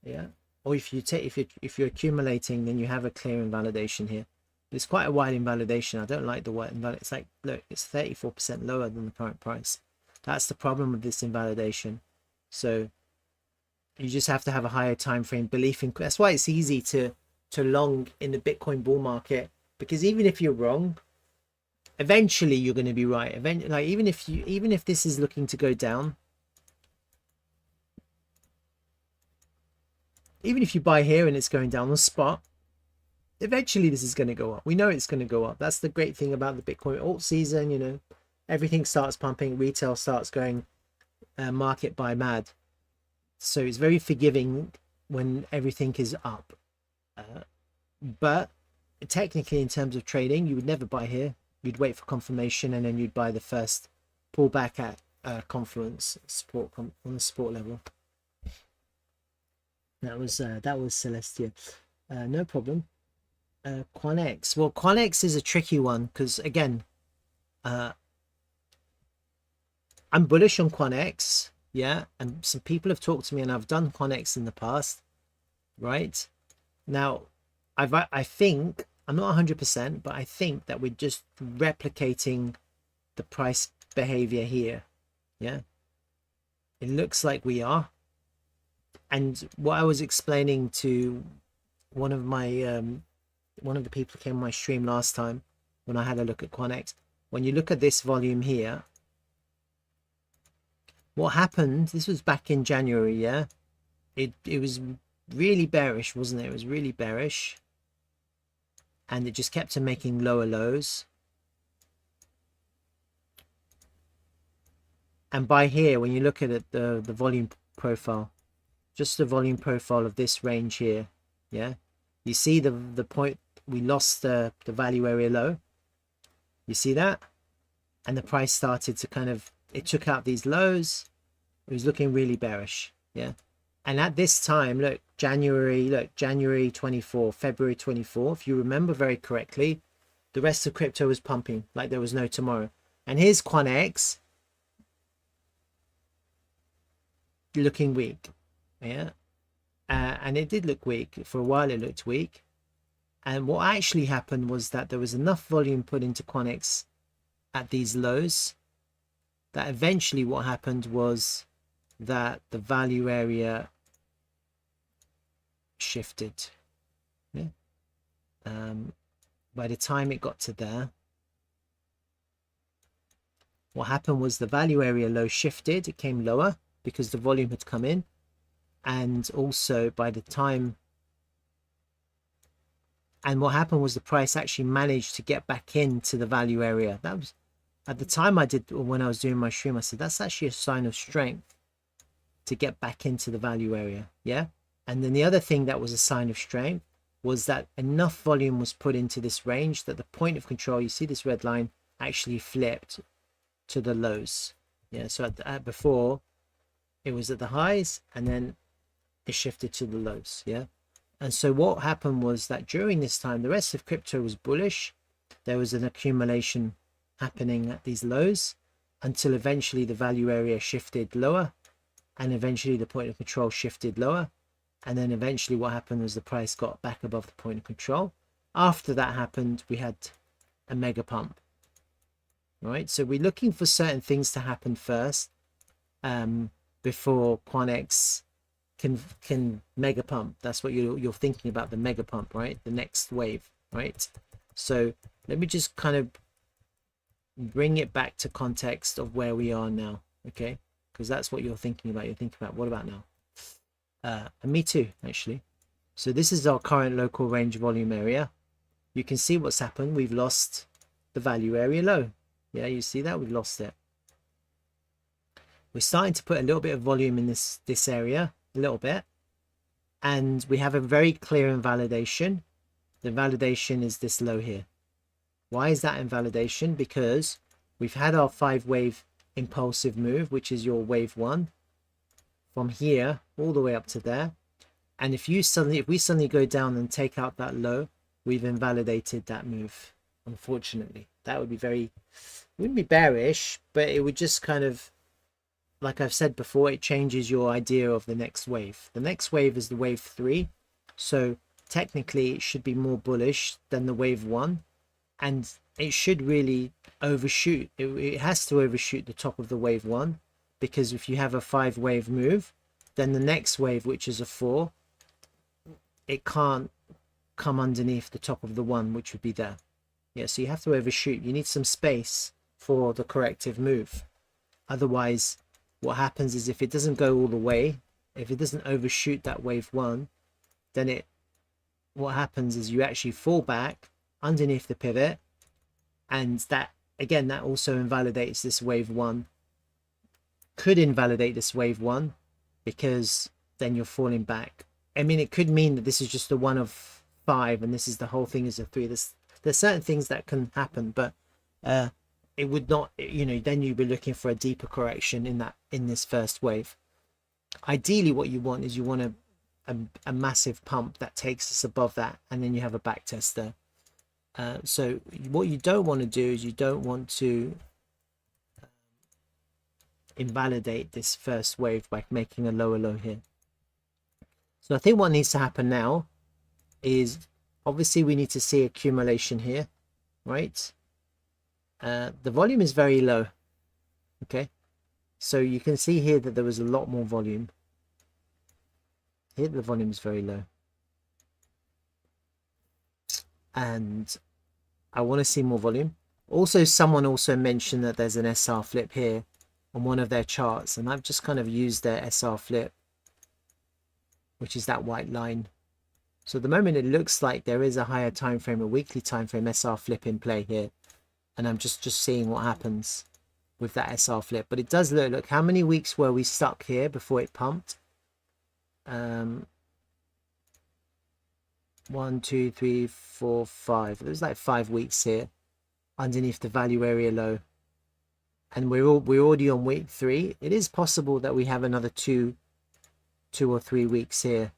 Yeah. Or if you're accumulating, then you have a clear invalidation here. It's quite a wide invalidation. I don't like the wide invalidation. It's like, look, it's 34% lower than the current price. That's the problem with this invalidation. So you just have to have a higher time frame belief in. That's why it's easy to long in the Bitcoin bull market, because even if you're wrong, eventually you're going to be right. Eventually, like even if this is looking to go down. Even if you buy here and it's going down on spot, eventually this is going to go up. We know it's going to go up. That's the great thing about the Bitcoin alt season. You know, everything starts pumping, retail starts going market buy mad. So it's very forgiving when everything is up. But technically, in terms of trading, you would never buy here. You'd wait for confirmation and then you'd buy the first pull back at Confluence support on the support level. That was Celestia. No problem. Quanex. Well, Quanex is a tricky one because again, I'm bullish on Quanex, yeah, and some people have talked to me, and I've done Quanex in the past, right? Now, I think I'm not 100%, but I think that we're just replicating the price behavior here, yeah. It looks like we are, and what I was explaining to one of the people who came on my stream last time when I had a look at Quanex, when you look at this volume here, what happened, this was back in January, yeah, it was really bearish, wasn't it? It was really bearish, and it just kept on making lower lows. And by here, when you look at it, the volume profile, just the volume profile of this range here, yeah, you see the point we lost the value area low, you see that, and the price started to kind of, it took out these lows. It was looking really bearish, yeah. And at this time, look, January 24, February 24, if you remember very correctly, the rest of crypto was pumping like there was no tomorrow. And here's Quanex looking weak, yeah. And it did look weak for a while. It looked weak, and what actually happened was that there was enough volume put into Quanex at these lows that eventually what happened was that the value area shifted, yeah. By the time it got to there, what happened was the value area low shifted, it came lower because the volume had come in, and also by the time, and what happened was the price actually managed to get back into the value area. That was at the time when I was doing my stream, I said that's actually a sign of strength to get back into the value area, yeah. And then the other thing that was a sign of strength was that enough volume was put into this range that the point of control, you see this red line, actually flipped to the lows, yeah. So before it was at the highs, and then it shifted to the lows, yeah. And so what happened was that during this time, the rest of crypto was bullish. There was an accumulation happening at these lows until eventually the value area shifted lower, and eventually the point of control shifted lower, and then eventually what happened was the price got back above the point of control. After that happened, we had a mega pump, right? So we're looking for certain things to happen first before Quanex can mega pump. That's what you're thinking about, the mega pump, right? The next wave, right? So let me just kind of bring it back to context of where we are now, okay? Because that's what you're thinking about. You're thinking about, what about now? And me too, actually. So this is our current local range volume area. You can see what's happened. We've lost the value area low. Yeah, you see that? We've lost it. We're starting to put a little bit of volume in this area, a little bit. And we have a very clear invalidation. The invalidation is this low here. Why is that invalidation? Because we've had our 5-wave impulsive move, which is your wave 1, from here all the way up to there. And if we suddenly go down and take out that low, we've invalidated that move. Unfortunately, that would be it wouldn't be bearish, but it would just kind of, like I've said before, it changes your idea of the next wave. The next wave is the wave 3, so technically it should be more bullish than the wave 1, and it should really overshoot. It has to overshoot the top of the wave 1, because if you have a 5-wave move, then the next wave, which is a 4, it can't come underneath the top of the 1, which would be there. Yeah, so you have to overshoot. You need some space for the corrective move. Otherwise, what happens is if it doesn't go all the way, if it doesn't overshoot that wave 1, then what happens is you actually fall back underneath the pivot, and that, again, that also invalidates this wave 1. Could invalidate this wave 1, because then you're falling back. I mean, it could mean that this is just a 1 of 5 and this is the whole thing is a 3. There's certain things that can happen, but it would not, you know, then you'd be looking for a deeper correction in this first wave. Ideally, what you want is you want a massive pump that takes us above that, and then you have a back test there. So what you don't want to do is you don't want to invalidate this first wave by making a lower low here. So I think what needs to happen now is obviously we need to see accumulation here, right? The volume is very low. Okay, so you can see here that there was a lot more volume. Here the volume is very low, and I want to see more volume. Also, someone also mentioned that there's an SR flip here on one of their charts, and I've just kind of used their SR flip, which is that white line. So at the moment it looks like there is a higher time frame, a weekly time frame SR flip in play here, and I'm just seeing what happens with that SR flip. But it does look, how many weeks were we stuck here before it pumped? 1, 2, 3, 4, 5. It was like 5 weeks here underneath the value area low, and we're already on week 3. It is possible that we have another two or 3 weeks here,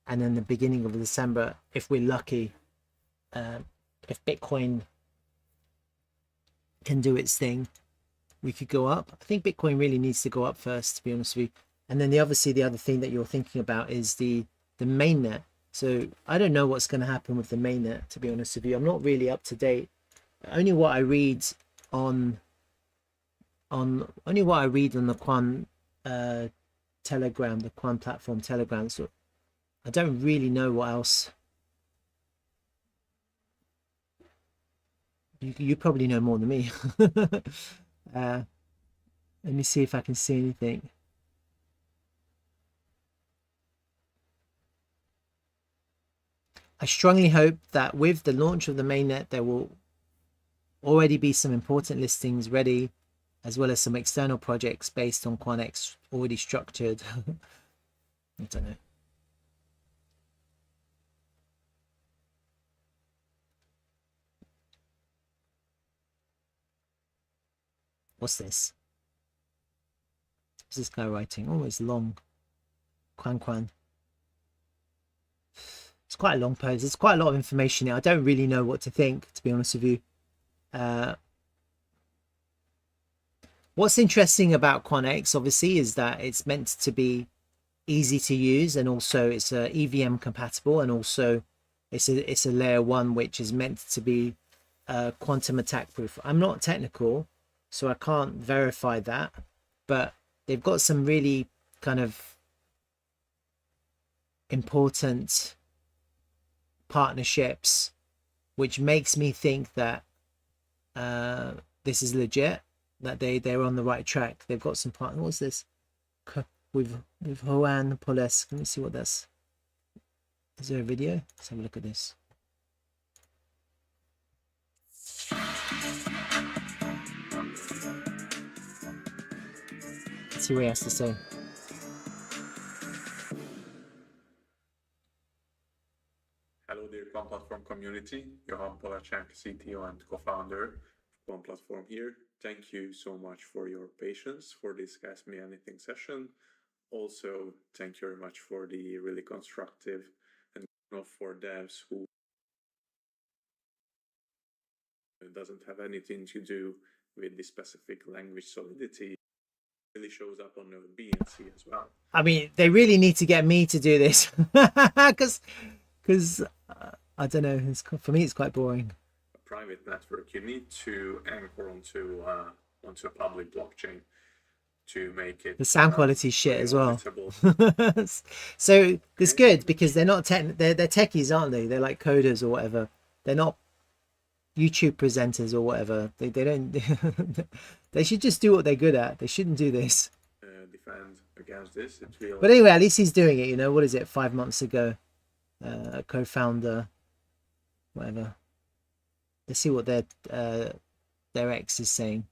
and then the beginning of December, if we're lucky, if Bitcoin can do its thing, we could go up. I think Bitcoin really needs to go up first, to be honest with you. And then obviously the other thing that you're thinking about is the mainnet. So I don't know what's going to happen with the mainnet, to be honest with you. I'm not really up to date. Only what I read on the Quan Telegram, the Quan platform Telegram. So I don't really know what else. You probably know more than me. Let me see if I can see anything. I strongly hope that with the launch of the mainnet, there will already be some important listings ready, as well as some external projects based on QuanX already structured. I don't know. What's this? What's this guy writing? Oh, it's long. Quan. It's quite a long post. There's quite a lot of information here. I don't really know what to think, to be honest with you. What's interesting about QuanX, obviously, is that it's meant to be easy to use, and also it's EVM compatible, and also it's a layer 1 which is meant to be quantum attack proof. I'm not technical, so I can't verify that, but they've got some really kind of important partnerships, which makes me think that this is legit, that they're on the right track. They've got some partner. What's this? With Juan Poles. Let me see what that's. Is there a video? Let's have a look at this. Let's see what he has to say. Hello dear Quant Platform community, Johan Polacek, CTO and co-founder of Quant Platform here. Thank you so much for your patience for this Ask Me Anything session. Also, thank you very much for the really constructive and for devs who doesn't have anything to do with the specific language solidity. It really shows up on the B and C as well. I mean, they really need to get me to do this because I don't know. For me, it's quite boring. A private network, you need to anchor onto a public blockchain to make it. The sound quality shit as well. So it's good because they're not they're techies, aren't they? They're like coders or whatever. They're not YouTube presenters or whatever. They don't. They should just do what they're good at. They shouldn't do this. Defend against this. But anyway, at least he's doing it. You know, what is it? 5 months ago, a co-founder, whatever. Let's see what their ex is saying.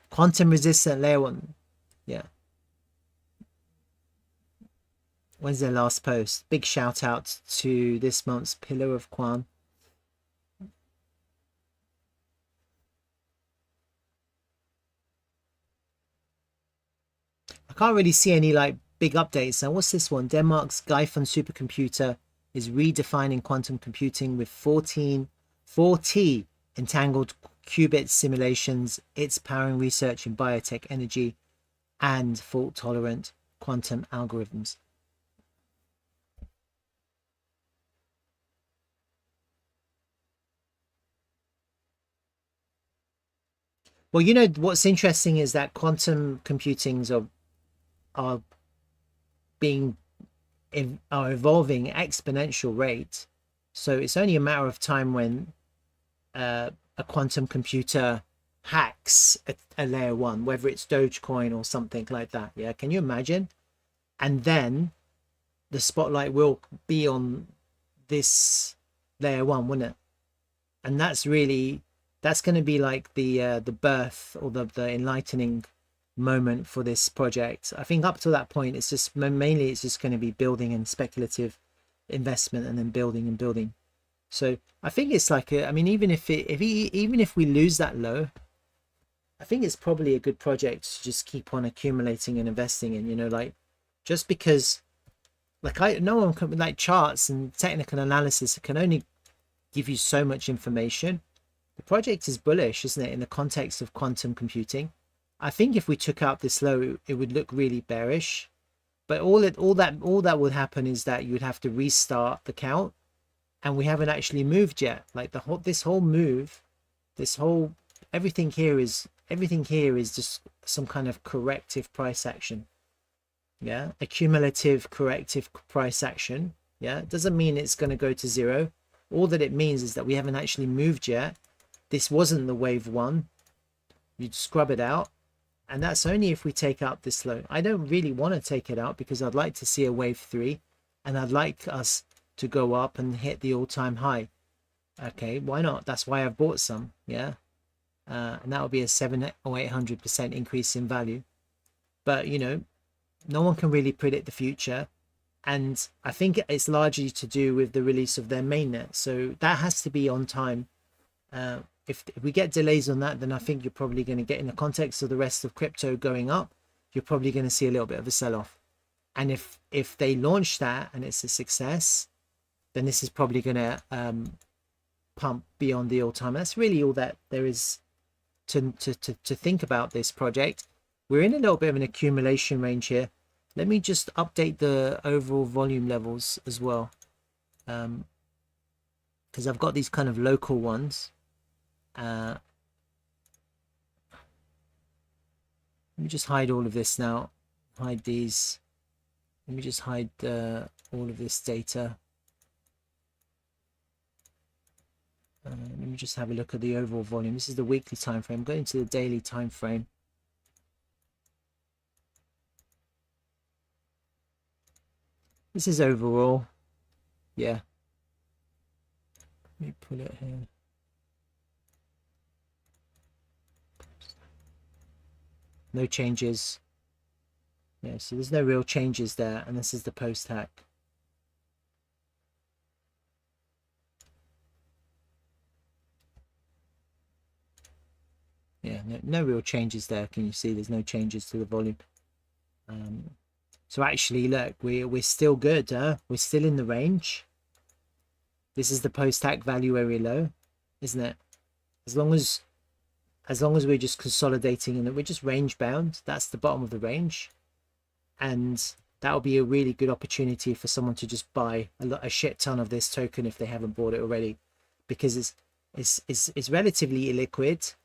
Quantum resistant layer 1. Yeah. When's their last post? Big shout out to this month's Pillar of Quan. can't really see any like big updates. Now, what's this one? Denmark's Geifon supercomputer is redefining quantum computing with 40 entangled qubit simulations. It's powering research in biotech, energy, and fault-tolerant quantum algorithms. Well, you know what's interesting is that quantum computings are evolving exponential rate. So it's only a matter of time when a quantum computer hacks a layer one, whether it's Dogecoin or something like that. Yeah, can you imagine? And then the spotlight will be on this layer one, wouldn't it? And that's going to be like the birth or the enlightening moment for this project. I think up to that point, it's just mainly it's just going to be building and speculative investment, and then building and building. So I think it's like I mean, even if we lose that low, I think it's probably a good project to just keep on accumulating and investing in. You know, like just because, like no one can, like charts and technical analysis can only give you so much information. The project is bullish, isn't it, in the context of quantum computing? I think if we took out this low, it would look really bearish. But all that would happen is that you would have to restart the count, and we haven't actually moved yet. Like this whole move, everything here is just some kind of corrective price action. Yeah, accumulative corrective price action. Yeah, it doesn't mean it's going to go to zero. All that it means is that we haven't actually moved yet. This wasn't the wave one. You'd scrub it out. And that's only if we take out this low. I don't really want to take it out because I'd like to see a wave 3. And I'd like us to go up and hit the all-time high. Okay, why not? That's why I've bought some. Yeah. And that would be a 700 or 800% increase in value. But, you know, no one can really predict the future. And I think it's largely to do with the release of their mainnet. So that has to be on time. If we get delays on that, then I think you're probably going to get, in the context of the rest of crypto going up, you're probably going to see a little bit of a sell-off. And if they launch that and it's a success, then this is probably going to pump beyond the all-time. That's really all that there is to think about this project. We're in a little bit of an accumulation range here. Let me just update the overall volume levels as well, because I've got these kind of local ones. Let me just hide all of this now. Hide these. Let me just hide all of this data. Let me just have a look at the overall volume. This is the weekly time frame. Going to the daily time frame. This is overall. Yeah. Let me pull it here. No changes. Yeah, so there's no real changes there, and this is the post hack. Yeah, no real changes there. Can you see there's no changes to the volume? So actually, look, we're still good. We're still in the range. This is the post hack value area low, isn't it? As long as we're just consolidating and we're just range bound, that's the bottom of the range, and that will be a really good opportunity for someone to just buy a shit ton of this token if they haven't bought it already, because it's relatively illiquid.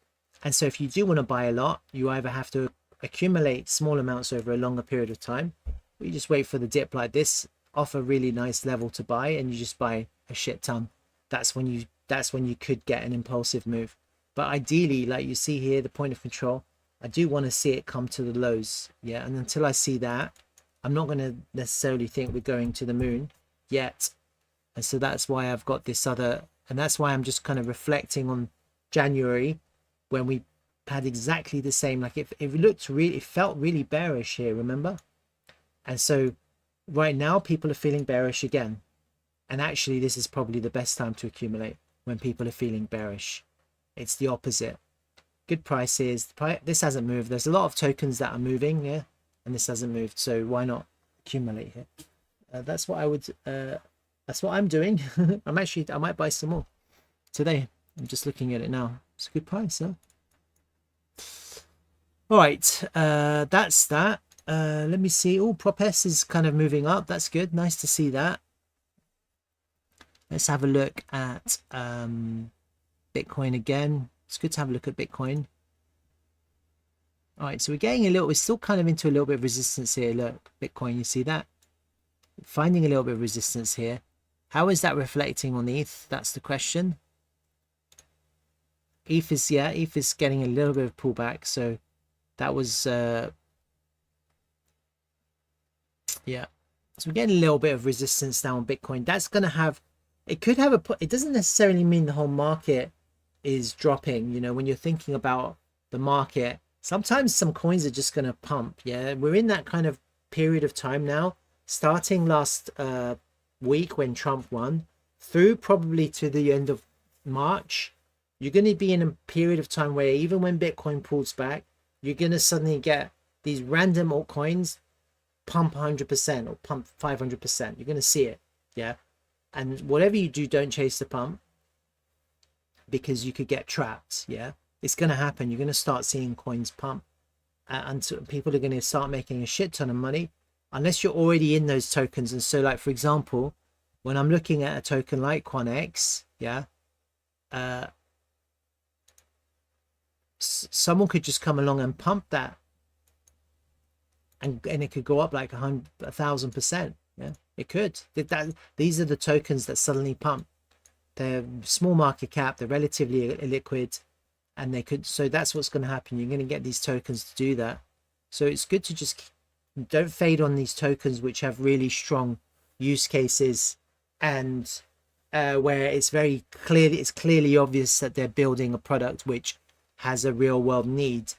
And so if you do want to buy a lot, you either have to accumulate small amounts over a longer period of time, or you just wait for the dip like this off a really nice level to buy, and you just buy a shit ton. That's when you could get an impulsive move. But ideally, like you see here, the point of control, I do want to see it come to the lows. Yeah, and until I see that, I'm not going to necessarily think we're going to the moon yet. And so that's why I've got this other, and that's why I'm just kind of reflecting on January, when we had exactly the same, like it felt really bearish here, remember? And so right now people are feeling bearish again. And actually this is probably the best time to accumulate, when people are feeling bearish. It's the opposite. Good prices. This hasn't moved. There's a lot of tokens that are moving. Yeah, and this hasn't moved, so why not accumulate here? That's what I would that's what I'm doing. I might buy some more today. I'm just looking at it now. It's a good price, huh? All right, that's that. Let me see. Oh, Prop S is kind of moving up. That's good. Nice to see that. Let's have a look at Bitcoin again. It's good to have a look at Bitcoin. All right, so we're still kind of into a little bit of resistance here. Look, Bitcoin, you see that? Finding a little bit of resistance here. How is that reflecting on ETH? That's the question. ETH is getting a little bit of pullback. So that was, yeah. So we're getting a little bit of resistance now on Bitcoin. That's going to have, it doesn't necessarily mean the whole market is dropping. You know, when you're thinking about the market, sometimes some coins are just going to pump. Yeah, we're in that kind of period of time now, starting last week when Trump won, through probably to the end of March. You're going to be in a period of time where even when Bitcoin pulls back, you're going to suddenly get these random altcoins pump 100% or pump 500%. You're going to see it. Yeah. And whatever you do, don't chase the pump, because you could get trapped. Yeah. It's going to happen. You're going to start seeing coins pump, and people are going to start making a shit ton of money unless you're already in those tokens. And so, like, for example, when I'm looking at a token like QuantX, yeah, someone could just come along and pump that, and it could go up like 1,000%. Yeah, it could. These are the tokens that suddenly pump. They're small market cap, they're relatively illiquid, and they could, so that's what's going to happen. You're going to get these tokens to do that. So it's good to just don't fade on these tokens which have really strong use cases, and where it's clearly obvious that they're building a product which has a real world need,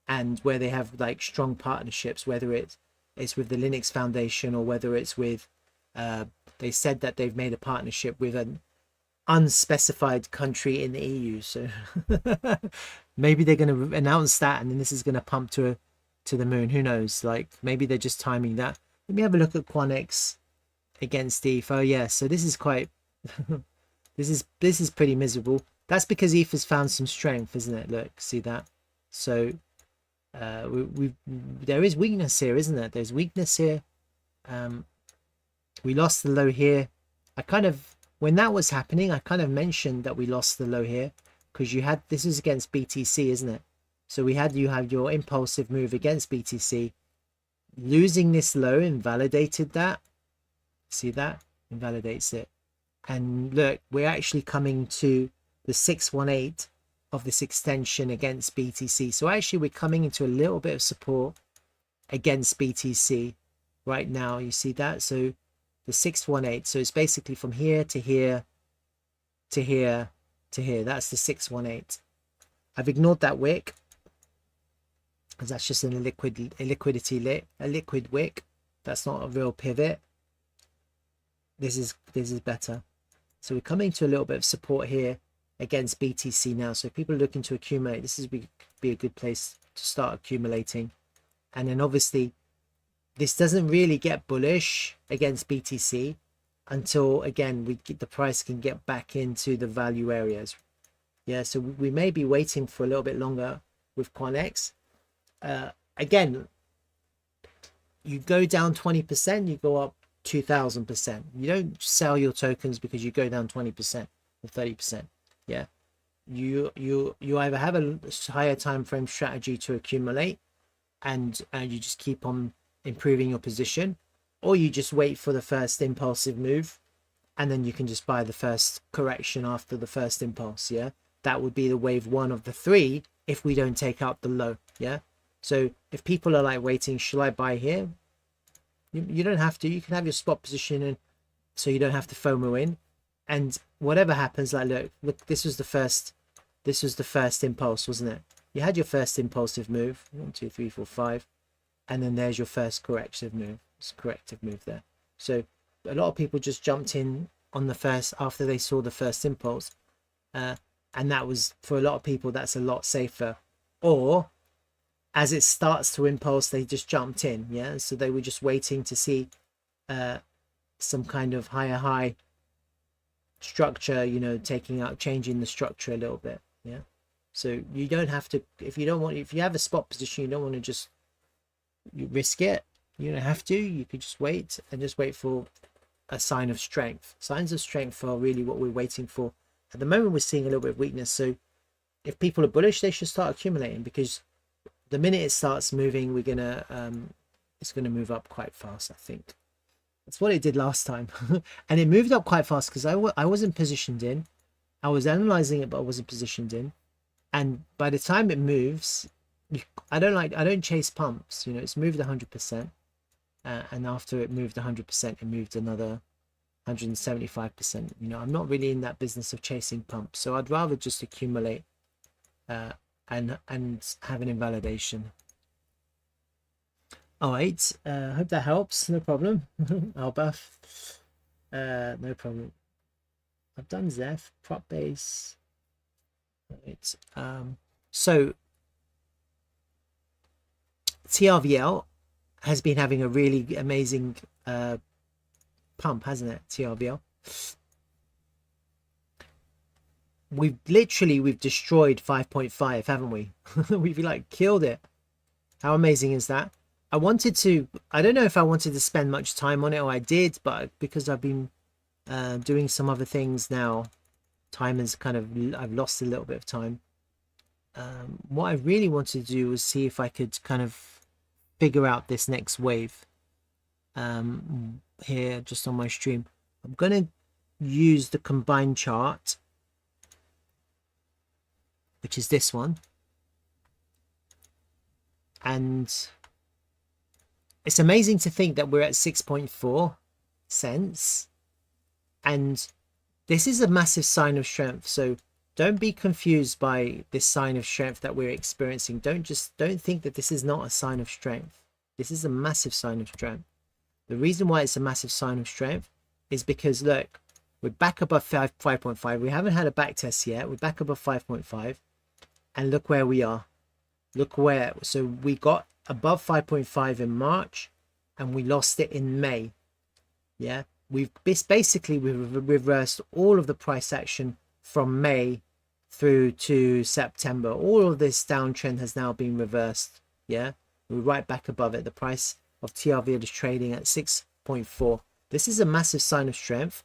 and where they have like strong partnerships, whether it's with the Linux Foundation or whether it's with they said that they've made a partnership with an unspecified country in the EU. So maybe they're going to announce that, and then this is going to pump to the moon. Who knows? Like, maybe they're just timing that. Let me have a look at QuantX against ETH. Oh yeah, so this is quite this is pretty miserable. That's because ETH has found some strength, isn't it? Look, see that? So there is weakness here, isn't there? There's weakness here. We lost the low here. When that was happening, I kind of mentioned that we lost the low here, because this is against BTC, isn't it? So you have your impulsive move against BTC. Losing this low invalidated that. See that? Invalidates it. And look, we're actually coming to the 618 of this extension against BTC. So actually we're coming into a little bit of support against BTC right now. You see that? So the 618. So it's basically from here to here to here to here. That's the 618. I've ignored that wick, because that's just a liquid wick. That's not a real pivot. This is better. So we're coming to a little bit of support here against BTC now. So if people are looking to accumulate, this would be a good place to start accumulating. And then obviously this doesn't really get bullish against BTC until, again, the price can get back into the value areas. Yeah, so we may be waiting for a little bit longer with QuantX. Again, you go down 20%, you go up 2,000%. You don't sell your tokens because you go down 20% or 30%. Yeah, you either have a higher time frame strategy to accumulate, and you just keep on improving your position, or you just wait for the first impulsive move, and then you can just buy the first correction after the first impulse. Yeah, that would be the wave one of the three if we don't take out the low. Yeah, so if people are like waiting, shall I buy here? You don't have to. You can have your spot position in, so you don't have to FOMO in. And whatever happens, like look, this was the first impulse, wasn't it? You had your first impulsive move, 1, 2, 3, 4, 5, and then there's your first corrective move. It's a corrective move there. So a lot of people just jumped in on the first after they saw the first impulse, and that was, for a lot of people, that's a lot safer. Or as it starts to impulse, they just jumped in. Yeah, so they were just waiting to see some kind of higher high structure, you know, changing the structure a little bit. Yeah, so you don't have to, if you have a spot position, you don't want to just risk it. You don't have to. You could just wait for a sign of strength. Signs of strength are really what we're waiting for. At the moment, we're seeing a little bit of weakness. So if people are bullish, they should start accumulating, because the minute it starts moving, it's gonna move up quite fast. I think that's what it did last time. And it moved up quite fast because I wasn't positioned in. I was analyzing it, but I wasn't positioned in. And by the time it moves, I don't chase pumps. You know, it's moved 100%. And after it moved 100%, it moved another 175%. You know, I'm not really in that business of chasing pumps. So I'd rather just accumulate and have an invalidation. All right, hope that helps. No problem. Albuff, no problem. I've done ZEPH, prop base. Right. So TRVL has been having a really amazing pump, hasn't it? TRVL. We've destroyed 5.5, haven't we? We've like killed it. How amazing is that? I don't know if I wanted to spend much time on it, or I did, but because I've been doing some other things now, I've lost a little bit of time. What I really wanted to do was see if I could kind of figure out this next wave here just on my stream. I'm going to use the combined chart, which is this one, and it's amazing to think that we're at 6.4 cents, and this is a massive sign of strength. So don't be confused by this sign of strength that we're experiencing. Don't think that this is not a sign of strength. This is a massive sign of strength. The reason why it's a massive sign of strength is because, look, we're back above 5.5. We haven't had a back test yet. We're back above 5.5. And look where we are. Look where. So we got above 5.5 in March, and we lost it in May. Yeah. We've reversed all of the price action from May through to September. All of this downtrend has now been reversed. Yeah. We're right back above it. The price of TRVL is trading at 6.4. This is a massive sign of strength,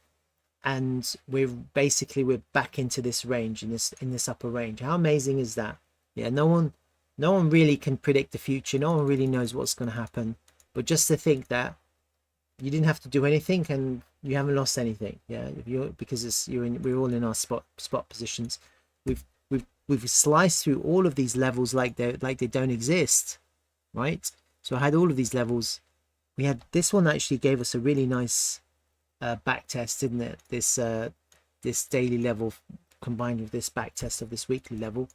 and we're back into this range, in this upper range. How amazing is that? Yeah, no one really can predict the future. No one really knows what's going to happen. But just to think that you didn't have to do anything and you haven't lost anything. Yeah, because we're all in our spot positions. We've sliced through all of these levels like they don't exist. Right, so I had all of these levels. We had this one actually gave us a really nice back test, didn't it? This daily level combined with this back test of this weekly level.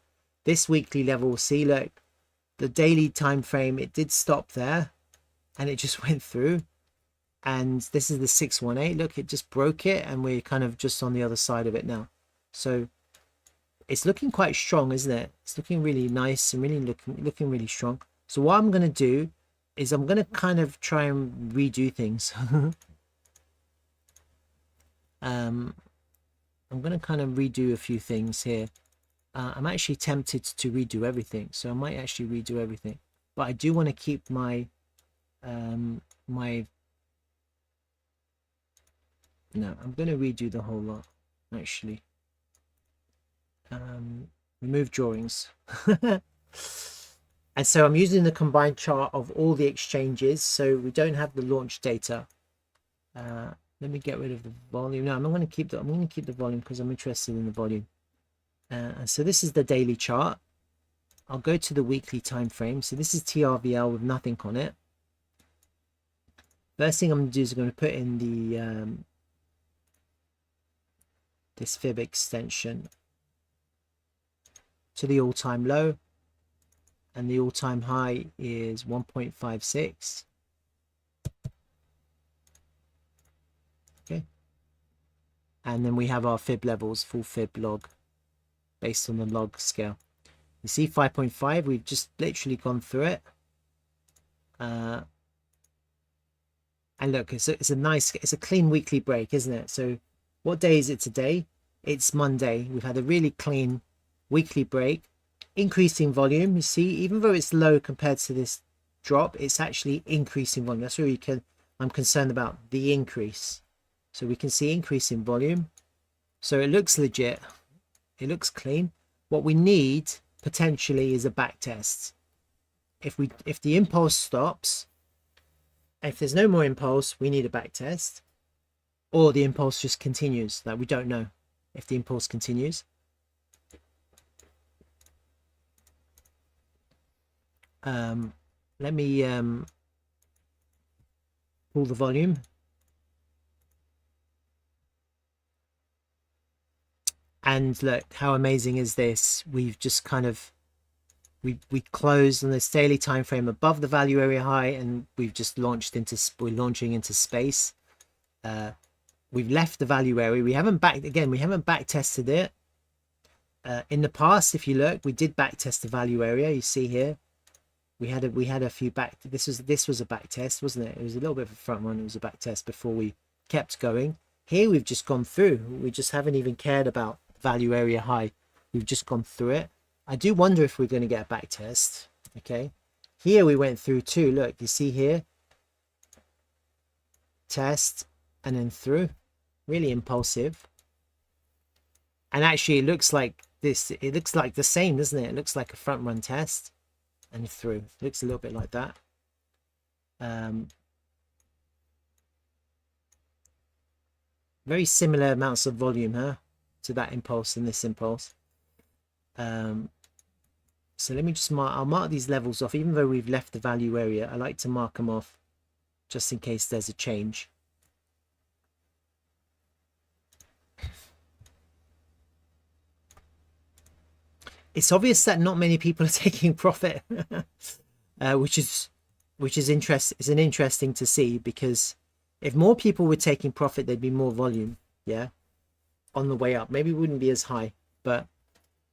This weekly level, see, look, the daily time frame, it did stop there and it just went through. And this is the 618. Look, it just broke it, and we're kind of just on the other side of it now. So it's looking quite strong, isn't it? It's looking really nice and really looking really strong. So what I'm going to do is I'm going to kind of try and redo things. I'm going to kind of redo a few things here. I'm actually tempted to redo everything, so I might actually redo everything. But I do want to keep my no, I'm going to redo the whole lot, actually. Remove drawings. And so I'm using the combined chart of all the exchanges, so we don't have the launch data. Let me get rid of the volume. No, I'm going to keep the volume because I'm interested in the volume. So this is the daily chart. I'll go to the weekly time frame. So this is TRVL with nothing on it. First thing I'm going to do is I'm going to put in the this fib extension to the all-time low, and the all-time high is 1.56. Okay, and then we have our fib levels, full fib log, based on the log scale. You see 5.5, we've just literally gone through it. And look, it's a clean weekly break, isn't it? So what day is it today? It's Monday. We've had a really clean weekly break, increasing volume. You see, even though it's low compared to this drop, it's actually increasing volume. That's where I'm concerned about the increase. So we can see increase in volume. So it looks legit. It looks clean. What we need potentially is a back test. If the impulse stops, if there's no more impulse, we need a back test, or the impulse just continues. That we don't know if the impulse continues. Let me pull the volume. And look, how amazing is this? We've just kind of we closed on this daily time frame above the value area high, and we're launching into space. We've left the value area. We haven't back tested it. In the past, if you look, we did back test the value area. You see here, we had a few back. This was a back test, wasn't it? It was a little bit of a front run. It was a back test before we kept going. Here we've just gone through. We just haven't even cared about value area high. We've just gone through it. I do wonder if we're going to get a back test. Okay, here we went through too. Look, you see here, test and then through. Really impulsive. And actually it looks like this. It looks like the same, doesn't it? It looks like a front run test and through. It looks a little bit like that. Very similar amounts of volume, huh, to that impulse and this impulse. So let me just I'll mark these levels off. Even though we've left the value area, I like to mark them off just in case there's a change. It's obvious that not many people are taking profit, which is interesting to see, because if more people were taking profit, there'd be more volume, yeah, on the way up. Maybe it wouldn't be as high, but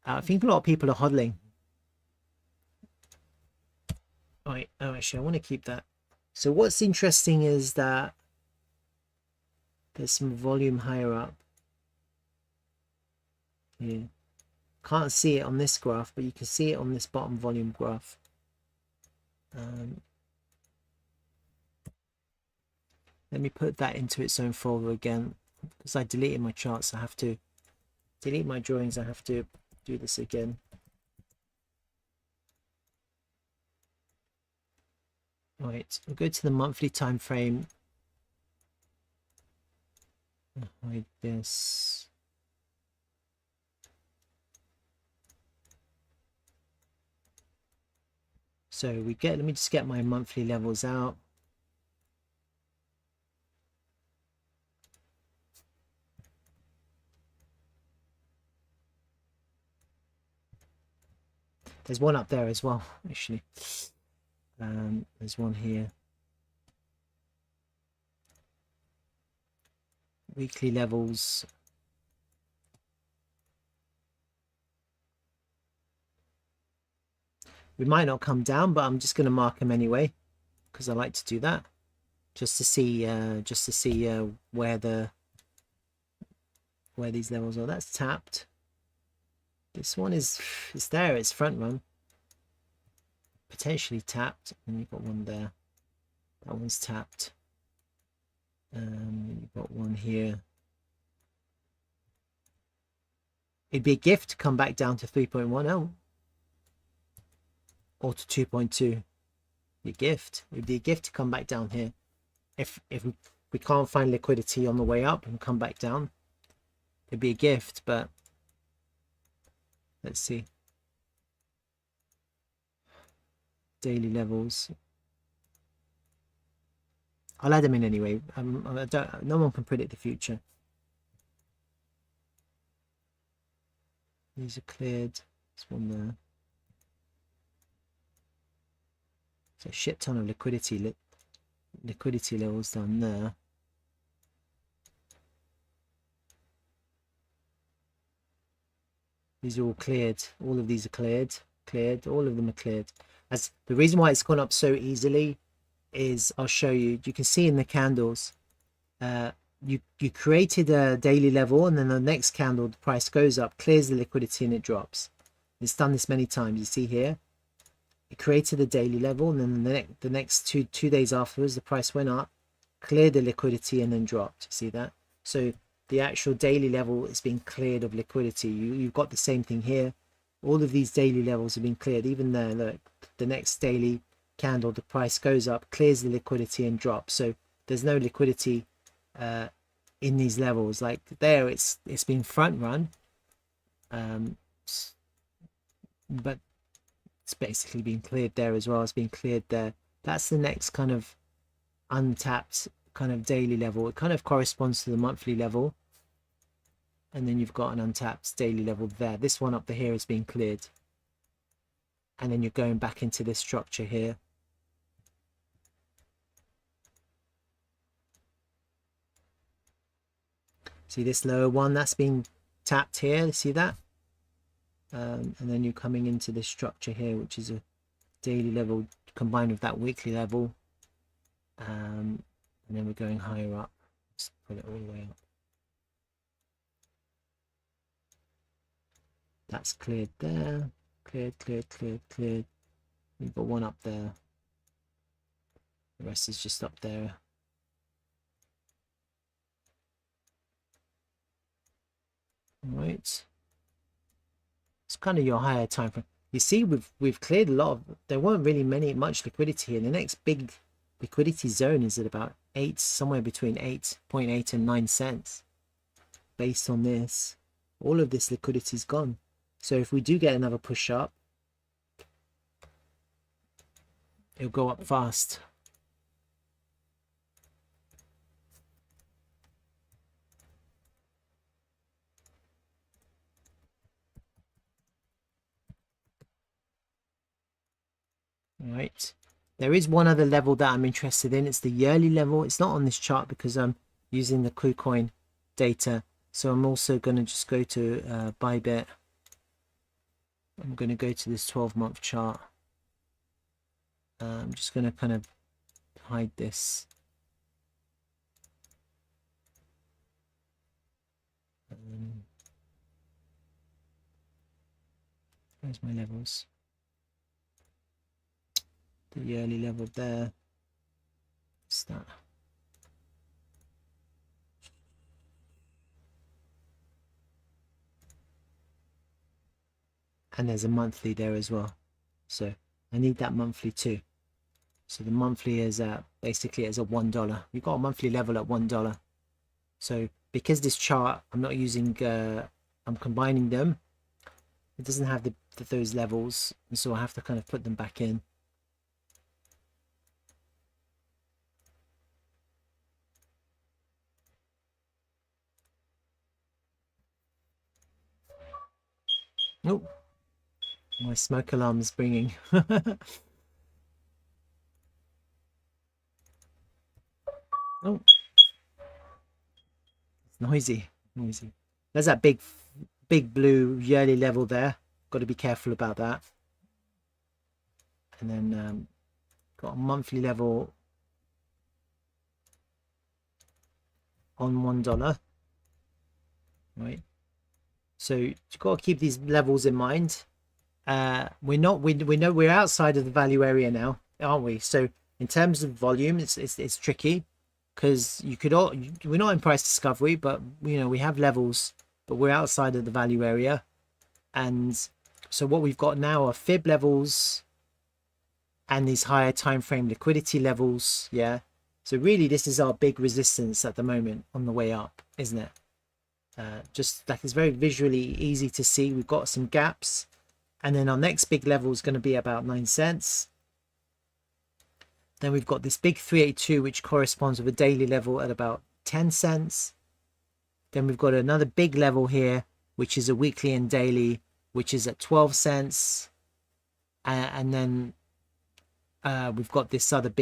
I think a lot of people are hodling. Oh, wait, oh, actually, I want to keep that. So what's interesting is that there's some volume higher up here. Can't see it on this graph, but you can see it on this bottom volume graph. Let me put that into its own folder again, because I deleted my charts. I have to delete my drawings. I have to do this again. Right, we'll go to the monthly time frame. Hide this. So let me just get my monthly levels out. There's one up there as well, actually. There's one here. Weekly levels. We might not come down, but I'm just going to mark them anyway, because I like to do that, just to see where these levels are. That's tapped. This one is there. It's front run, potentially tapped, and you've got one there. That one's tapped. You've got one here. It'd be a gift to come back down to 3.10 or to 2.2. Your gift. It'd be a gift to come back down here. If we can't find liquidity on the way up and come back down, it'd be a gift. But let's see. Daily levels. I'll add them in anyway. No one can predict the future. These are cleared. There's one there. There's a shit ton of liquidity levels down there. These are all cleared. All of these are cleared. cleared. All of them are cleared. As the reason why it's gone up so easily is, I'll show you. You can see in the candles, you created a daily level, and then the next candle the price goes up, clears the liquidity, and it drops. It's done this many times. You see here, it created a daily level, and then the next two days afterwards the price went up, cleared the liquidity, and then dropped. See that? So the actual daily level is being cleared of liquidity. You've got the same thing here. All of these daily levels have been cleared. Even there, look, the next daily candle the price goes up, clears the liquidity, and drops. So there's no liquidity in these levels. Like there, it's been front run, but it's basically been cleared there as well. It's been cleared there. That's the next kind of untapped kind of daily level. It kind of corresponds to the monthly level, and then you've got an untapped daily level there. This one up the here has been cleared, and then you're going back into this structure here. See this lower one that's been tapped here, see that? And then you're coming into this structure here, which is a daily level combined with that weekly level, and then we're going higher up. Let's put it all the way up. That's cleared there, cleared. We've got one up there, the rest is just up there. All right, it's kind of your higher time frame. You see, we've cleared a lot of, there weren't really much liquidity here. The next big liquidity zone is at about somewhere between 8.8 and 9 cents. Based on this, all of this liquidity is gone. So if we do get another push up, it'll go up fast. All right, there is one other level that I'm interested in. It's the yearly level. It's not on this chart because I'm using the KuCoin data. So I'm also going to just go to Bybit. I'm going to go to this 12-month chart. I'm just going to kind of hide this. Where's my levels? The yearly level there. What's that? And there's a monthly there as well. So I need that monthly too. So the monthly is basically as a $1. We've got a monthly level at $1. So because this chart, I'm not using, I'm combining them. It doesn't have those levels, and so I have to kind of put them back in. Oh, my smoke alarm is ringing. Oh, it's noisy. There's that big blue yearly level there. Got to be careful about that. And then got a monthly level on $1. Right. So you've got to keep these levels in mind. We know we're outside of the value area now, aren't we? So in terms of volume, it's tricky because we're not in price discovery, but we have levels, but we're outside of the value area. And so what we've got now are fib levels and these higher time frame liquidity levels. Yeah. So really this is our big resistance at the moment on the way up, isn't it? Just like it's very visually easy to see. We've got some gaps, and then our next big level is going to be about 9 cents. Then we've got this big 382, which corresponds with a daily level at about 10 cents. Then we've got another big level here, which is a weekly and daily, which is at 12 cents. And then we've got this other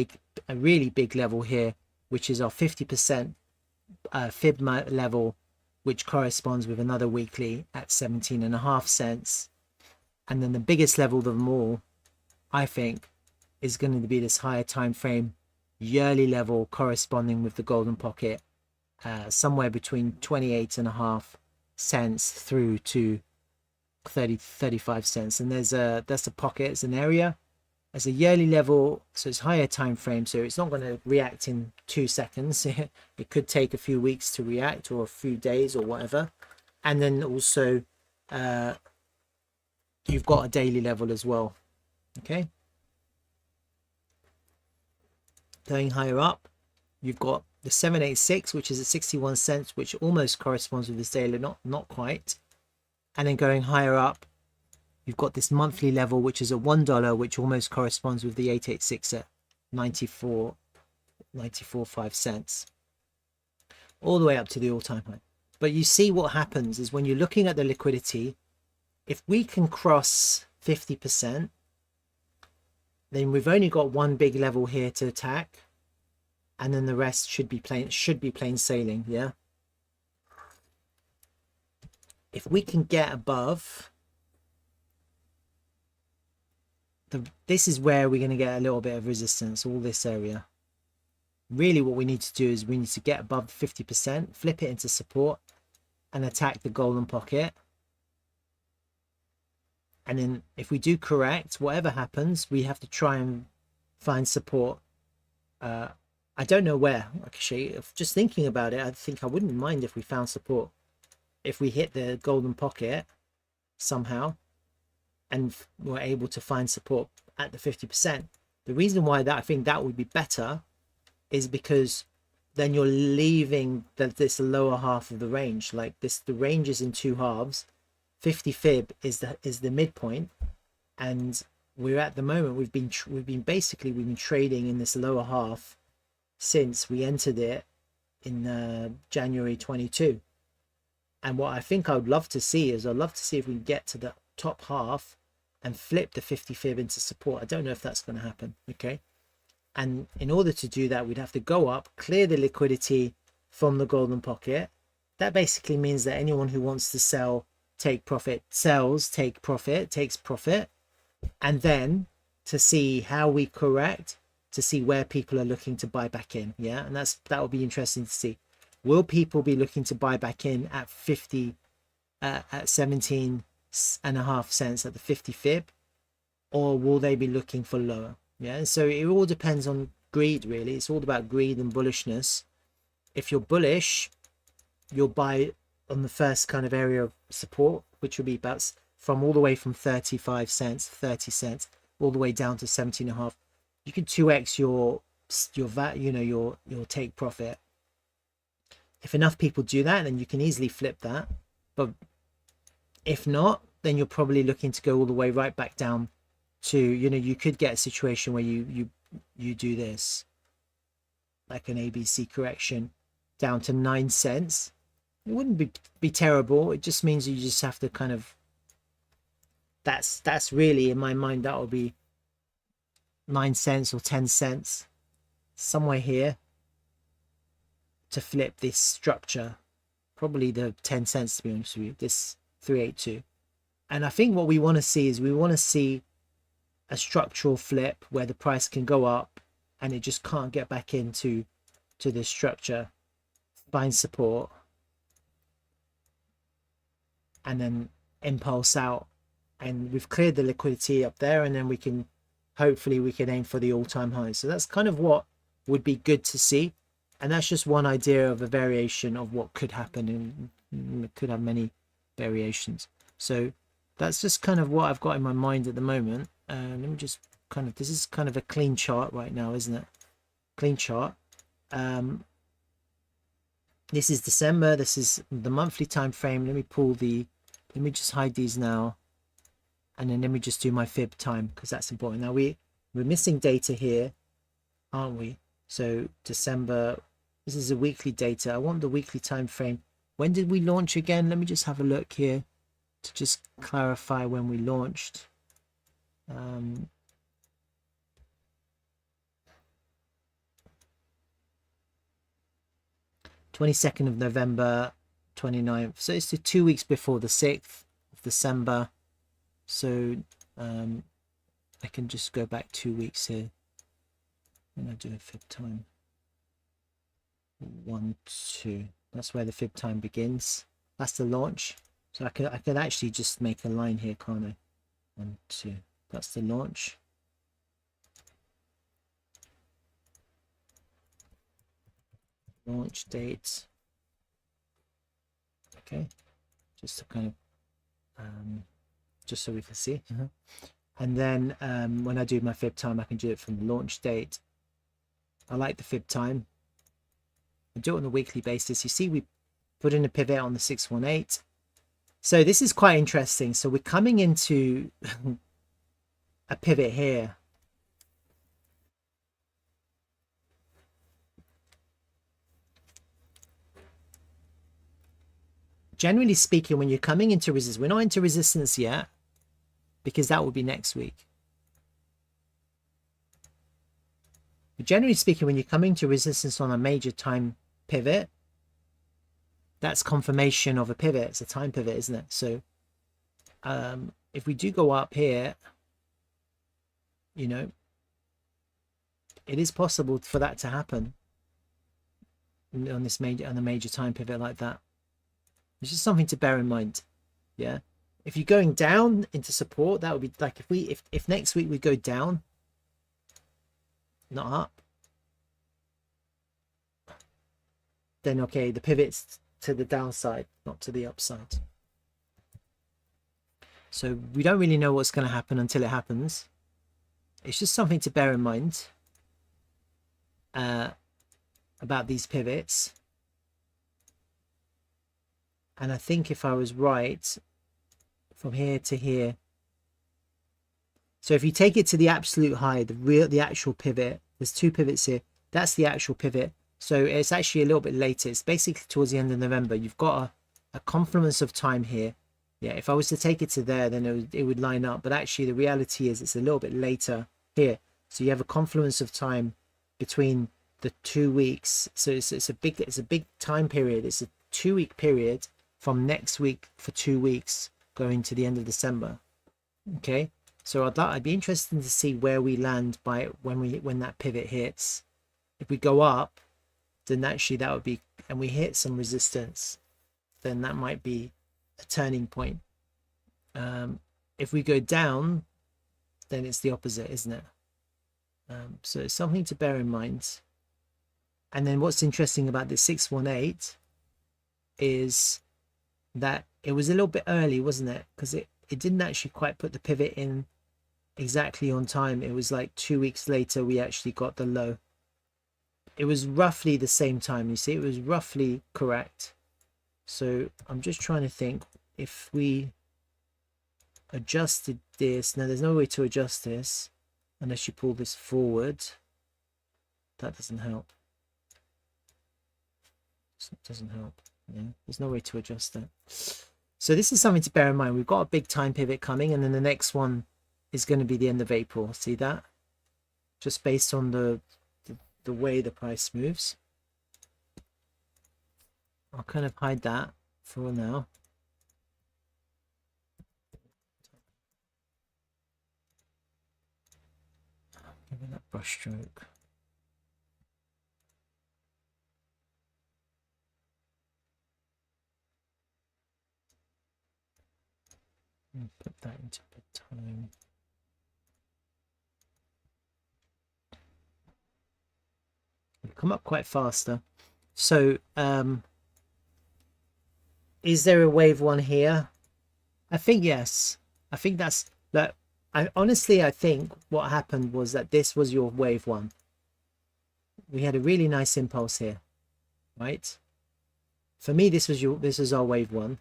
a really big level here, which is our 50% fib level, which corresponds with another weekly at 17.5 cents. And then the biggest level of them all, I think, is going to be this higher time frame yearly level corresponding with the golden pocket, somewhere between 28.5 cents through to 35 cents. And that's a pocket, it's an area, as a yearly level, so it's higher time frame, so it's not going to react in 2 seconds. It could take a few weeks to react, or a few days, or whatever. And then also you've got a daily level as well. Okay, going higher up, you've got the 786, which is at 61 cents, which almost corresponds with this daily, not quite. And then going higher up, you've got this monthly level, which is at $1, which almost corresponds with the 886 at 94.5 cents, all the way up to the all-time high. But you see what happens is when you're looking at the liquidity, if we can cross 50%, then we've only got one big level here to attack, and then the rest should be plain sailing. Yeah, if we can get above this is where we're going to get a little bit of resistance, all this area. Really what we need to do is we need to get above 50%, flip it into support, and attack the golden pocket. And then if we do correct, whatever happens, we have to try and find support. I don't know where, actually. Just thinking about it, I think I wouldn't mind if we found support. If we hit the golden pocket somehow, and we're able to find support at the 50%. The reason why that I think that would be better is because then you're leaving this lower half of the range. Like this, the range is in two halves. 50 fib is the midpoint, and we're at the moment we've been trading in this lower half since we entered it in January 22. And what I think I would love to see is I'd love to see if we can get to the top half and flip the 50 fib into support. I don't know if that's going to happen. Okay, and in order to do that, we'd have to go up, clear the liquidity from the golden pocket. That basically means that anyone who wants to sell, take profit, sells, take profit, takes profit, and then to see how we correct, to see where people are looking to buy back in. Yeah, and that will be interesting to see. Will people be looking to buy back in at 17.5 cents at the 50 fib, or will they be looking for lower? Yeah, and so it all depends on greed, really. It's all about greed and bullishness. If you're bullish, you'll buy on the first kind of area of support, which will be about from all the way from 35 cents, 30 cents, all the way down to 17.5. You can 2x your VAT, your take profit. If enough people do that, then you can easily flip that. But if not, then you're probably looking to go all the way right back down to, you could get a situation where you do this, like an ABC correction down to 9 cents. It wouldn't be terrible. It just means you just have to kind of, that's really, in my mind, that will be 9 cents or 10 cents somewhere here to flip this structure. Probably the 10 cents, to be honest with you, this 382. And I think what we want to see is we want to see a structural flip where the price can go up and it just can't get back into this structure, find support, and then impulse out. And we've cleared the liquidity up there, and then we can hopefully aim for the all-time high. So that's kind of what would be good to see. And that's just one idea of a variation of what could happen, and it could have many variations. So that's just kind of what I've got in my mind at the moment. Let me just this is kind of a clean chart right now, isn't it? Clean chart. This is December. This is the monthly time frame. Let me just hide these now. And then let me just do my fib time, because that's important. Now we're missing data here, aren't we? So December, this is a weekly data. I want the weekly time frame. When did we launch again? Let me just have a look here to just clarify when we launched. 22nd of November, 29th. So it's 2 weeks before the 6th of December. So I can just go back 2 weeks here and I do a fib time. 1, 2. That's where the fib time begins. That's the launch. So I could actually just make a line here, can't I? 1, 2. That's the launch. Launch date. Okay, just to kind of just so we can see. And then when I do my fib time, I can do it from the launch date. I like the fib time. I do it on a weekly basis. You see, we put in a pivot on the 618. So this is quite interesting. So we're coming into a pivot here. Generally speaking, when you're coming into resistance, we're not into resistance yet, because that will be next week. But generally speaking, when you're coming to resistance on a major time pivot, that's confirmation of a pivot. It's a time pivot, isn't it? So if we do go up here, you know, it is possible for that to happen on this major time pivot like that. It's just something to bear in mind. Yeah, if you're going down into support, that would be like if next week we go down, not up, then okay, the pivot's to the downside, not to the upside. So we don't really know what's going to happen until it happens. It's just something to bear in mind about these pivots. And I think if I was right, from here to here. So if you take it to the absolute high, the actual pivot, there's 2 pivots here. That's the actual pivot. So it's actually a little bit later. It's basically towards the end of November. You've got a confluence of time here. Yeah, if I was to take it to there, then it would line up. But actually, the reality is it's a little bit later here. So you have a confluence of time between the 2 weeks. So it's a big time period. It's a 2-week period from next week for 2 weeks going to the end of December. Okay, so I'd be interested to see where we land by when that pivot hits. If we go up, then actually that would be, and we hit some resistance, then that might be a turning point. If we go down, then it's the opposite, isn't it? So it's something to bear in mind. And then what's interesting about this 618 is that it was a little bit early, wasn't it? Because it didn't actually quite put the pivot in exactly on time. It was like 2 weeks later we actually got the low. It was roughly the same time. You see, it was roughly correct. So I'm just trying to think if we adjusted this. Now there's no way to adjust this unless you pull this forward. That doesn't help. It doesn't help. Yeah, there's no way to adjust that. So this is something to bear in mind. We've got a big time pivot coming, and then the next one is going to be the end of April. See that? Just based on the way the price moves. I'll kind of hide that for now. Give it that brush stroke. Put that into the time. It'll come up quite faster. So is there a wave 1 here? I think yes. I think that's that. I think what happened was that this was your wave 1. We had a really nice impulse here, right? For me, this was our wave 1.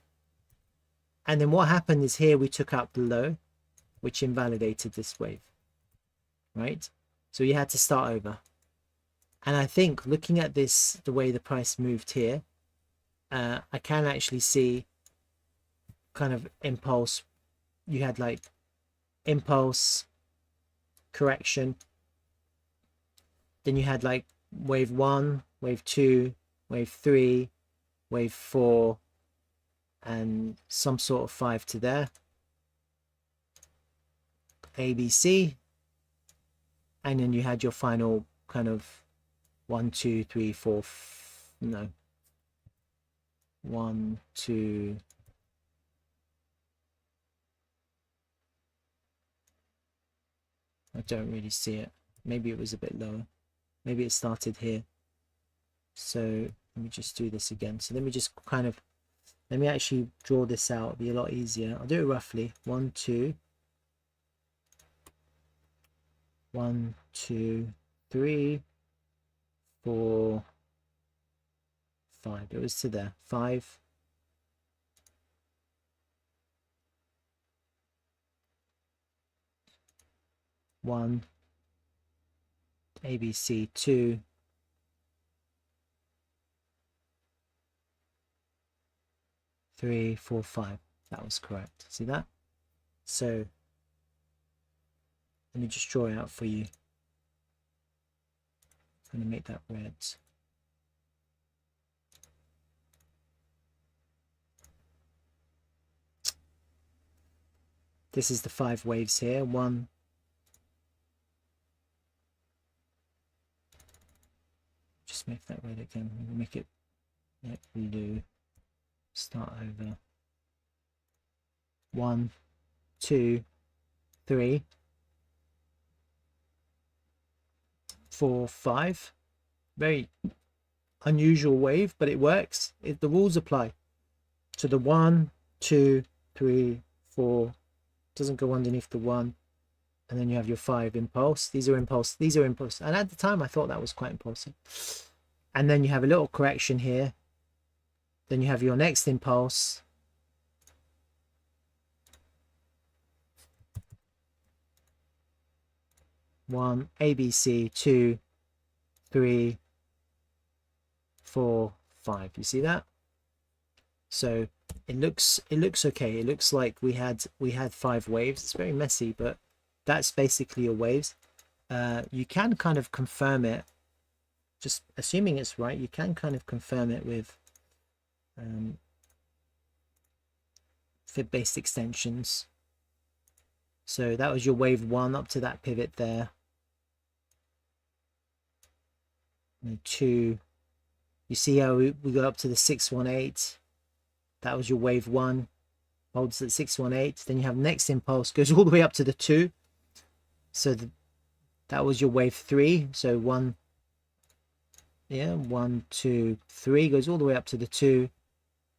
And then what happened is here we took out the low, which invalidated this wave, right? So you had to start over. And I think looking at this, the way the price moved here, I can actually see kind of impulse. You had like impulse, correction. Then you had like wave 1, wave 2, wave 3, wave 4, and some sort of 5 to there. ABC, and then you had your final kind of 1, 2, 3, 4, no, 1, 2, I don't really see it. Maybe it was a bit lower. Maybe it started here. So let me just do this again. So let me just kind of, let me actually draw this out. It'll be a lot easier. I'll do it roughly. 1, 2, 1, 2, 3, 4, 5. It was to there. 5. One, ABC 2, three, 4, 5. That was correct. See that? So let me just draw it out for you. I'm going to make that red. This is the 5 waves here. 1, just make that red again. We'll make it blue. Start over. 1, 2, 3, 4, 5. Very unusual wave, but it works. The rules apply to the 1, 2, 3, 4. Doesn't go underneath the 1, and then you have your 5 impulse. These are impulse. And at the time I thought that was quite impulsive. And then you have a little correction here. Then you have your next impulse. One, ABC, 2, 3, 4, 5. You see that? So it looks okay. It looks like we had 5 waves. It's very messy, but that's basically your waves. You can kind of confirm it, just assuming it's right. You can kind of confirm it with fib-based extensions. So that was your wave 1 up to that pivot there. And 2, you see how we got up to the 618. That was your wave 1, holds at 618. Then you have next impulse, goes all the way up to the 2. So that was your wave 3. So 1, 2, 3, goes all the way up to the 2,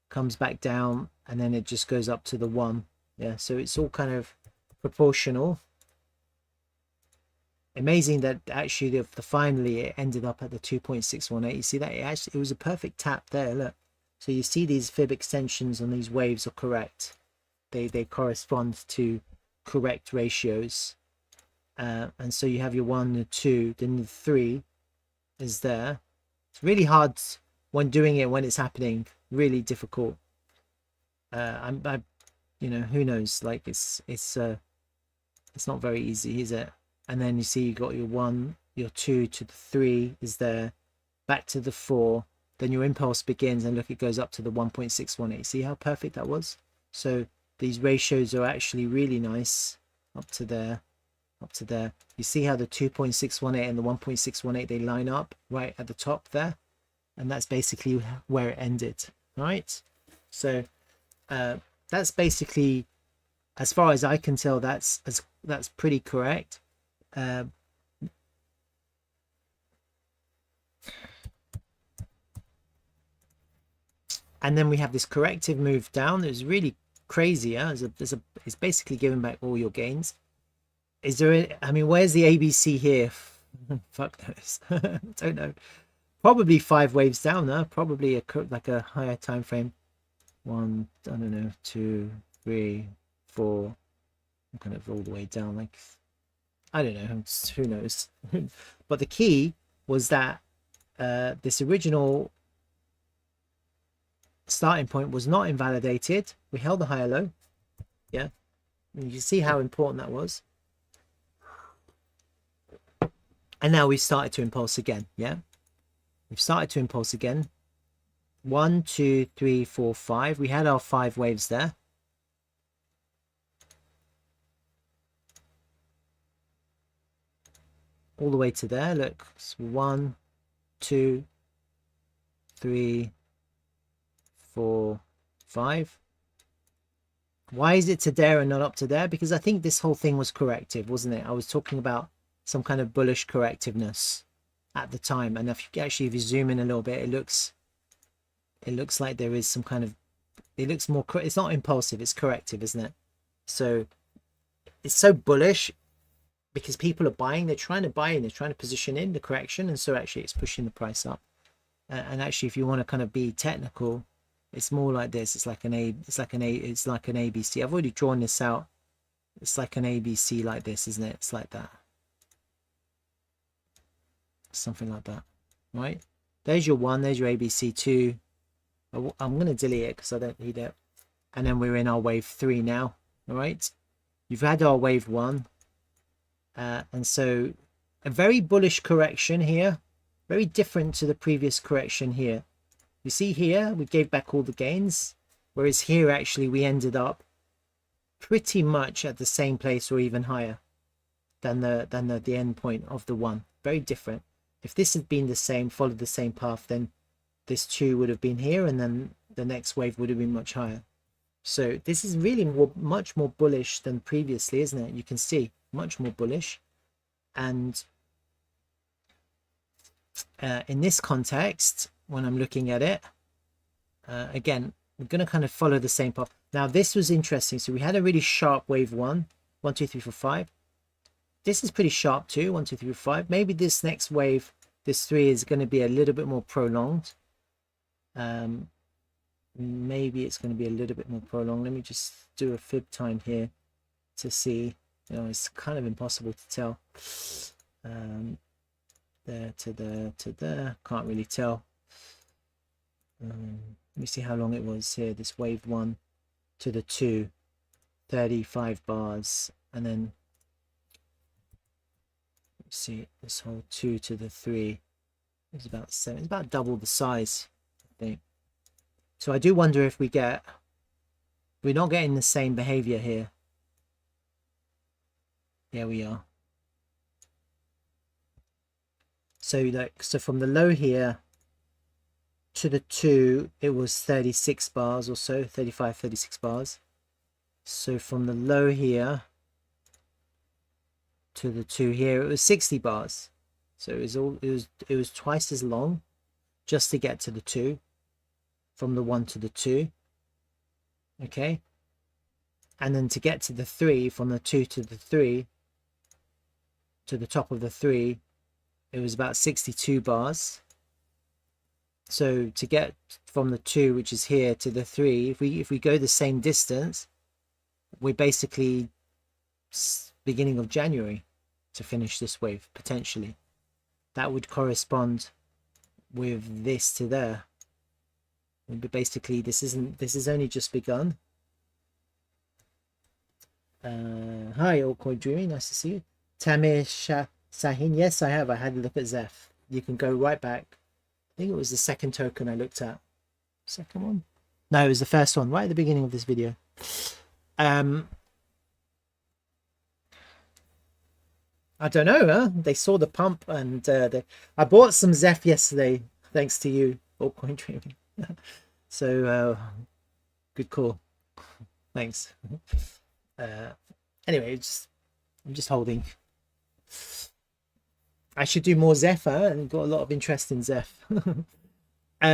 comes back down, and then it just goes up to the 1. Yeah, so it's all kind of proportional. Amazing that actually finally it ended up at the 2.618. You see that it was a perfect tap there. Look, so you see these fib extensions on these waves are correct. They correspond to correct ratios, and so you have your 1 and 2. Then the 3 is there. It's really hard when doing it when it's happening. Really difficult. You know, who knows? Like it's not very easy, is it? And then you see you got your 1, your 2 to the 3 is there, back to the 4. Then your impulse begins, and look, it goes up to the 1.618. See how perfect that was? So these ratios are actually really nice up to there, up to there. You see how the 2.618 and the 1.618, they line up right at the top there, and that's basically where it ended. All right, so that's basically, as far as I can tell, that's pretty correct. And then we have this corrective move down. It was really crazy. Huh? It's basically giving back all your gains. Is there I mean, where's the ABC here? Fuck knows. Don't know. Probably 5 waves down, huh? Probably like a higher time frame. 1, I don't know, 2, 3, 4. I'm kind of all the way down, like, I don't know, who knows. But the key was that this original starting point was not invalidated. We held the higher low. Yeah, and you see how important that was. And now we've started to impulse again. Yeah, we've started to impulse again. 1, 2, 3, 4, 5. We had our 5 waves there. all the way to there. Look, it's 1, 2, 3, 4, 5. Why is it to there and not up to there? Because I think this whole thing was corrective, wasn't it? I was talking about some kind of bullish correctiveness at the time, and if you zoom in a little bit, it looks like there is some kind of, it looks more, it's not impulsive, it's corrective, isn't it? So it's so bullish because people are buying, they're trying to buy in, they're trying to position in the correction, and so actually it's pushing the price up. And actually, if you want to kind of be technical, it's more like this. It's like an ABC. I've already drawn this out. It's like an ABC like this, isn't it? It's like that. Something like that, right? There's your 1, there's your ABC 2. I'm going to delete it because I don't need it. And then we're in our wave 3 now, all right? You've had our wave 1. And so a very bullish correction here, very different to the previous correction here. You see here, we gave back all the gains, whereas here actually we ended up pretty much at the same place or even higher than the end point of the 1. Very different. If this had been the same, followed the same path, then this 2 would have been here, and then the next wave would have been much higher. So this is really much more bullish than previously, isn't it? You can see much more bullish. And in this context, when I'm looking at it, again, we're going to kind of follow the same path. Now, this was interesting. So we had a really sharp wave 1, 1, 2, 3, 4, 5. This is pretty sharp too, 1, 2, 3, 4, 5. Maybe this next wave, this 3, is going to be a little bit more prolonged. Maybe it's going to be a little bit more prolonged. Let me just do a fib time here to see. You know, it's kind of impossible to tell. There to there to there, can't really tell. Let me see how long it was here. This wave 1 to the 2, 35 bars, and then let's see, this whole 2 to the 3 is about 7. It's about double the size, I think. So I do wonder if we're not getting the same behavior here. Yeah, we are. So from the low here to the 2, it was 36 bars or so, 35, 36 bars. So from the low here to the 2 here, it was 60 bars. So it was twice as long just to get to the 2, from the 1 to the 2. Okay. And then to get to the 3, from the 2 to the 3, to the top of the 3, it was about 62 bars. So to get from the 2, which is here, to the 3, if we go the same distance, we're basically beginning of January to finish this wave, potentially. That would correspond with this to there. But basically, this is only just begun. Hi, Allcoin Dreaming, nice to see you. Tamir Sahin, yes, I have. I had a look at ZEPH. You can go right back. I think it was the second token I looked at. Second one? No, it was the first one, right at the beginning of this video. I don't know, huh? They saw the pump, and I bought some ZEPH yesterday, thanks to you, Allcoin Dreaming. So, good call. Thanks. Anyway, I'm just holding. I should do more ZEPH, and got a lot of interest in ZEPH.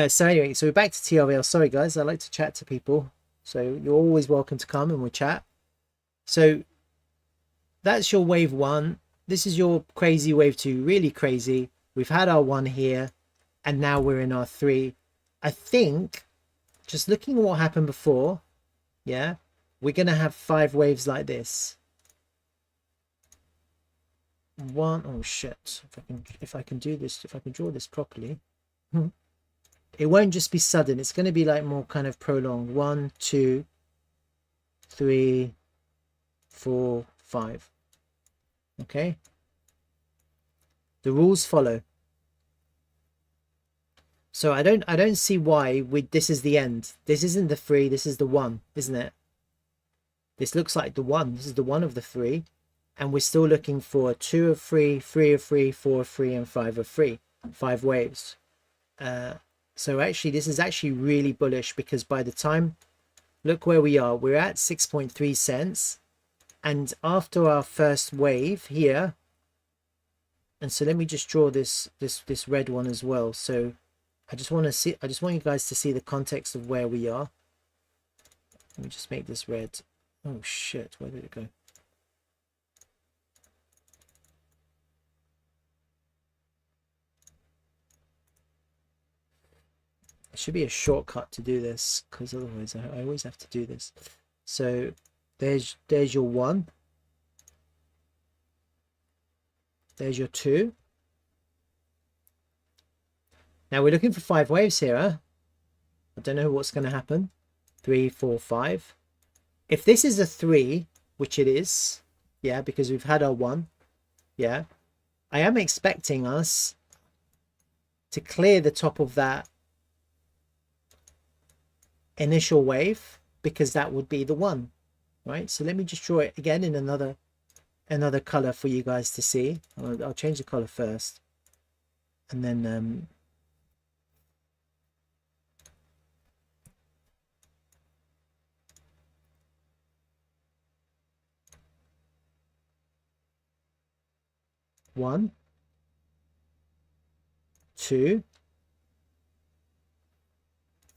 So anyway, so we're back to TRVL. Sorry guys, I like to chat to people, so you're always welcome to come and we'll chat. So that's your wave 1. This is your crazy wave 2, really crazy. We've had our 1 here, and now we're in our 3. I think, just looking at what happened before, yeah, we're gonna have 5 waves like this. Oh shit, if I can do this, if I can draw this properly, it won't just be sudden, it's going to be like more kind of prolonged. 1, 2, 3, 4, 5. Okay, the rules follow. So I don't see why this is the end. This isn't the 3, this is the 1, isn't it? This looks like the 1. This is the 1 of the 3. and we're still looking for 2 of 3, 3 of 3, 4 of 3, and 5 of 3, 5 waves. So actually this is actually really bullish, because by the time, look where we are, we're at 6.3 cents, and after our first wave here, and so let me just draw this red one as well. So I just want you guys to see the context of where we are. Let me just make this red. Oh shit, where did it go? It should be a shortcut to do this, because otherwise I always have to do this. So there's your 1. There's your 2. Now we're looking for 5 waves here, huh? I don't know what's going to happen. 3, 4, 5. If this is a 3, which it is, yeah, because we've had our 1, yeah, I am expecting us to clear the top of that initial wave, because that would be the 1, right? So let me just draw it again in another color for you guys to see. I'll change the color first, and then one, 2,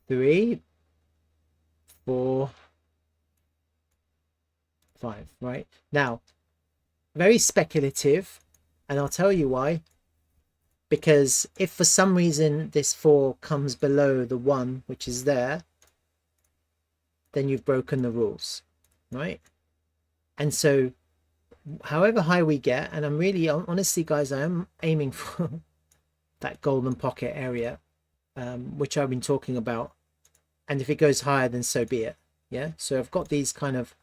3, 4, 5. Right now, very speculative, and I'll tell you why. Because if for some reason this 4 comes below the 1, which is there, then you've broken the rules, right? And so however high we get, and I'm really, honestly guys, I am aiming for that golden pocket area, which I've been talking about, and if it goes higher, then so be it. Yeah, so I've got these kind of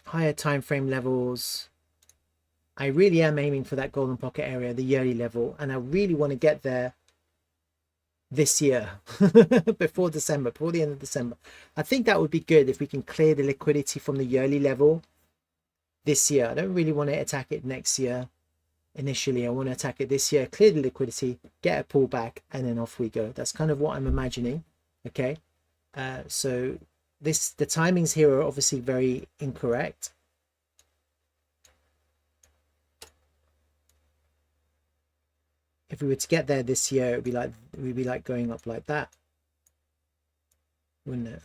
higher time frame levels. I really am aiming for that golden pocket area, the yearly level, and I really want to get there this year before December, before the end of December. I think that would be good if we can clear the liquidity from the yearly level this year. I don't really want to attack it next year. Initially, I want to attack it this year, clear the liquidity, get a pullback, and then off we go. That's kind of what I'm imagining. Okay, so the timings here are obviously very incorrect. If we were to get there this year, we'd be like going up like that, wouldn't it?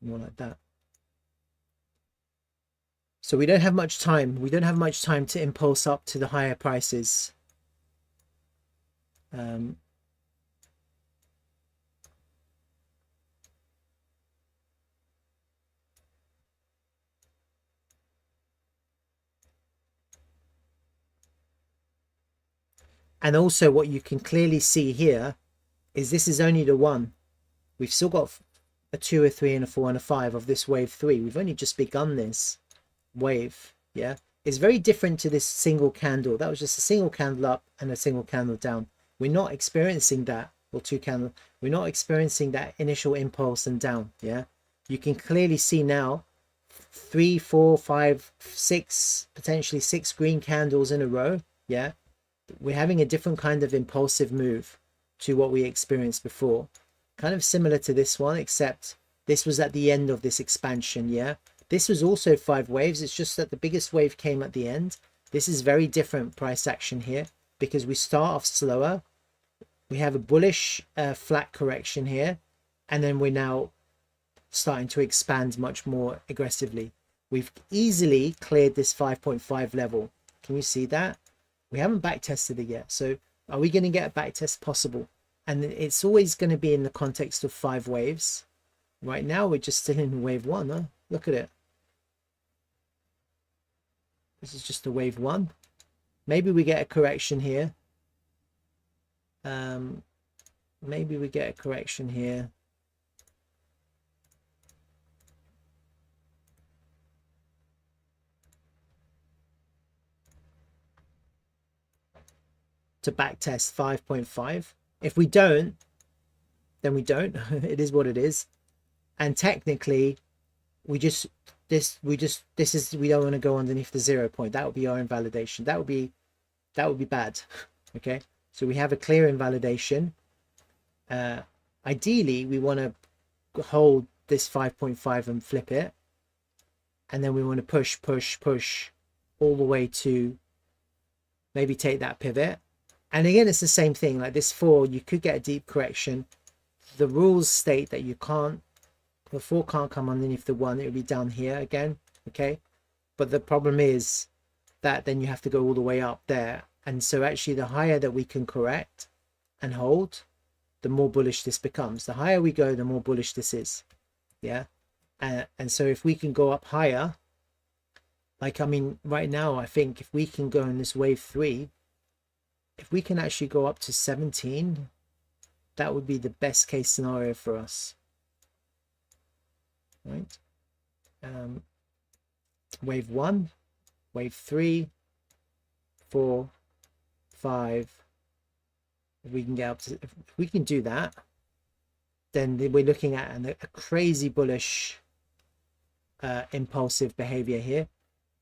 More like that. So we don't have much time. We don't have much time to impulse up to the higher prices. And also what you can clearly see here is this is only the 1. We've still got a 2, a 3, and a 4, and a 5 of this wave 3. We've only just begun this wave. Yeah, it's very different to this single candle. That was just a single candle up and a single candle down. We're not experiencing that, or 2 candles. We're not experiencing that initial impulse and down. Yeah, you can clearly see now 3, 4, 5, 6, potentially 6 green candles in a row. Yeah, we're having a different kind of impulsive move to what we experienced before. Kind of similar to this one, except this was at the end of this expansion. Yeah, this was also 5 waves. It's just that the biggest wave came at the end. This is very different price action here, because we start off slower. We have a bullish flat correction here, and then we're now starting to expand much more aggressively. We've easily cleared this 5.5 level. Can you see that? We haven't back tested it yet. So are we going to get a back test? Possible. And it's always going to be in the context of 5 waves. Right now we're just still in wave 1. Huh? Look at it. This is just a wave 1. Maybe we get a correction here. Maybe we get a correction here. To back test 5.5. If we don't, then we don't. It is what it is. And technically, we just we don't want to go underneath the 0 point. That would be our invalidation. That would be bad. Okay, so we have a clear invalidation. Ideally we want to hold this 5.5 and flip it, and then we want to push all the way to maybe take that pivot. And again, it's the same thing, like this 4, you could get a deep correction. The rules state that you can't, the 4 can't come underneath the 1, it will be down here again. Okay, but the problem is that then you have to go all the way up there, and so actually the higher that we can correct and hold, the more bullish this becomes. The higher we go, the more bullish this is. Yeah, and so if we can go up higher, like, I mean, right now I think if we can go in this wave 3, if we can actually go up to 17, that would be the best case scenario for us, right? Wave 1, wave 3, 4, 5. If we can get up to, if we can do that, then we're looking at a crazy bullish impulsive behavior here,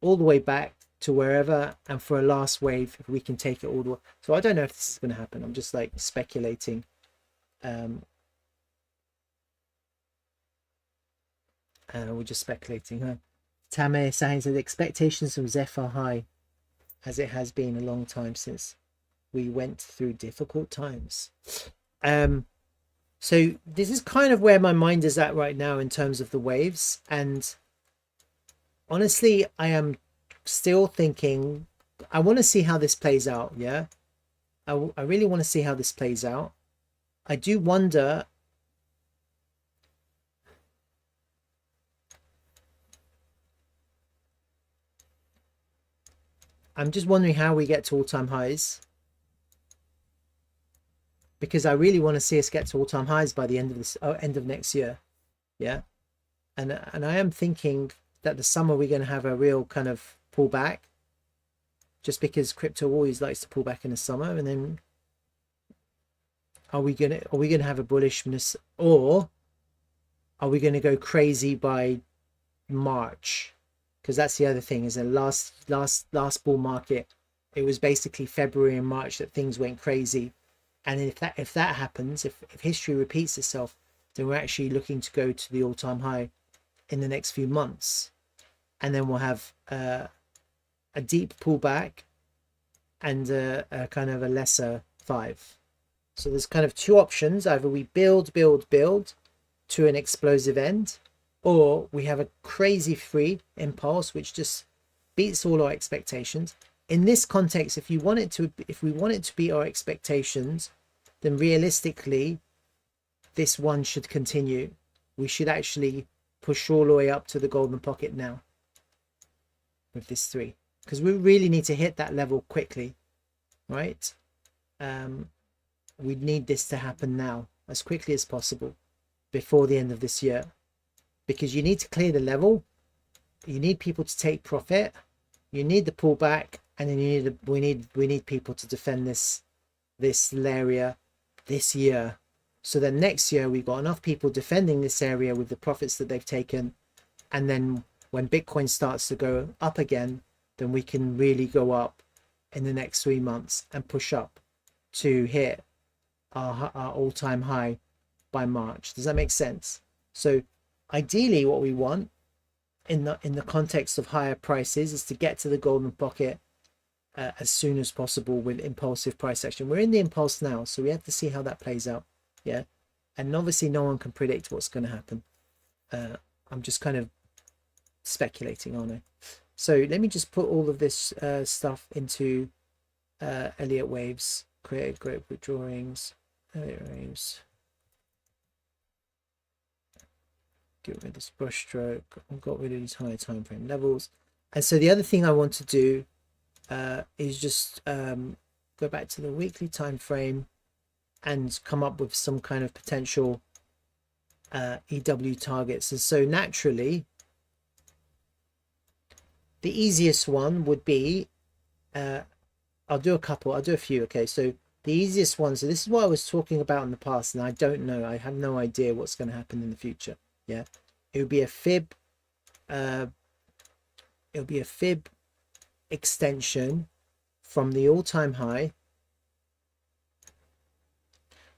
all the way back to wherever, and for a last wave, if we can take it all the way. So I don't know if this is going to happen. I'm just like speculating. We're just speculating, huh? Tame saying that expectations from ZEPH are high, as it has been a long time since we went through difficult times. So this is kind of where my mind is at right now in terms of the waves, and honestly I am still thinking I want to see how this plays out. Yeah, I really want to see how this plays out. I do wonder, I'm just wondering how we get to all-time highs, because I really want to see us get to all-time highs by the end of this end of next year. Yeah, and I am thinking that the summer we're going to have a real kind of pullback, just because crypto always likes to pull back in the summer. And then are we gonna have a bullishness, or are we going to go crazy by March? Because that's the other thing, is the last bull market, it was basically February and March that things went crazy. And if that happens, if history repeats itself, then we're actually looking to go to the all-time high in the next few months, and then we'll have a deep pullback and a kind of a lesser 5. So there's kind of 2 options: either we build to an explosive end, or we have a crazy free impulse which just beats all our expectations. In this context, if we want it to beat our expectations, then realistically this one should continue. We should actually push all the way up to the golden pocket now with this 3, because we really need to hit that level quickly, right? We need this to happen now as quickly as possible before the end of this year, because you need to clear the level, you need people to take profit, you need the pullback, and then we need people to defend this area this year, so that next year we've got enough people defending this area with the profits that they've taken, and then when Bitcoin starts to go up again, then we can really go up in the next 3 months and push up to hit our all-time high by March. Does that make sense? So ideally what we want in the context of higher prices is to get to the golden pocket as soon as possible with impulsive price action. We're in the impulse now, so we have to see how that plays out. Yeah, and obviously no one can predict what's going to happen. I'm just kind of speculating, aren't I? So let me just put all of this stuff into Elliott Waves. Create great drawings. Elliott Waves. Get rid of this brush stroke. I've got rid of these higher time frame levels. And so the other thing I want to do is just go back to the weekly time frame and come up with some kind of potential EW targets. And so naturally the easiest one would be I'll do a few. Okay, so the easiest one, so this is what I was talking about in the past, and I don't know, I have no idea what's going to happen in the future. Yeah, it would be a fib it'll be a fib extension from the all-time high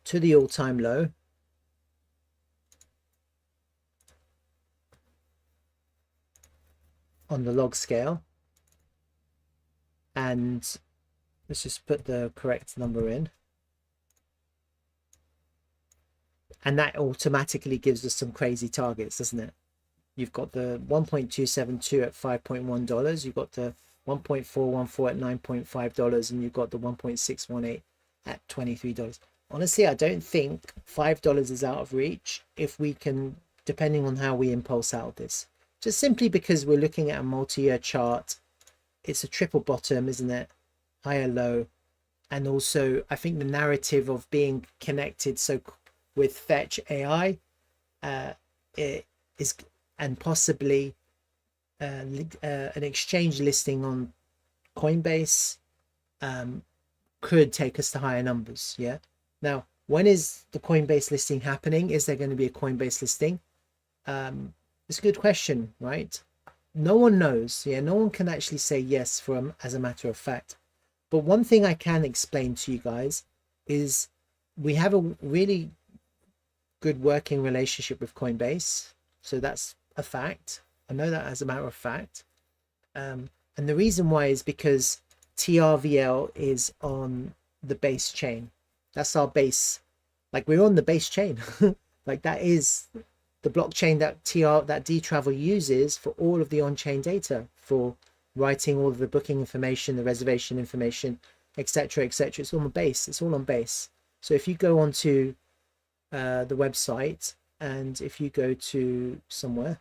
to the all-time low, on the log scale, and let's just put the correct number in, and that automatically gives us some crazy targets, doesn't it? You've got the 1.272 at $5.1, you've got the 1.414 at $9.5, and you've got the 1.618 at $23. Honestly, I don't think $5 is out of reach if we can, depending on how we impulse out of this. Just simply because we're looking at a multi-year chart. It's a triple bottom, isn't it? Higher low. And also, I think the narrative of being connected with Fetch AI it is, and possibly an exchange listing on Coinbase could take us to higher numbers. Yeah. Now, when is the Coinbase listing happening? Is there going to be a Coinbase listing? It's a good question, right? No one knows. Yeah, no one can actually say yes as a matter of fact. But one thing I can explain to you guys is we have a really good working relationship with Coinbase. So that's a fact. I know that as a matter of fact. And the reason why is because TRVL is on the base chain. That's our base. Like, we're on the base chain. Like, that is the blockchain that Dtravel uses for all of the on-chain data, for writing all of the booking information, the reservation information, etc., etc. It's on the base. It's all on base. So if you go onto the website, and if you go to somewhere,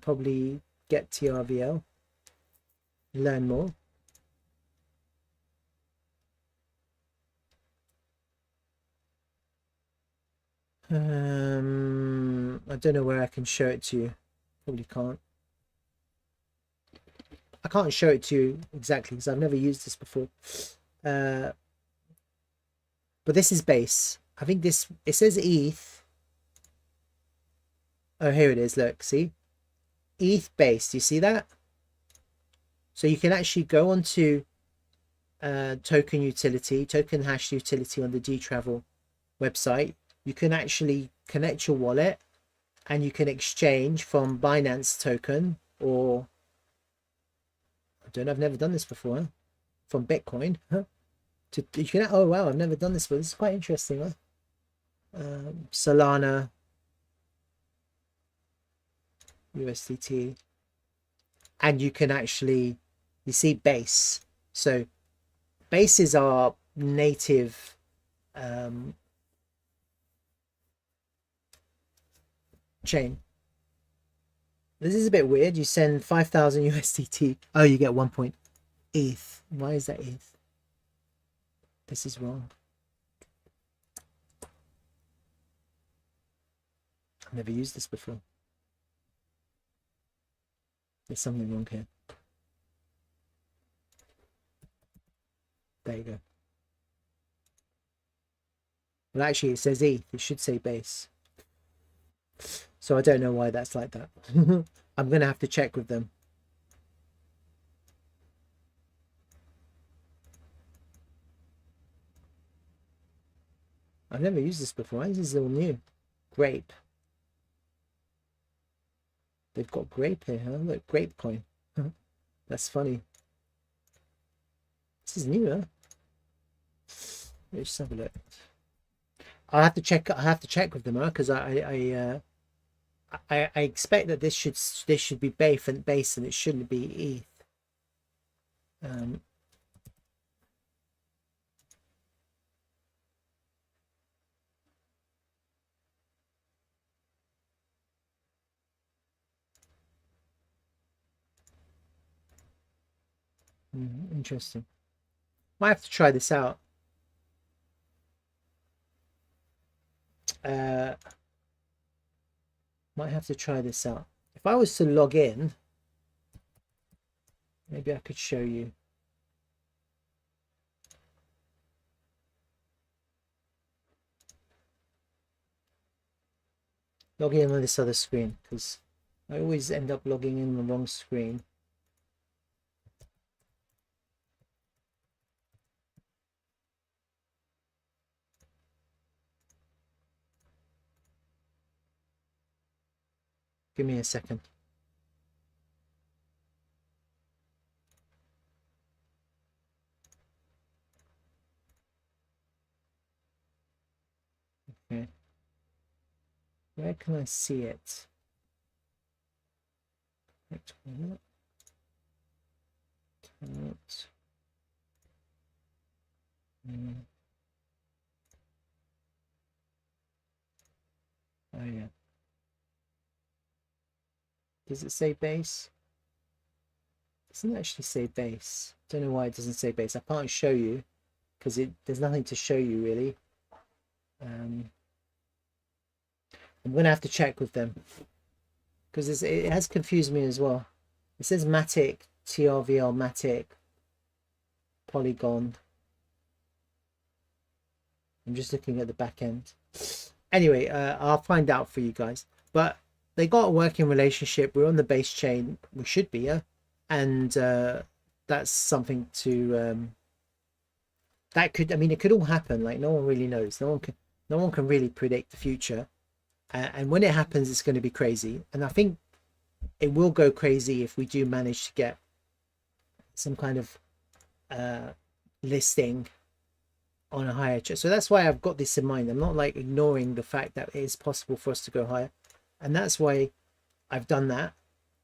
probably get TRVL, learn more. I don't know where I can show it to you. Probably can't. I can't show it to you exactly because I've never used this before. But this is base. I think this, it says ETH. Oh, here it is. Look, see? ETH base. Do you see that? So you can actually go onto token utility, token hash utility on the Dtravel website. You can actually connect your wallet and you can exchange from Binance token, or I've never done this before, huh? From Bitcoin, huh? You can, oh wow, I've never done this before. This is quite interesting, huh? Solana, USDT, and you can actually, you see base. So base is our native chain. This is a bit weird. You send 5,000 USDT. Oh, you get 1 point ETH. Why is that ETH? This is wrong. I've never used this before. There's something wrong here. There you go. Well, actually, it says ETH. It should say base. So I don't know why that's like that. I'm going to have to check with them. I've never used this before. This is all new. Grape. They've got grape here, huh? Look, grape coin. That's funny. This is new, huh? Let's just have a look. I have to check with them, huh? Because I expect that this should be base and it shouldn't be ETH. Interesting. Might have to try this out. Might have to try this out. If I was to log in, maybe I could show you. Log in on this other screen, because I always end up logging in the wrong screen. Give me a second. Okay. Where can I see it? Can't. Oh yeah. Does it say base? It doesn't actually say base. Don't know why it doesn't say base. I can't show you because there's nothing to show you really. I'm gonna have to check with them because it has confused me as well. It says Matic, TRVL, Matic, Polygon. I'm just looking at the back end. Anyway, I'll find out for you guys. But they got a working relationship. We're on the base chain. We should be, yeah. And that's something to that could, I mean, it could all happen. Like no one really knows. No one can really predict the future. And when it happens, it's going to be crazy. And I think it will go crazy if we do manage to get some kind of listing on a higher chart. So that's why I've got this in mind. I'm not like ignoring the fact that it is possible for us to go higher. And that's why I've done that.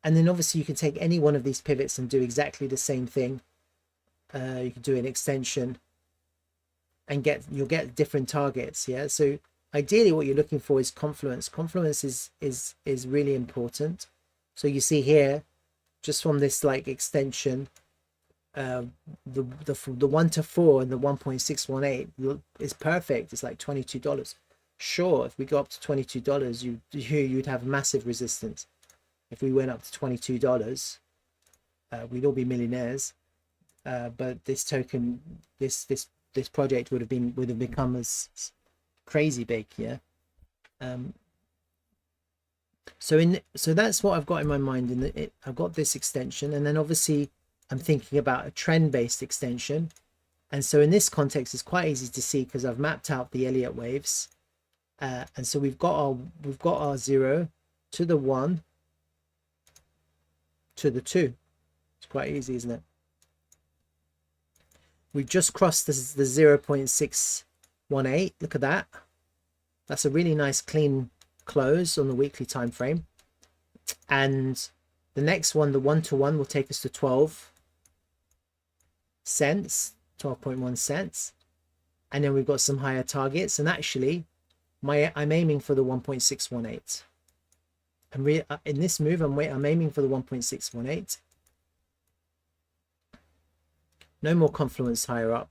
And then obviously you can take any one of these pivots and do exactly the same thing. You can do an extension and you'll get different targets. Yeah. So ideally what you're looking for is confluence. Confluence is really important. So you see here, just from this like extension, the 1 to 4 and the 1.618 is perfect. It's like $22. Sure, if we go up to $22, you'd have massive resistance. If we went up to $22, we'd all be millionaires. But this token, this project would have become as crazy big, yeah. So that's what I've got in my mind. I've got this extension, and then obviously I'm thinking about a trend-based extension. And so in this context, it's quite easy to see because I've mapped out the Elliott waves. And so we've got our 0 to the 1 to the 2. It's quite easy, isn't it? We've just crossed the 0.618. Look at that. That's a really nice clean close on the weekly time frame. And the next one, the 1 to 1, will take us to 12 cents, 12.1 cents. And then we've got some higher targets. And actually, I'm aiming for the 1.618. In this move, I'm aiming for the 1.618. No more confluence higher up.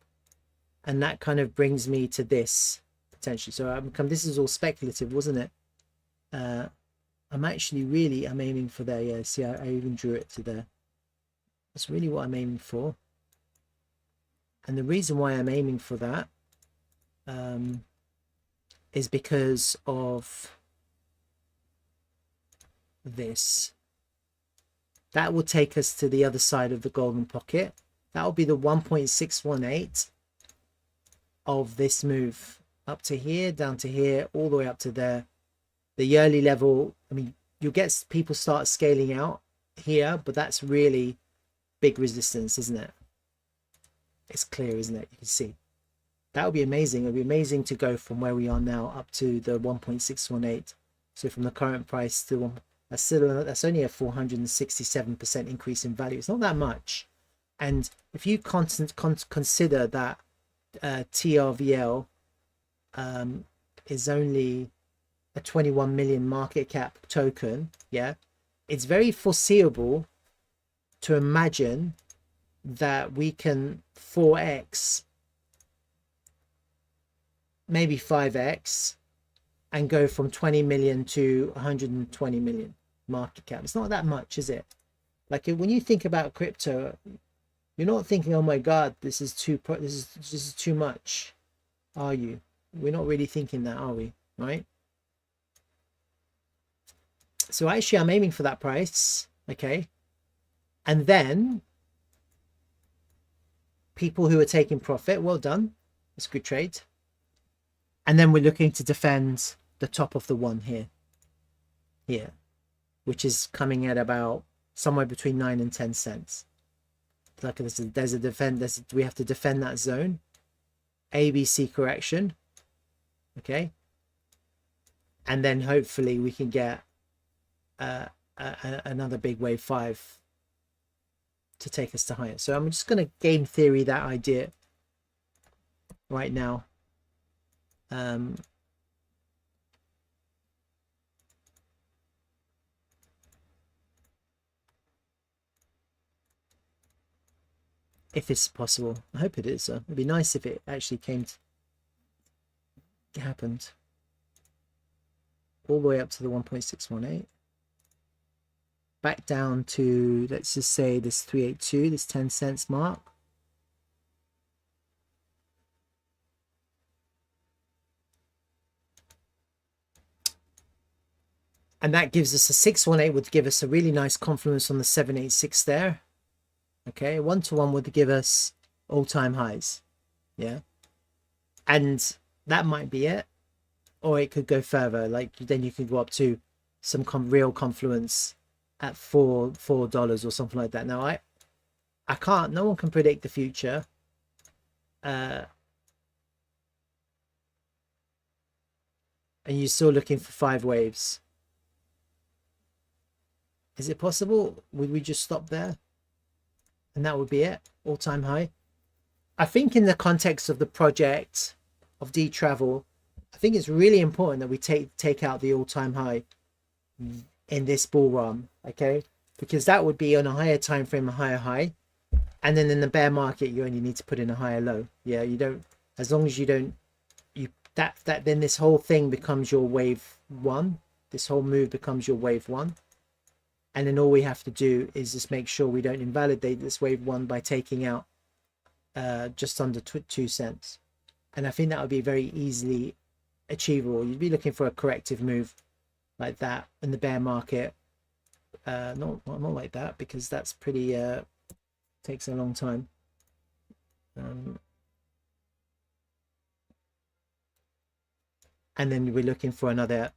And that kind of brings me to this potentially. So this is all speculative, wasn't it? I'm aiming for there. Yeah, see, I even drew it to there. That's really what I'm aiming for. And the reason why I'm aiming for that is because of this. That will take us to the other side of the golden pocket. That will be the 1.618 of this move, up to here, down to here, all the way up to there. The yearly level, I mean, you'll get people start scaling out here, but that's really big resistance, isn't it? It's clear, isn't it? You can see. That would be amazing. It would be amazing to go from where we are now up to the 1.618. So from the current price to that's only a 467% increase in value. It's not that much. And if you consider that TRVL is only a 21 million market cap token, yeah, it's very foreseeable to imagine that we can 4x, maybe 5x, and go from 20 million to 120 million market cap. It's not that much, is it? Like when you think about crypto, you're not thinking, oh my god, this is too much, are you? We're not really thinking that, are we? Right? So actually I'm aiming for that price. Okay. And then people who are taking profit, well done. It's a good trade. And then we're looking to defend the top of the one here, which is coming at about somewhere between 9 and 10 cents. Like there's a defend. We have to defend that zone. ABC correction. Okay. And then hopefully we can get another big wave 5 to take us to higher. So I'm just going to game theory that idea right now. If it's possible. I hope it is. It'd be nice if it actually happened. All the way up to the 1.618. Back down to, let's just say this 382, this 10 cents mark. And that gives us a 618, would give us a really nice confluence on the 786 there. Okay, 1-to-1 would give us all-time highs. Yeah. And that might be it. Or it could go further. Like then you could go up to some real confluence at $4 or something like that. Now I can't, no one can predict the future. And you're still looking for 5 waves. Is it possible? Would we just stop there? And that would be it, all-time high. I think in the context of the project of Dtravel, I think it's really important that we take out the all-time high in this bull run, okay? Because that would be on a higher time frame, a higher high. And then in the bear market, you only need to put in a higher low. Yeah, you don't, as long as you don't, then this whole thing becomes your wave 1. This whole move becomes your wave 1. And then all we have to do is just make sure we don't invalidate this wave 1 by taking out just under 2 cents. And I think that would be very easily achievable. You'd be looking for a corrective move like that in the bear market. Not like that, because that's pretty takes a long time. And then we're looking for another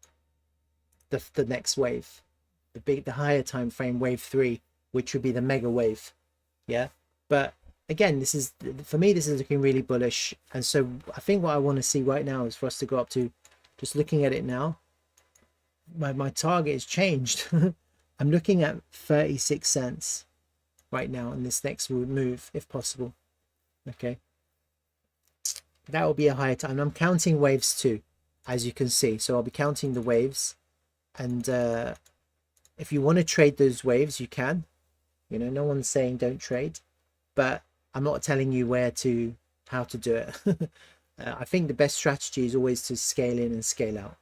the next wave. The higher time frame, wave 3, which would be the mega wave. Yeah, but again, this is, for me, this is looking really bullish. And so I think what I want to see right now is for us to go up to, just looking at it now, my target has changed. I'm looking at 36 cents right now in this next move, if possible. Okay, that will be a higher time. I'm counting waves too, as you can see. So I'll be counting the waves, and if you want to trade those waves, you can. You know, no one's saying don't trade, but I'm not telling you how to do it. I think the best strategy is always to scale in and scale out.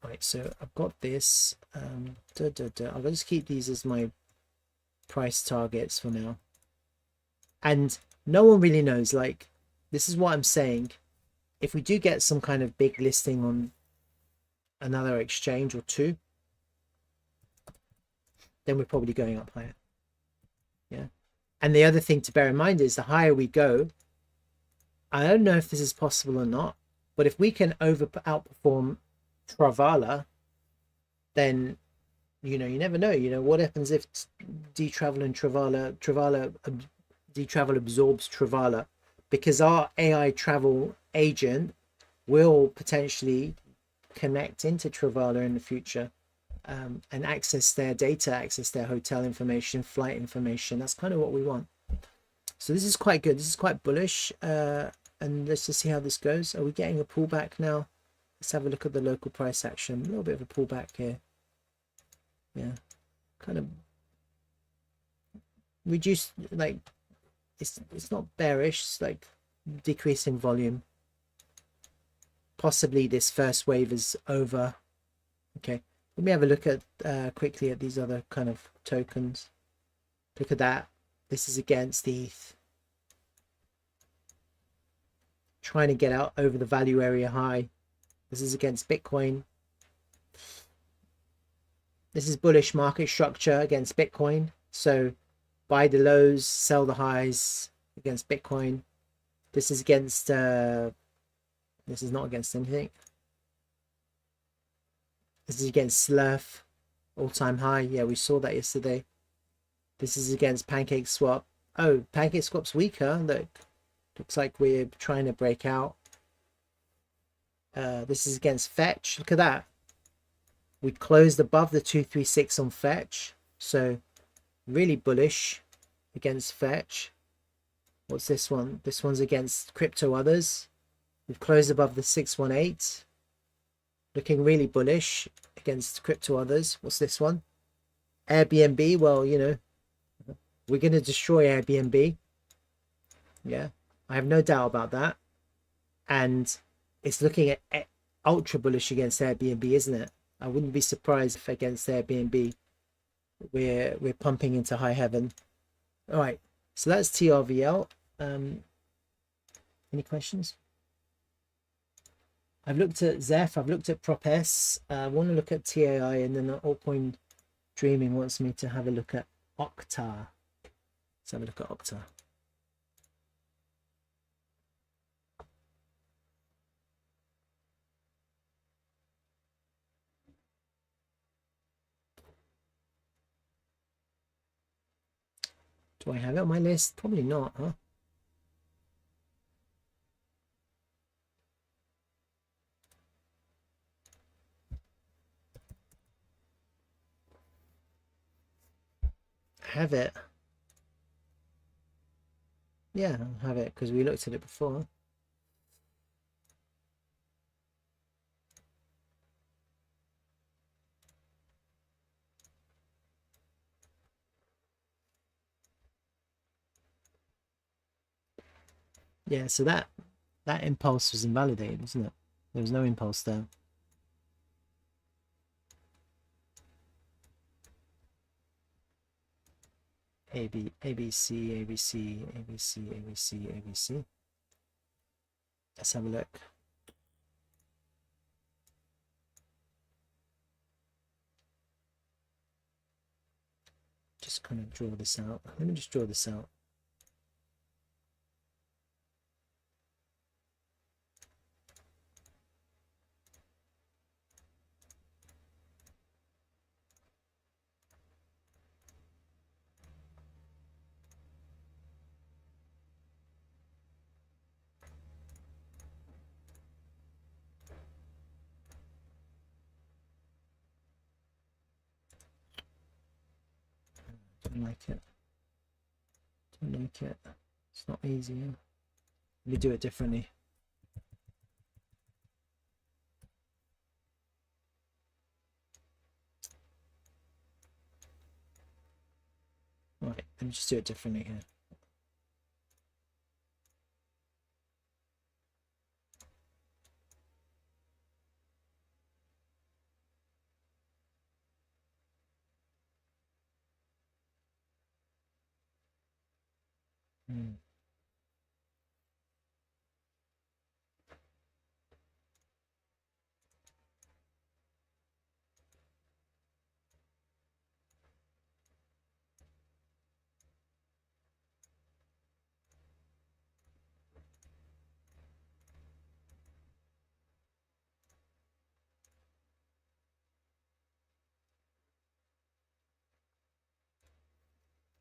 All right, so I've got this. I'll just keep these as my price targets for now. And no one really knows, like, this is what I'm saying. If we do get some kind of big listing on another exchange or two, then we're probably going up higher. Yeah. And the other thing to bear in mind is the higher we go, I don't know if this is possible or not, but if we can outperform TRVL, then, you know, you never know. You know, what happens if Dtravel and Dtravel absorbs TRVL, because our AI travel agent will potentially connect into TRVL in the future. And access their data, access their hotel information, flight information. That's kind of what we want. So this is quite good. This is quite bullish. And let's just see how this goes. Are we getting a pullback now? Let's have a look at the local price action. A little bit of a pullback here. Yeah, kind of reduced. Like it's not bearish. It's like decreasing volume. Possibly this first wave is over. Okay. Let me have a look at quickly at these other kind of tokens. Look at that. This is against the ETH. Trying to get out over the value area high. This is against Bitcoin. This is bullish market structure against Bitcoin. So buy the lows, sell the highs against Bitcoin. This is against, this is not against anything. This is against Slurf, all-time high. Yeah, we saw that yesterday. This is against Pancake Swap. Oh, Pancake Swap's weaker. Look, looks like we're trying to break out. This is against Fetch. Look at that. We closed above the 236 on Fetch. So really bullish against Fetch. What's this one? This one's against Crypto Others. We've closed above the 618. Looking really bullish against Crypto Others. What's this one? Airbnb. Well, you know, we're going to destroy Airbnb. Yeah, I have no doubt about that. And it's looking at ultra bullish against Airbnb, isn't it? I wouldn't be surprised if against Airbnb we're pumping into high heaven. All right, so that's TRVL. Any questions? I've looked at ZEPH, I've looked at Prop S. I want to look at TAI, and then Altcoin Dreaming wants me to have a look at Octa. Let's have a look at Octa. Do I have it on my list? Probably not, huh? Have it. Yeah, I have it because we looked at it before. Yeah, so that impulse was invalidated, wasn't it? There was no impulse there. ABC, ABC, ABC, ABC, ABC. Let's have a look. Just kind of draw this out. Let me just draw this out. Don't like it. Don't like it. It's not easy. Yeah? Let me do it differently. Right, let me just do it differently here.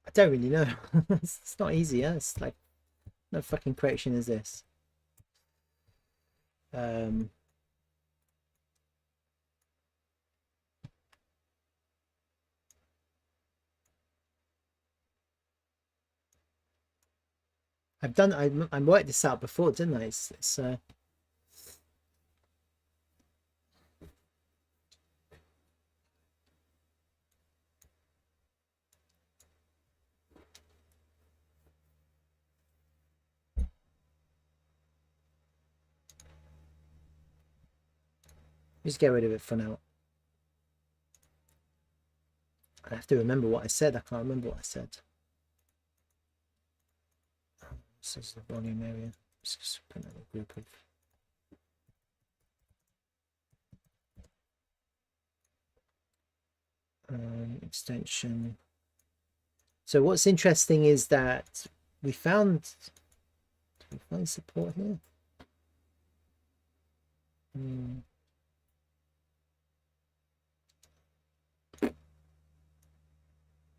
I don't really know. It's not easy. Yeah? It's like no fucking correction is this. I worked this out before, didn't I? It's just get rid of it for now. I have to remember what I said. I can't remember what I said. This is the volume area. Just put in a group of. extension. So what's interesting is that we found, did we find support here?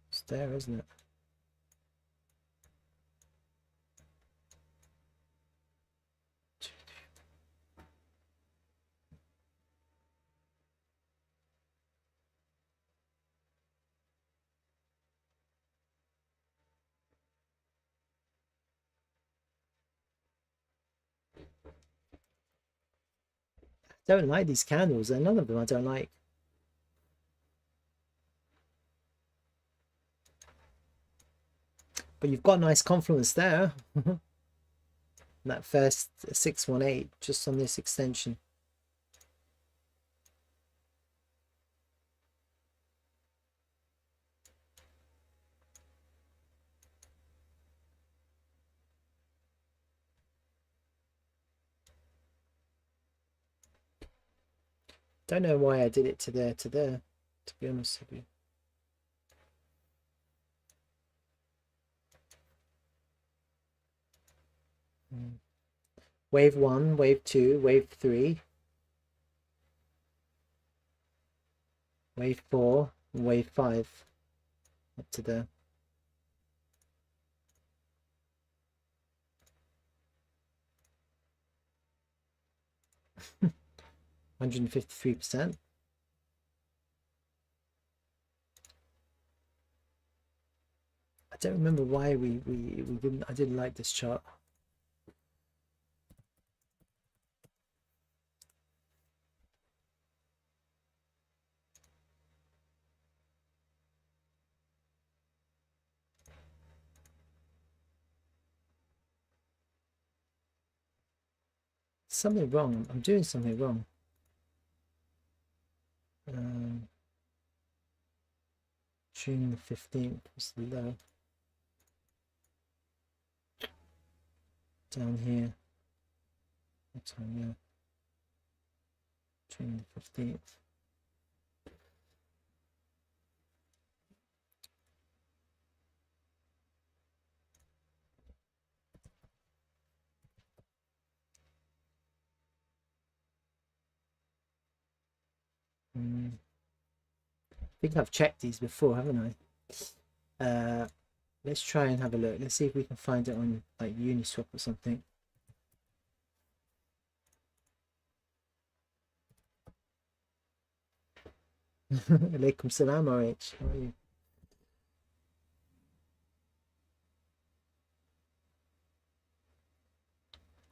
It's there, isn't it? Don't like these candles, and none of them I don't like. But you've got a nice confluence there. That first 618 just on this extension. Don't know why I did it to there, to be honest with you. Wave 1, wave 2, wave 3, wave 4, and wave 5 up to there. $153%. I don't remember why we didn't. I didn't like this chart. Something wrong. I'm doing something wrong. June the 15th was the low. Down here. What time? Yeah. June the 15th. I think I've checked these before, haven't I? Let's try and have a look. Let's see if we can find it on like Uniswap or something. Alaikum salam, RH. How are you?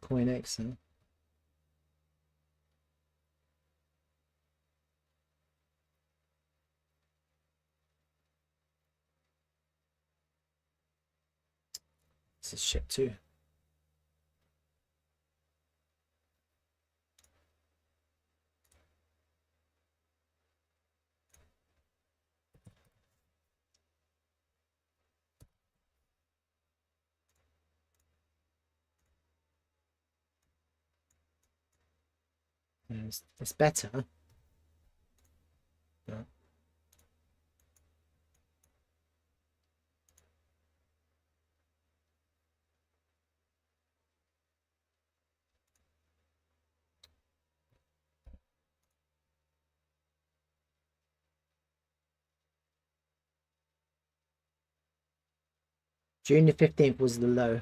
CoinX, huh? This is shit too. It's better. Yeah. June the 15th was the low.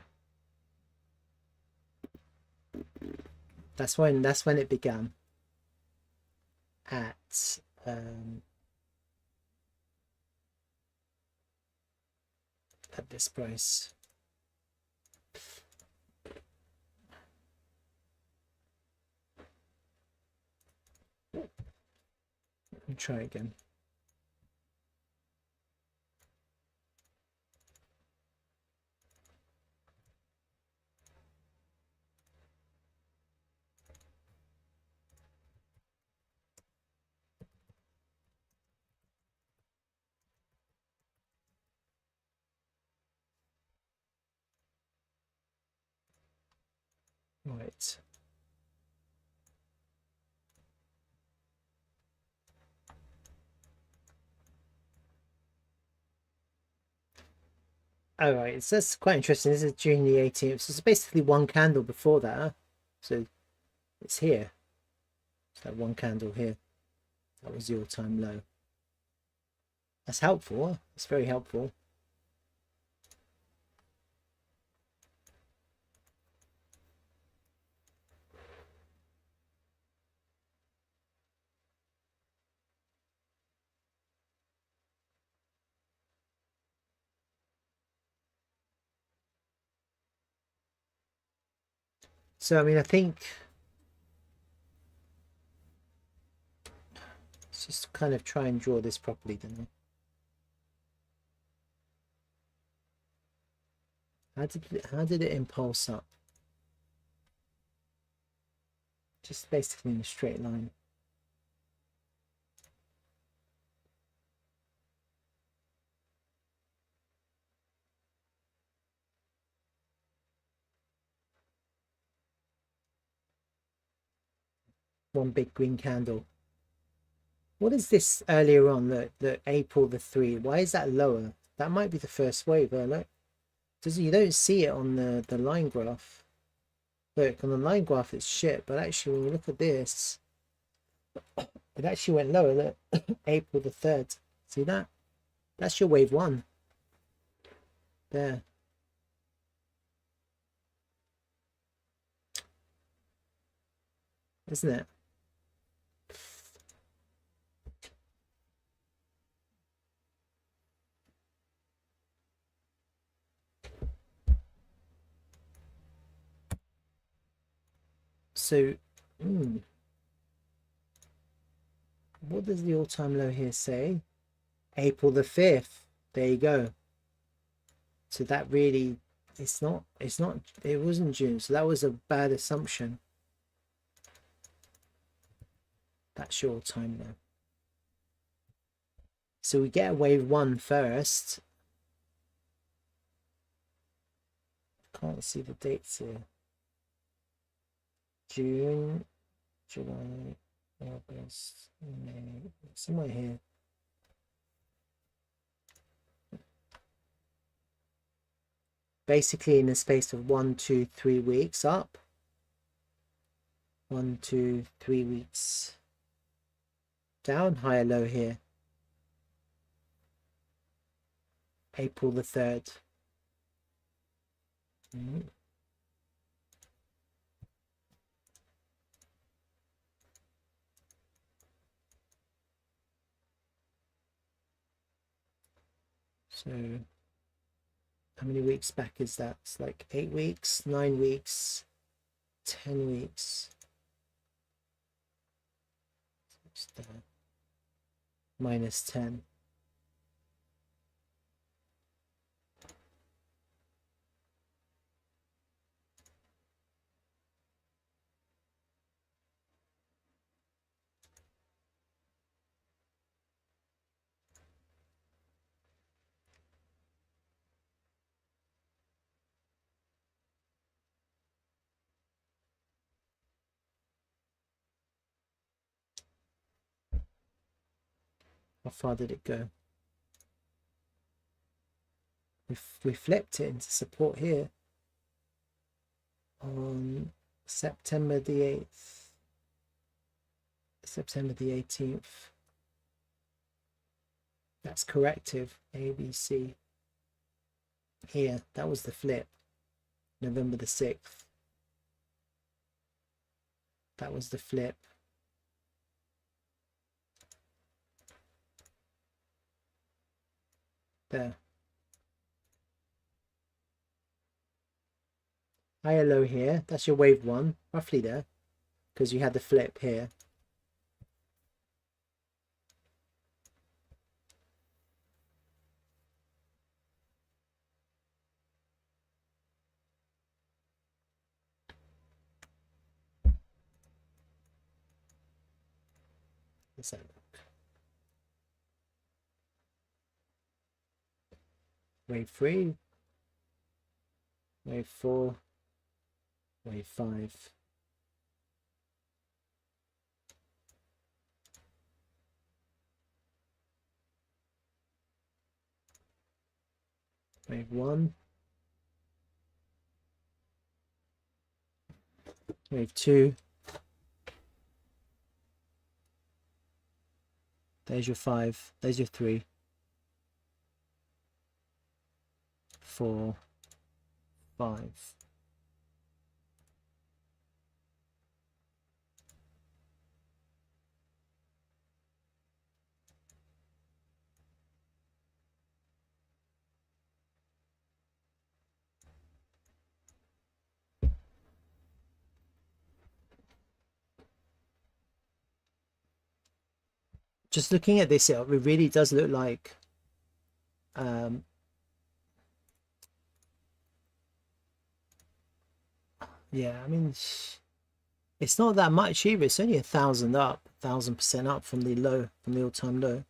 That's when it began. At this price. Let me try again. Right. Oh, right. So that's quite interesting. This is June the 18th. So it's basically one candle before that. Huh? So it's here. It's that one candle here. That was the all-time low. That's helpful. Huh? It's very helpful. So, I mean, I think let's just kind of try and draw this properly, don't I? How did it impulse up? Just basically in a straight line. One big green candle. What is this earlier on? The April the 3. Why is that lower? That might be the first wave. Look, you don't see it on the line graph. Look, on the line graph it's shit, but actually when you look at this, it actually went lower. Look, April the 3rd. See that? That's your wave 1. There. Isn't it? So, what does the all-time low here say? April the 5th. There you go. So that really, it wasn't June. So that was a bad assumption. That's your time low. So we get a wave 1 first. Can't see the dates here. June, July, August, May, somewhere here. Basically in the space of 1, 2, 3 weeks up. 1, 2, 3 weeks down, higher low here. April the 3rd. So how many weeks back is that? It's like 8 weeks, 9 weeks, 10 weeks. Minus 10. How far did it go? We flipped it into support here on September the 8th, September the 18th. That's corrective, ABC. Here, that was the flip. November the 6th. That was the flip. There. Higher low here. That's your wave 1, roughly there, because you had the flip here. Let's have a look. Wave 3, wave 4, wave 5. Wave 1. Wave 2. There's your 5. There's your 3. 4. 5. Just looking at this, it really does look like yeah, I mean, it's not that much either. It's only 1,000 up, 1,000% up from the low, from the all-time low.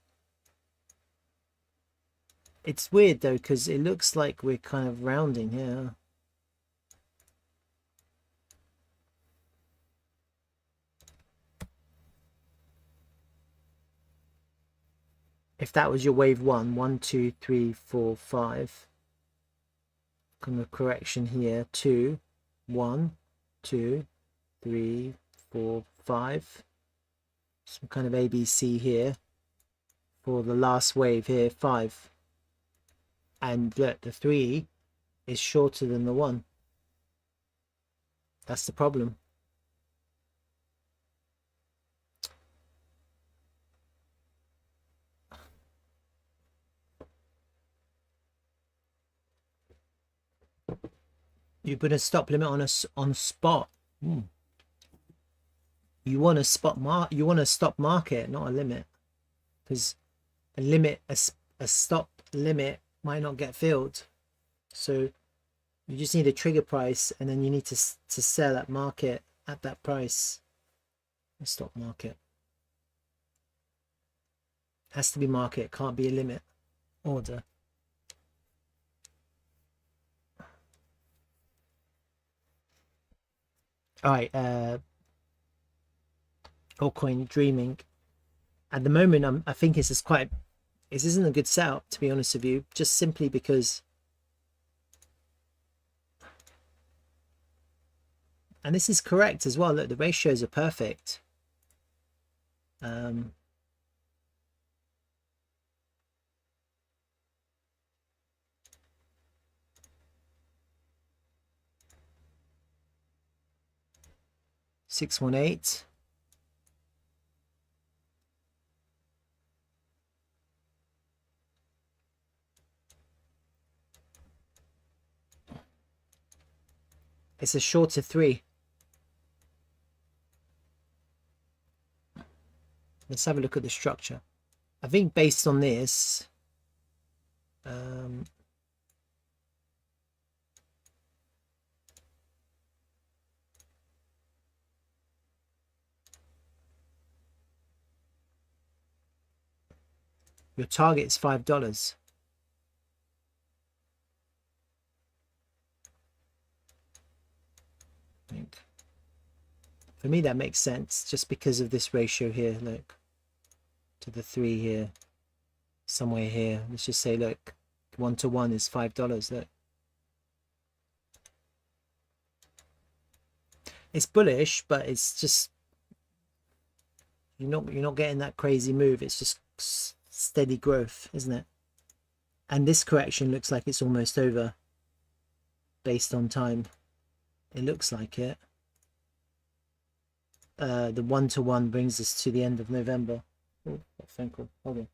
It's weird though, because it looks like we're kind of rounding here. If that was your wave 1, 1, 2, 3, 4, 5. Kind of correction here, 2, 1, 2, 3, 4, 5. Some kind of ABC here for the last wave here, 5. And look, the 3 is shorter than the 1. That's the problem. You put a stop limit on spot. You want a you want a stop market, not a limit, because a stop limit might not get filled. So you just need a trigger price, and then you need to sell at market at that price. A stop market has to be market, can't be a limit order. All right, altcoin dreaming. At the moment, I think this isn't a good setup, to be honest with you, just simply because, and this is correct as well. Look, the ratios are perfect. $618. It's a shorter 3. Let's have a look at the structure. I think based on this, your target is $5. I think. For me, that makes sense just because of this ratio here. Look, to the 3 here, somewhere here. Let's just say, look, 1 to 1 is $5. Look, it's bullish, but it's just you're not getting that crazy move. It's just steady growth, isn't it? And this correction looks like it's almost over based on time. It looks like it. The 1 to 1 brings us to the end of November. Oh, phone call. Hold on.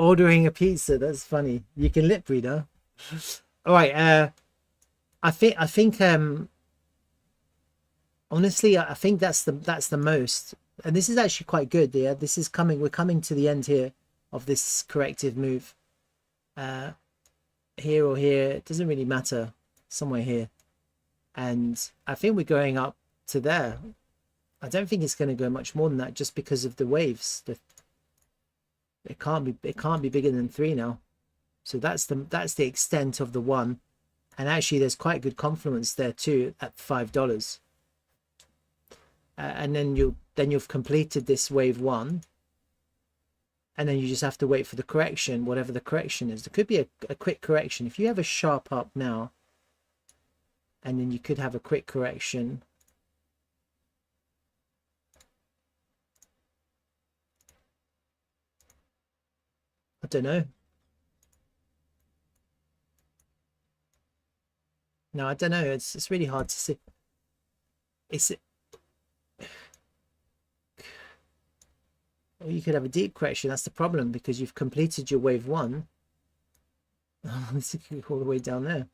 Ordering a pizza. That's funny. You can lip read, huh? All right. I think honestly, I think that's the most, and this is actually quite good. Yeah, this is coming. We're coming to the end here of this corrective move. Here or here, it doesn't really matter. Somewhere here, and I think we're going up to there. I don't think it's going to go much more than that, just because of the waves. It can't be bigger than 3 now. So that's the extent of the one, and actually there's quite good confluence there too at $5. And then you've completed this wave 1, and then you just have to wait for the correction, whatever the correction is. There could be a quick correction. If you have a sharp up now, and then you could have a quick correction. I don't know. No, I don't know. It's really hard to see. Or you could have a deep correction. That's the problem, because you've completed your wave 1. This could go all the way down there.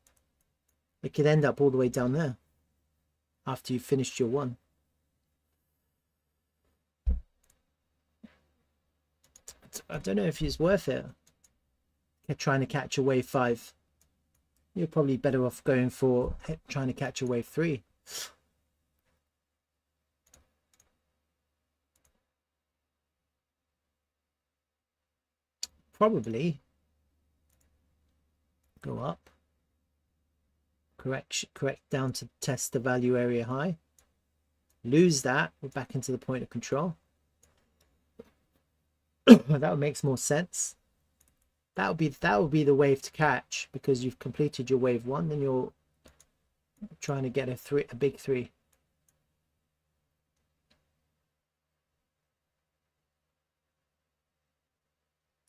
It could end up all the way down there after you've finished your 1. I don't know if it's worth it. You're trying to catch a wave 5. You're probably better off going for trying to catch a wave 3. Probably go up, correct down to test the value area high, lose that, we're back into the point of control. That makes more sense. That would be the wave to catch, because you've completed your wave 1, then you're trying to get a big 3.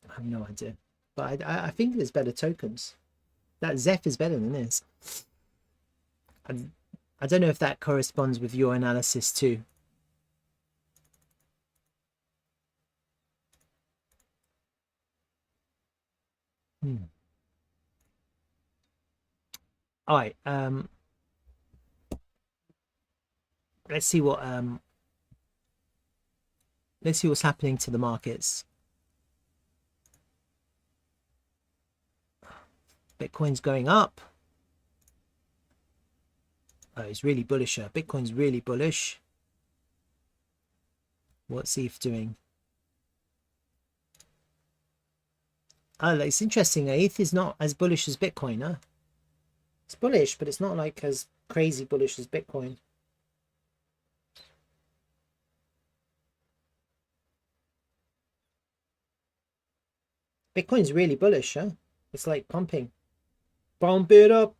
I have no idea, but I think there's better tokens. That ZEPH is better than this. I don't know if that corresponds with your analysis too. All right, let's see what's happening to the markets. Bitcoin's going up. Oh, it's really bullish. Bitcoin's really bullish. What's ETH doing? Oh, it's interesting. ETH is not as bullish as Bitcoin, huh? It's bullish, but it's not like as crazy bullish as Bitcoin. Bitcoin's really bullish, huh? It's like pumping. Pump it up.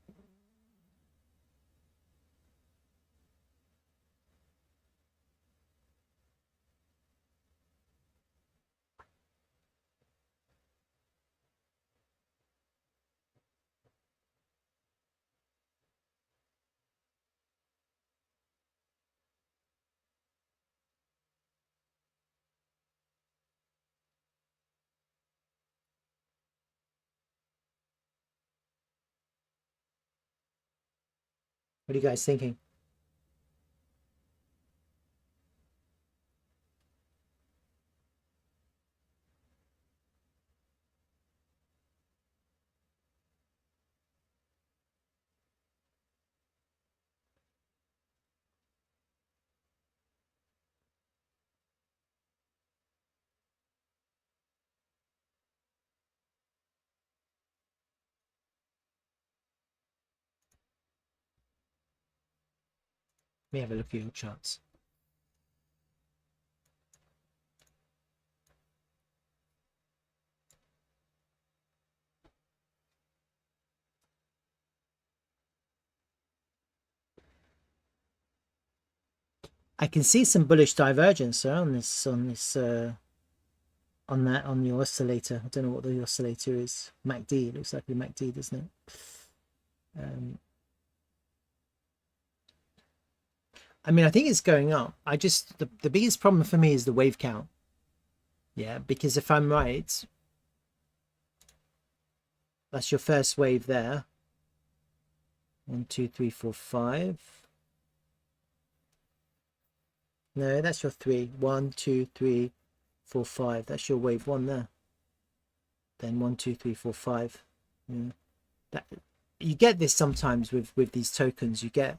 What are you guys thinking? Let me have a look at your charts. I can see some bullish divergence on the oscillator. I don't know what the oscillator is. MACD. It looks like the MACD, doesn't it? I mean, I think it's going up. The biggest problem for me is the wave count. Yeah, because if I'm right, That's your first wave there. 1, 2, 3, 4, 5. No, that's your 3. 1, 2, 3, 4, 5. That's your wave 1 there. Then 1, 2, 3, 4, 5. Yeah. That, you get this sometimes with these tokens. You get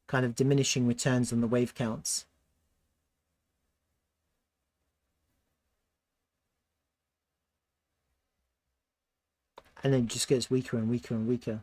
kind of diminishing returns on the wave counts. And then it just gets weaker and weaker and weaker.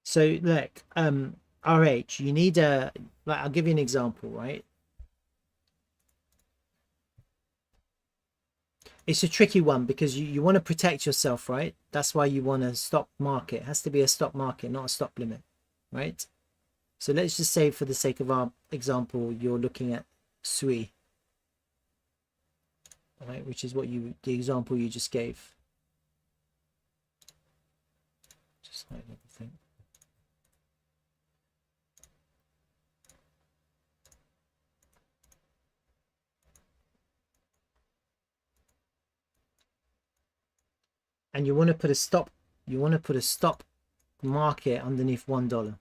So look, RH, you need a, like, I'll give you an example, right? It's a tricky one because you want to protect yourself, right? That's why you want a stop market. It has to be a stop market, not a stop limit, right? So let's just say, for the sake of our example, you're looking at SUI, right? Which is what the example you just gave. Just like everything. And you want to put a stop. You want to put a stop market underneath $1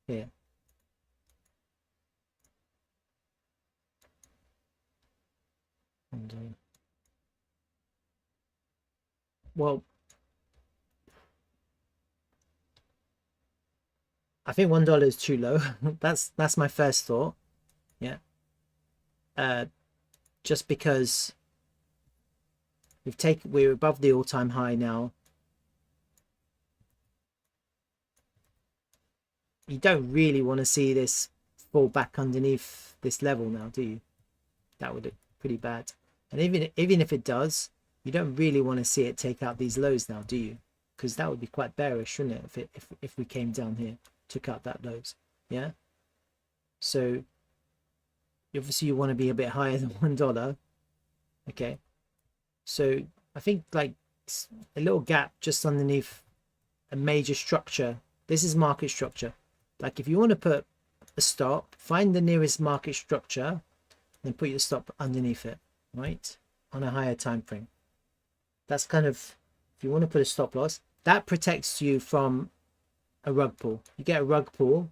here. And, well, I think $1 is too low. that's my first thought. Yeah. Just because we're above the all-time high now. You don't really want to see this fall back underneath this level now, do you? That would look pretty bad. And even if it does, you don't really want to see it take out these lows now, do you? Because that would be quite bearish, wouldn't it? If we came down here, took out that lows. Yeah. So obviously you want to be a bit higher than $1. Okay. So I think like a little gap just underneath a major structure. This is market structure. Like if you want to put a stop, find the nearest market structure, then put your stop underneath it, right? On a higher time frame. That's kind of, if you want to put a stop loss, that protects you from a rug pull. You get a rug pull,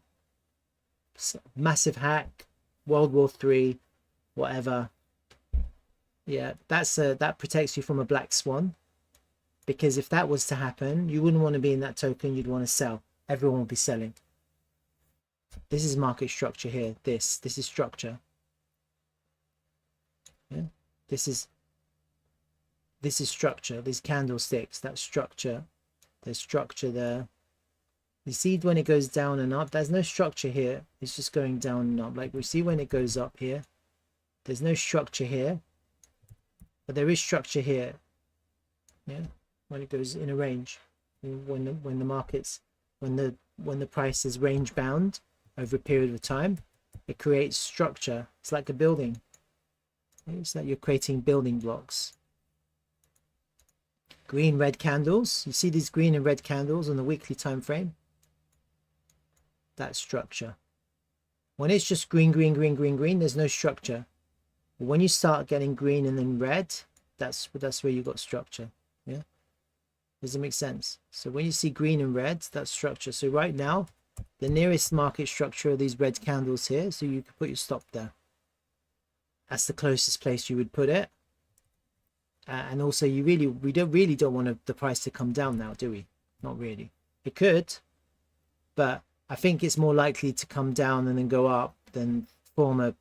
massive hack, World War III, whatever. Yeah, that protects you from a black swan, because if that was to happen, you wouldn't want to be in that token. You'd want to sell. Everyone would be selling. This is market structure here. This is structure. Yeah, this is structure. These candlesticks, that's structure. There's structure there. You see when it goes down and up, there's no structure here. It's just going down and up. Like we see when it goes up here, there's no structure here. But there is structure here, yeah, when it goes in a range, when the markets, when the price is range bound over a period of time, it creates structure. It's like a building. It's like you're creating building blocks. Green, red candles. You see these green and red candles on the weekly time frame? That's structure. When it's just green, green, green, green, green, there's no structure. When you start getting green and then red, that's where you got structure. Yeah, does it make sense? So when you see green and red, that's structure. So right now, the nearest market structure are these red candles here. So you can put your stop there. That's the closest place you would put it. And also, we don't want the price to come down now, do we? Not really. It could, but I think it's more likely to come down and then go up than form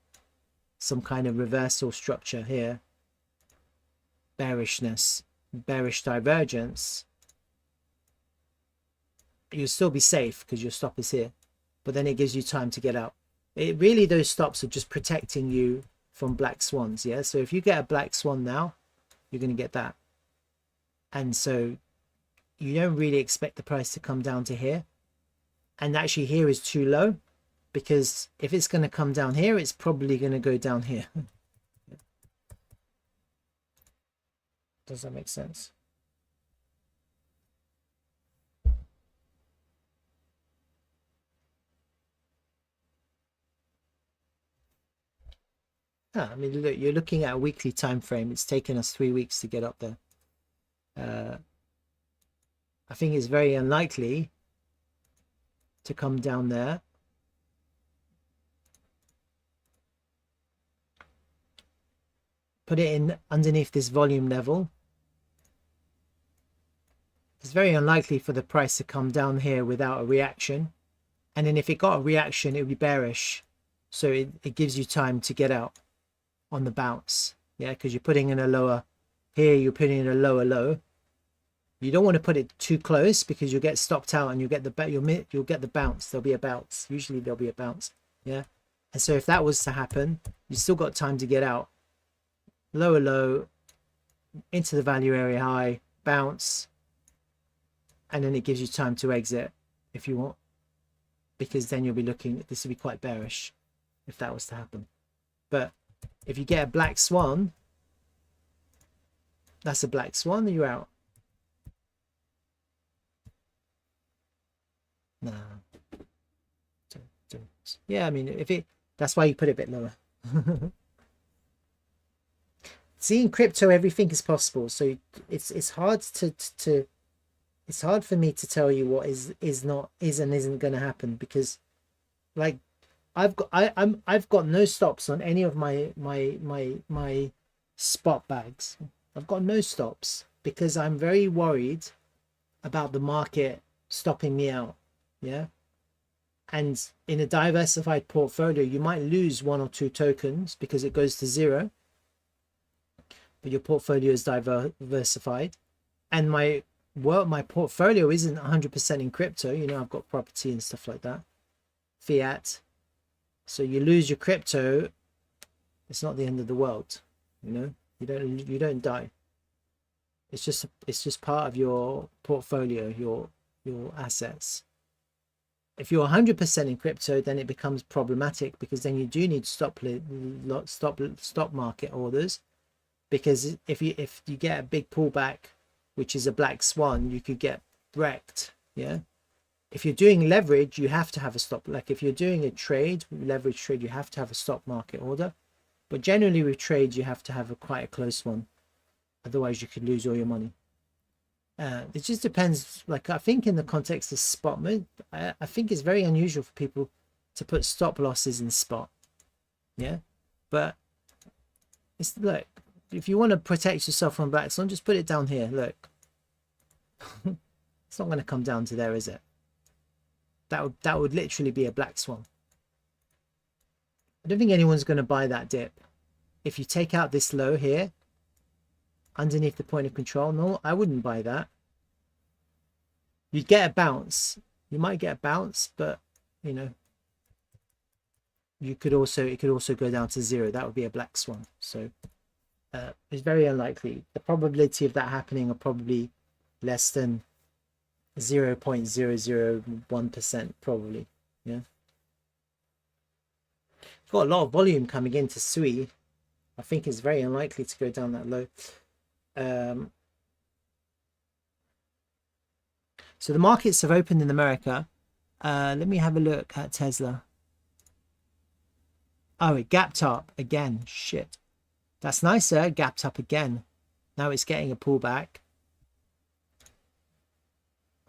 some kind of reversal structure here. Bearishness, bearish divergence. You'll still be safe because your stop is here, but then it gives you time to get out. Really, those stops are just protecting you from black swans. Yeah, so if you get a black swan now, you're going to get that. And so you don't really expect the price to come down to here. And actually here is too low, because if it's going to come down here, it's probably going to go down here. Does that make sense? I mean, look, you're looking at a weekly time frame. It's taken us 3 weeks to get up there. I think it's very unlikely to come down there. Put it in underneath this volume level. It's very unlikely for the price to come down here without a reaction. And then if it got a reaction, it would be bearish. So it gives you time to get out on the bounce. Yeah, because you're putting in a lower, here you're putting in a lower low. You don't want to put it too close because you'll get stopped out and you'll get the bounce. There'll be a bounce. Usually there'll be a bounce. Yeah. And so if that was to happen, you still got time to get out. Lower low, into the value area high, bounce, and then it gives you time to exit if you want, because then you'll be looking, this will be quite bearish if that was to happen. But if you get a black swan, that's a black swan, you're out. No. Yeah, I mean, if it, that's why you put it a bit lower. See, in crypto, everything is possible. So it's hard it's hard for me to tell you what is and isn't going to happen, because like I've got no stops on any of my spot bags. I've got no stops because I'm very worried about the market stopping me out. Yeah. And in a diversified portfolio, you might lose 1 or 2 tokens because it goes to 0. But your portfolio is diversified. And my portfolio isn't 100% in crypto. You know, I've got property and stuff like that. Fiat. So you lose your crypto, it's not the end of the world. You know, you don't die. It's just part of your portfolio, your assets. If you're 100% in crypto, then it becomes problematic, because then you do need stop market orders, because if you get a big pullback, which is a black swan, you could get wrecked. Yeah. If you're doing leverage, you have to have a stop. Like if you're doing a trade, leverage trade, you have to have a stop market order. But generally with trades, you have to have quite a close one. Otherwise, you could lose all your money. It just depends. Like I think in the context of spot mode, I think it's very unusual for people to put stop losses in spot. Yeah. But it's like, if you want to protect yourself from black swan, just put it down here. Look. It's not going to come down to there, is it? That would literally be a black swan. I don't think anyone's going to buy that dip. If you take out this low here, underneath the point of control, no, I wouldn't buy that. You'd get a bounce. You might get a bounce, but you know, it could also go down to 0. That would be a black swan. So it's very unlikely. The probability of that happening are probably less than 0.001% probably. Yeah. Got a lot of volume coming into SUI. I think it's very unlikely to go down that low. So the markets have opened in America. Let me have a look at Tesla. Oh, it gapped up again. Shit. That's nicer. It gapped up again. Now it's getting a pullback.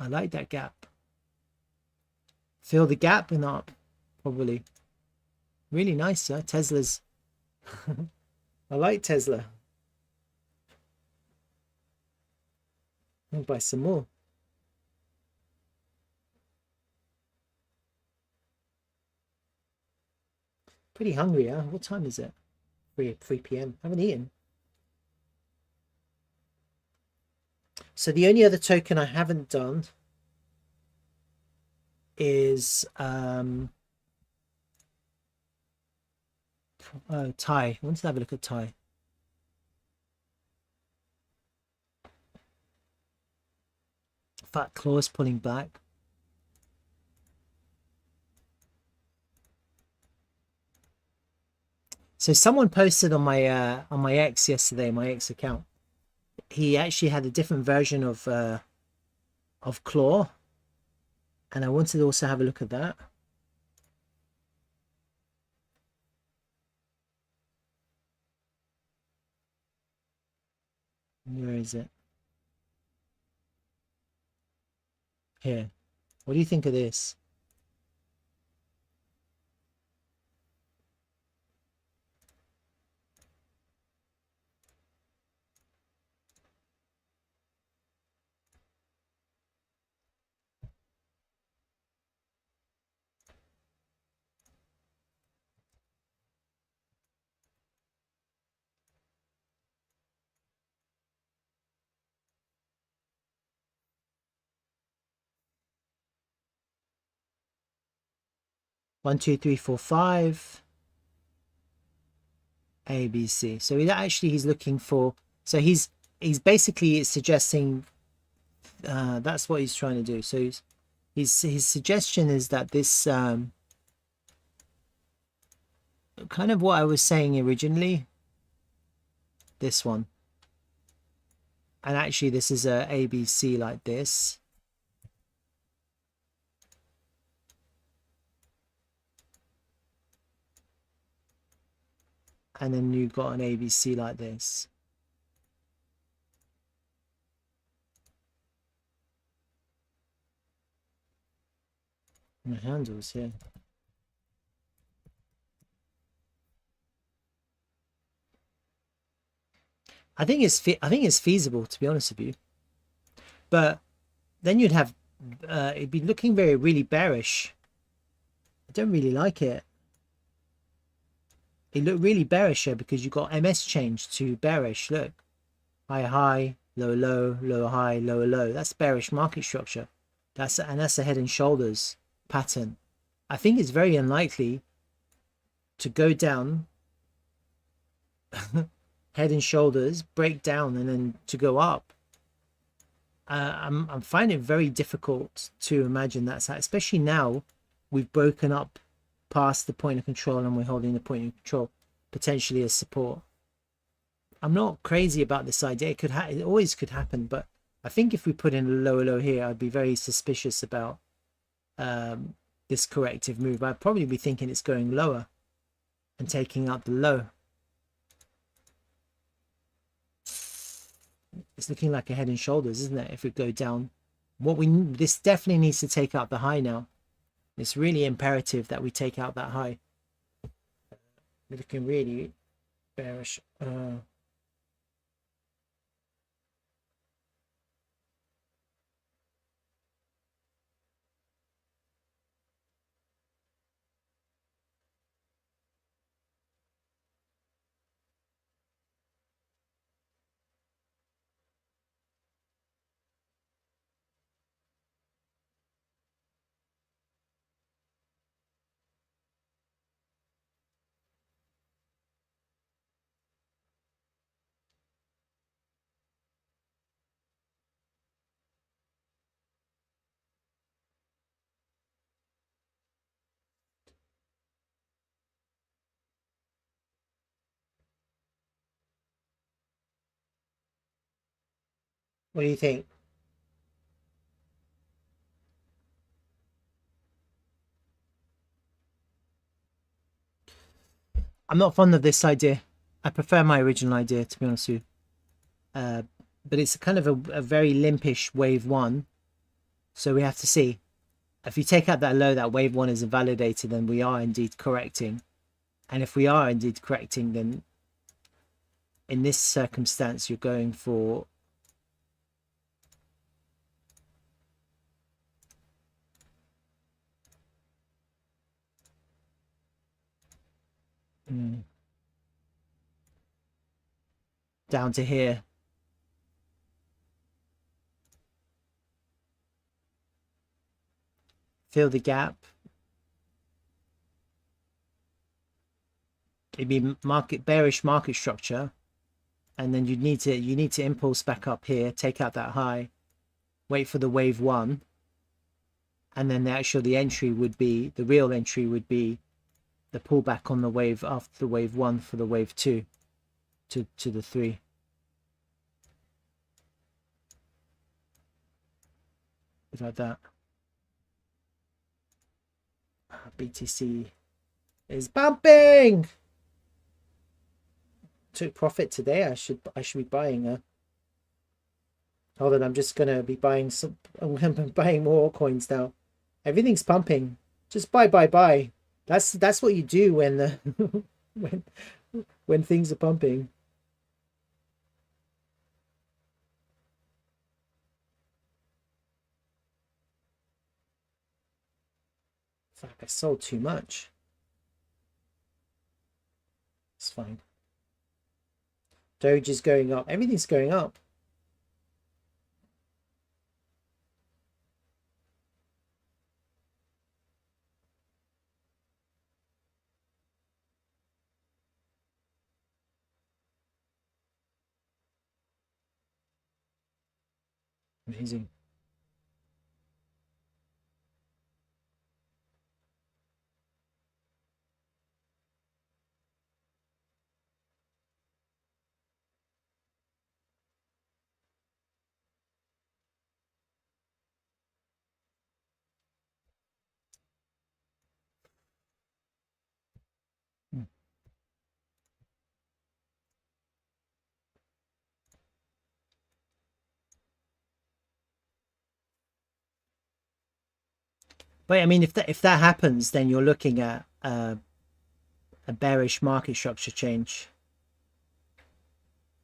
I like that gap. Fill the gap and up, probably. Really nice, sir. Tesla's. I like Tesla. I'll buy some more. Pretty hungry, huh? What time is it? 3 p.m. I haven't eaten. So the only other token I haven't done is TAI. I want to have a look at TAI. Fat claws pulling back. So someone posted on my X yesterday, my X account. he actually had a different version of claw, and I wanted to also have a look at that. Where is it? Here. What do you think of this? One, two, three, four, five. A, B, C. So he's looking for. So he's basically suggesting. That's what he's trying to do. So his suggestion is that this kind of what I was saying originally. This one. And actually, this is a ABC like this. And then you've got an ABC like this. And the handles here. I think it's feasible, to be honest with you. But then you'd have it'd be looking really bearish. I don't really like it. It looked really bearish here because you got MS change to bearish. Look, high high, low low, low high, lower low. That's bearish market structure. That's a head and shoulders pattern. I think it's very unlikely to go down head and shoulders, break down, and then to go up. I'm finding it very difficult to imagine that's how, especially now we've broken up past the point of control and we're holding the point of control potentially as support. I'm not crazy about this idea. It always could happen, but I think if we put in a lower low here, I'd be very suspicious about this corrective move. I'd probably be thinking it's going lower and taking out the low. It's looking like a head and shoulders, isn't it? If we go down, this definitely needs to take out the high now. It's really imperative that we take out that high. We're looking really bearish. What do you think? I'm not fond of this idea. I prefer my original idea, to be honest with you. But it's kind of a very limpish wave one. So we have to see. If you take out that low, that wave one is invalidated, then we are indeed correcting. And if we are indeed correcting, then in this circumstance, you're going for down to here. Fill the gap. It'd be bearish market structure, and then you need to impulse back up here, take out that high, wait for the wave one, and then the entry would be, the real entry would be the pullback on the wave after the wave one for the wave two to the three. like that. BTC is bumping. Took profit today. I should be buying a. Hold on, I'm just gonna be buying some. I'm gonna be buying more coins now. Everything's pumping. Just buy. That's what you do when the when things are pumping. Fuck, I sold too much. It's fine. Doge is going up. Everything's going up. Amazing. But I mean, if that happens, then you're looking at a bearish market structure change.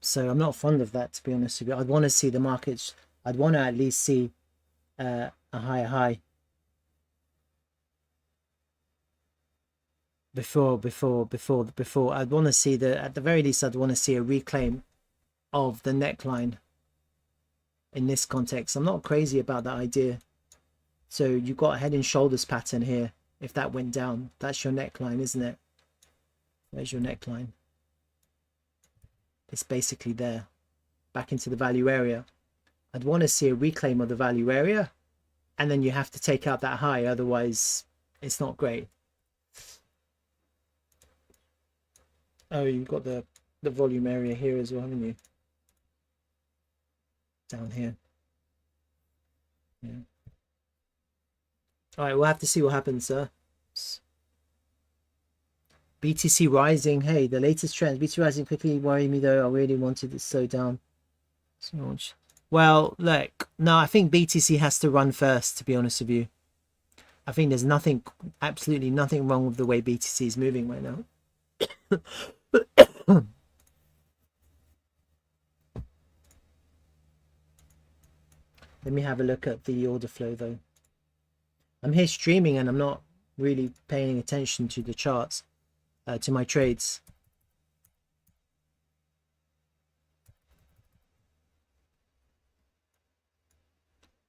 So I'm not fond of that, to be honest with you. I'd want to see the markets. I'd want to at least see a higher high before. I'd want to see at the very least, I'd want to see a reclaim of the neckline. In this context, I'm not crazy about that idea. So you've got a head and shoulders pattern here. If that went down, that's your neckline, isn't it? There's your neckline. It's basically there, back into the value area. I'd want to see a reclaim of the value area, and then you have to take out that high, otherwise it's not great. Oh, you've got the volume area here as well, haven't you? Down here. Yeah. All right, we'll have to see what happens, sir. BTC rising. Hey, the latest trends. BTC rising quickly worry me though. I really wanted it to slow down so much. Well, look, no, I think BTC has to run first, to be honest with you. I think there's nothing, absolutely nothing wrong with the way BTC is moving right now. Let me have a look at the order flow though. I'm here streaming and I'm not really paying attention to the charts, to my trades.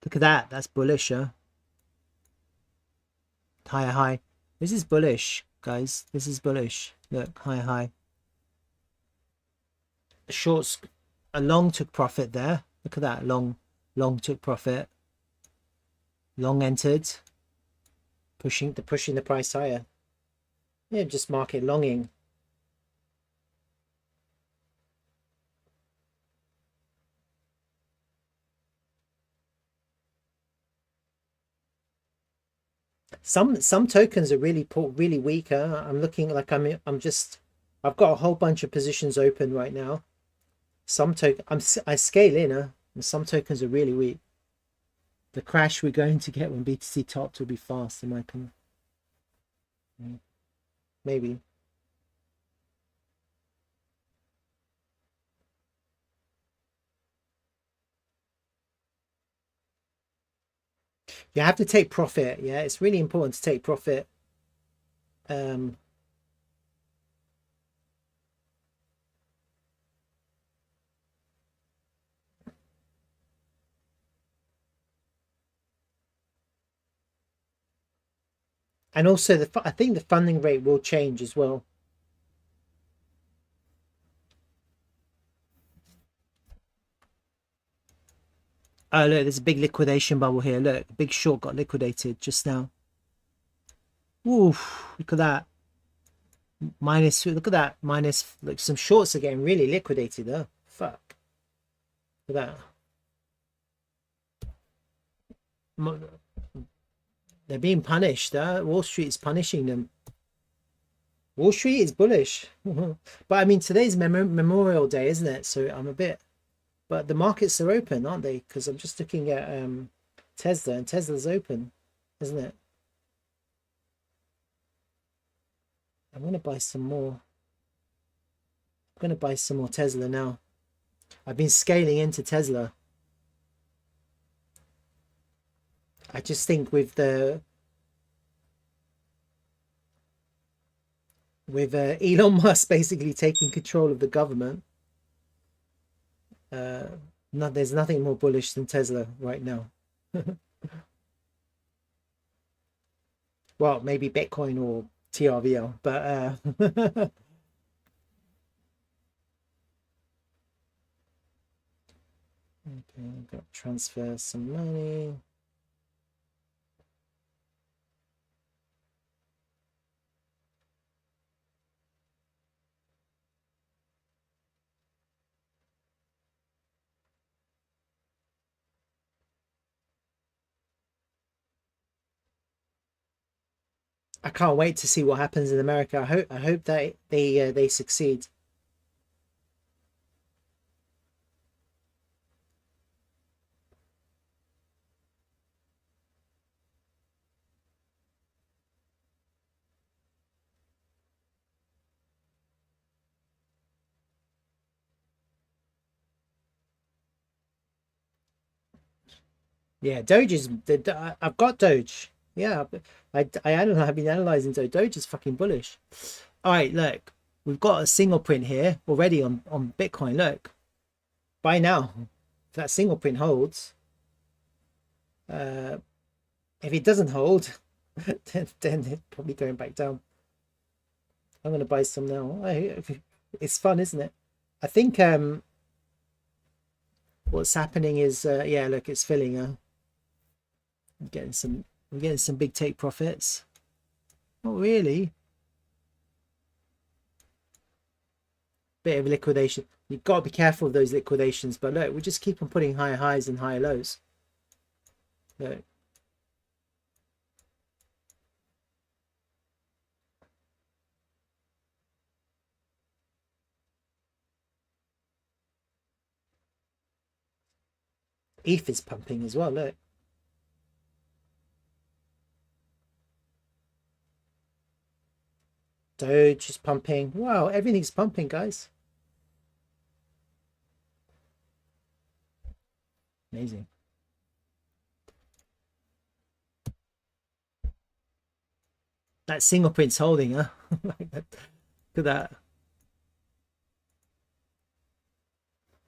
Look at that. That's bullish, huh? Higher high. This is bullish, guys. This is bullish. Look, higher high. Shorts, a long took profit there. Look at that. Long took profit. Long entered. Pushing the price higher. Yeah, just market longing. Some tokens are really weak. I'm looking like I've got a whole bunch of positions open right now. Some I scale in, and some tokens are really weak. The crash we're going to get when BTC topped will be fast, in my opinion. Maybe. You have to take profit. Yeah, it's really important to take profit. And also, I think the funding rate will change as well. Oh, look, there's a big liquidation bubble here. Look, big short got liquidated just now. Oof, look at that. Look at that. Look, some shorts are getting really liquidated, huh? Fuck. Look at that. They're being punished. Wall Street is punishing them. Wall Street is bullish. But I mean, today's Memorial Day, isn't it? So I'm a bit... But the markets are open, aren't they? Because I'm just looking at Tesla, and Tesla's open, isn't it? I'm going to buy some more. I'm going to buy some more Tesla now. I've been scaling into Tesla. I just think with Elon Musk basically taking control of the government, there's nothing more bullish than Tesla right now. Well, maybe Bitcoin or TRVL, but okay, I've got to transfer some money. I can't wait to see what happens in America. I hope that they succeed. Yeah, Doge is. I've got Doge. Yeah, I've been analyzing Doge. Doge is fucking bullish. All right, look, we've got a single print here already on Bitcoin. Look, buy now. If that single print holds, if it doesn't hold, then it's probably going back down. I'm gonna buy some now. It's fun, isn't it? I think what's happening is yeah, look, it's filling. I'm getting some big take profits. Not really. Bit of liquidation. You've got to be careful of those liquidations, but look, we just keep on putting higher highs and higher lows. Look. ETH is pumping as well, look. Doge is pumping. Wow, everything's pumping, guys. Amazing. That single print's holding, huh? Look at that.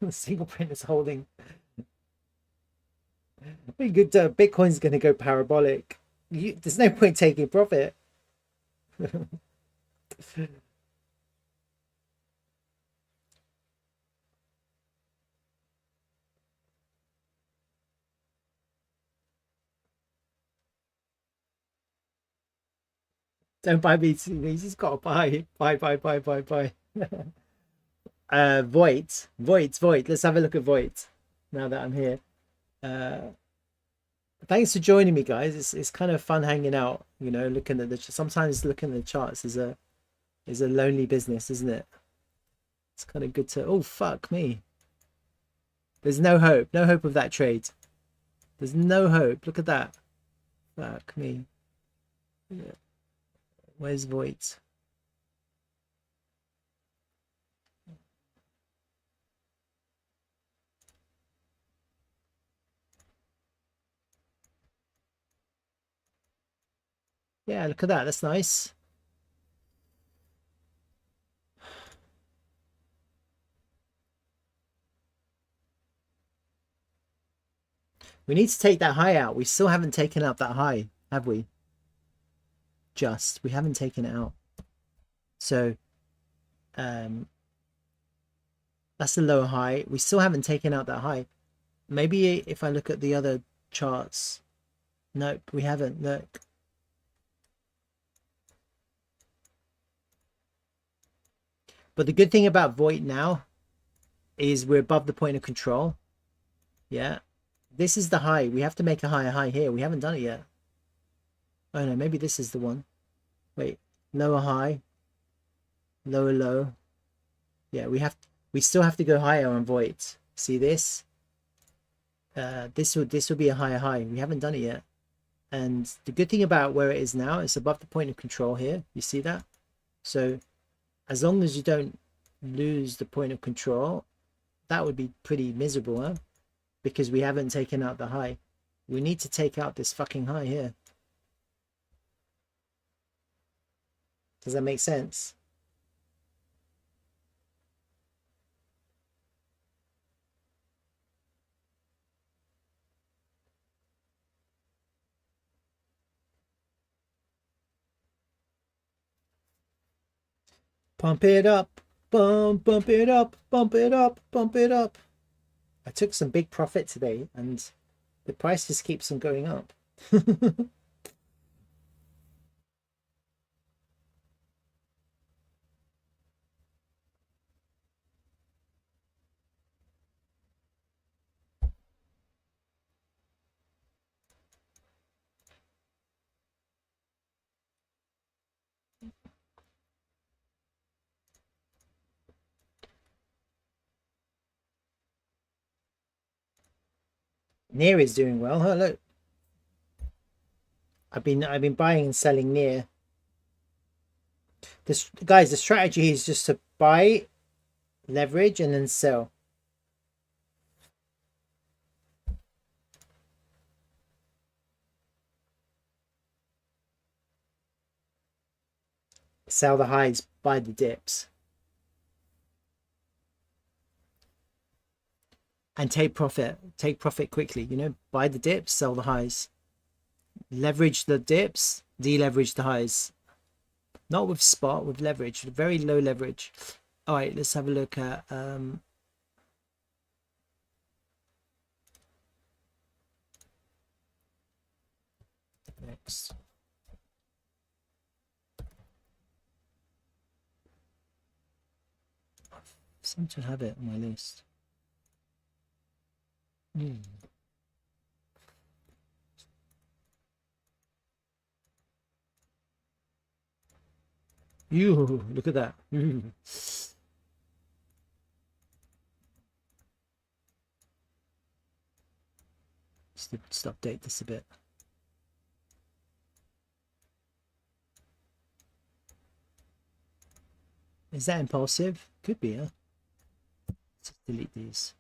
The single print is holding. Pretty good. Bitcoin's going to go parabolic. There's no point taking profit. Don't buy BTC. You just got to buy. Buy. Voight. Let's have a look at Voight now that I'm here. Thanks for joining me, guys. It's kind of fun hanging out, you know, looking at sometimes looking at the charts is a lonely business, isn't it? It's kind of good to... Oh, fuck me. There's no hope of that trade. There's no hope. Look at that. Fuck me. Yeah. Where's Voight? Yeah, look at that. That's nice. We need to take that high out. We still haven't taken up that high, have we? We haven't taken it out. So that's the lower high. We still haven't taken out that high. Maybe if I look at the other charts. Nope, we haven't. Look. But the good thing about Voight now is we're above the point of control. Yeah. This is the high. We have to make a higher high here. We haven't done it yet. Oh no, maybe this is the one. Wait, lower high, lower low. Yeah, we still have to go higher on void. See this? This will be a higher high. We haven't done it yet. And the good thing about where it is now, it's above the point of control here. You see that? So as long as you don't lose the point of control, that would be pretty miserable, huh? Because we haven't taken out the high. We need to take out this fucking high here. Does that make sense? Pump it up, bump it up, bump it up, bump it up. I took some big profit today and the price just keeps on going up. Near is doing well. Oh, look. I've been buying and selling near. This guys, the strategy is just to buy, leverage, and then sell. Sell the highs, buy the dips. And take profit. Take profit quickly. You know, buy the dips, sell the highs. Leverage the dips, deleverage the highs. Not with spot, with leverage. Very low leverage. All right, let's have a look at next. I seem to have it on my list. You look at that. Just update this a bit. Is that impulsive? Could be, huh? Let's delete these.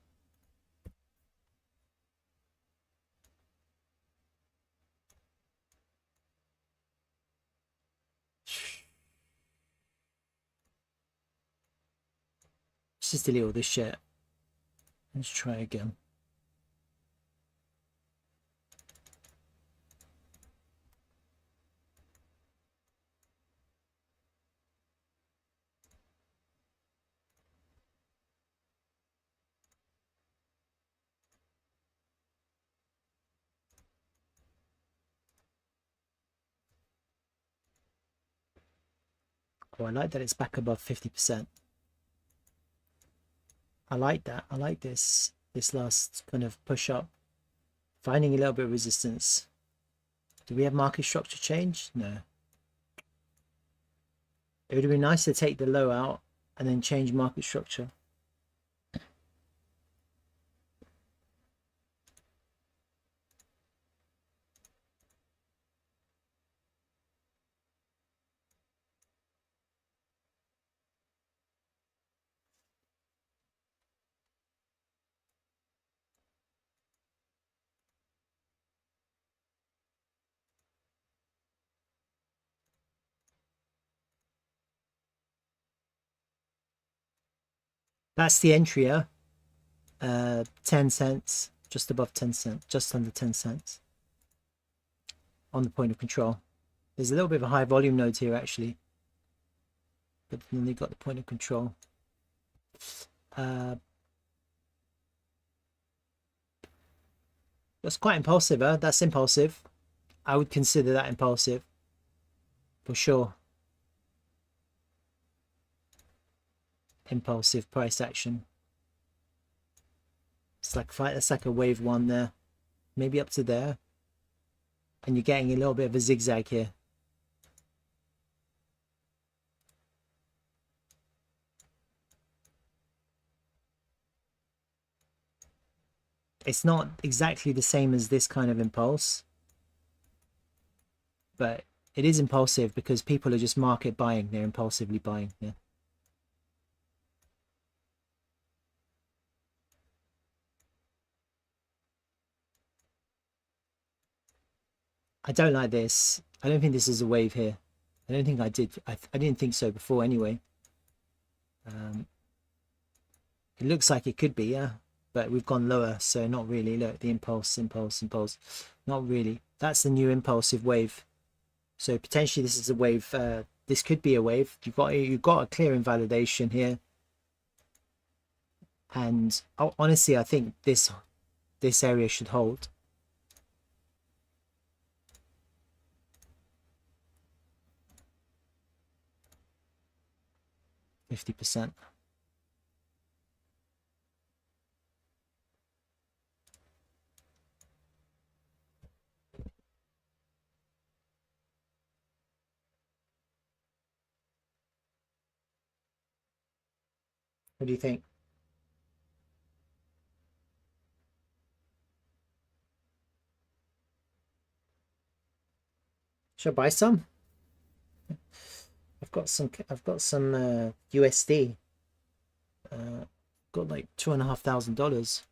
Let's just delete all this shit. Let's try again. Oh, I like that it's back above 50%. I like that. I like this last kind of push up. Finding a little bit of resistance. Do we have market structure change? No. It would have been nice to take the low out and then change market structure. That's the entry, yeah? 10 cents, just above 10 cents, just under 10 cents on the point of control. There's a little bit of a high volume node here actually, but then they got the point of control. That's quite impulsive, huh? That's impulsive. I would consider that impulsive for sure. Impulsive price action. It's like that's like a wave one there. maybe up to there, and you're getting a little bit of a zigzag here. It's not exactly the same as this kind of impulse, but it is impulsive because people are just market buying. They're impulsively buying. Yeah. I don't like this. I don't think this is a wave here. I don't think I did. I didn't think so before anyway. It looks like it could be, yeah, but we've gone lower, so not really. Look, the impulse, not really. That's the new impulsive wave. So potentially this is a wave. This could be a wave. You've got a clear invalidation here, and honestly, I think this area should hold. %50. What do you think? Should I buy some? I've got some USD. Got like $2,500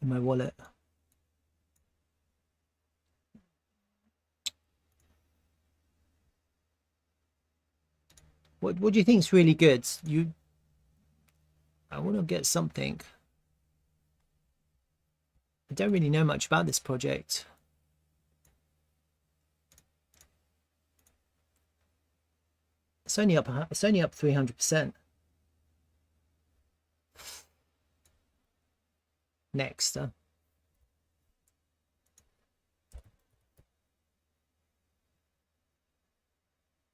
in my wallet. What do you think is really good? I want to get something. I don't really know much about this project. It's only up 300%. Next, oh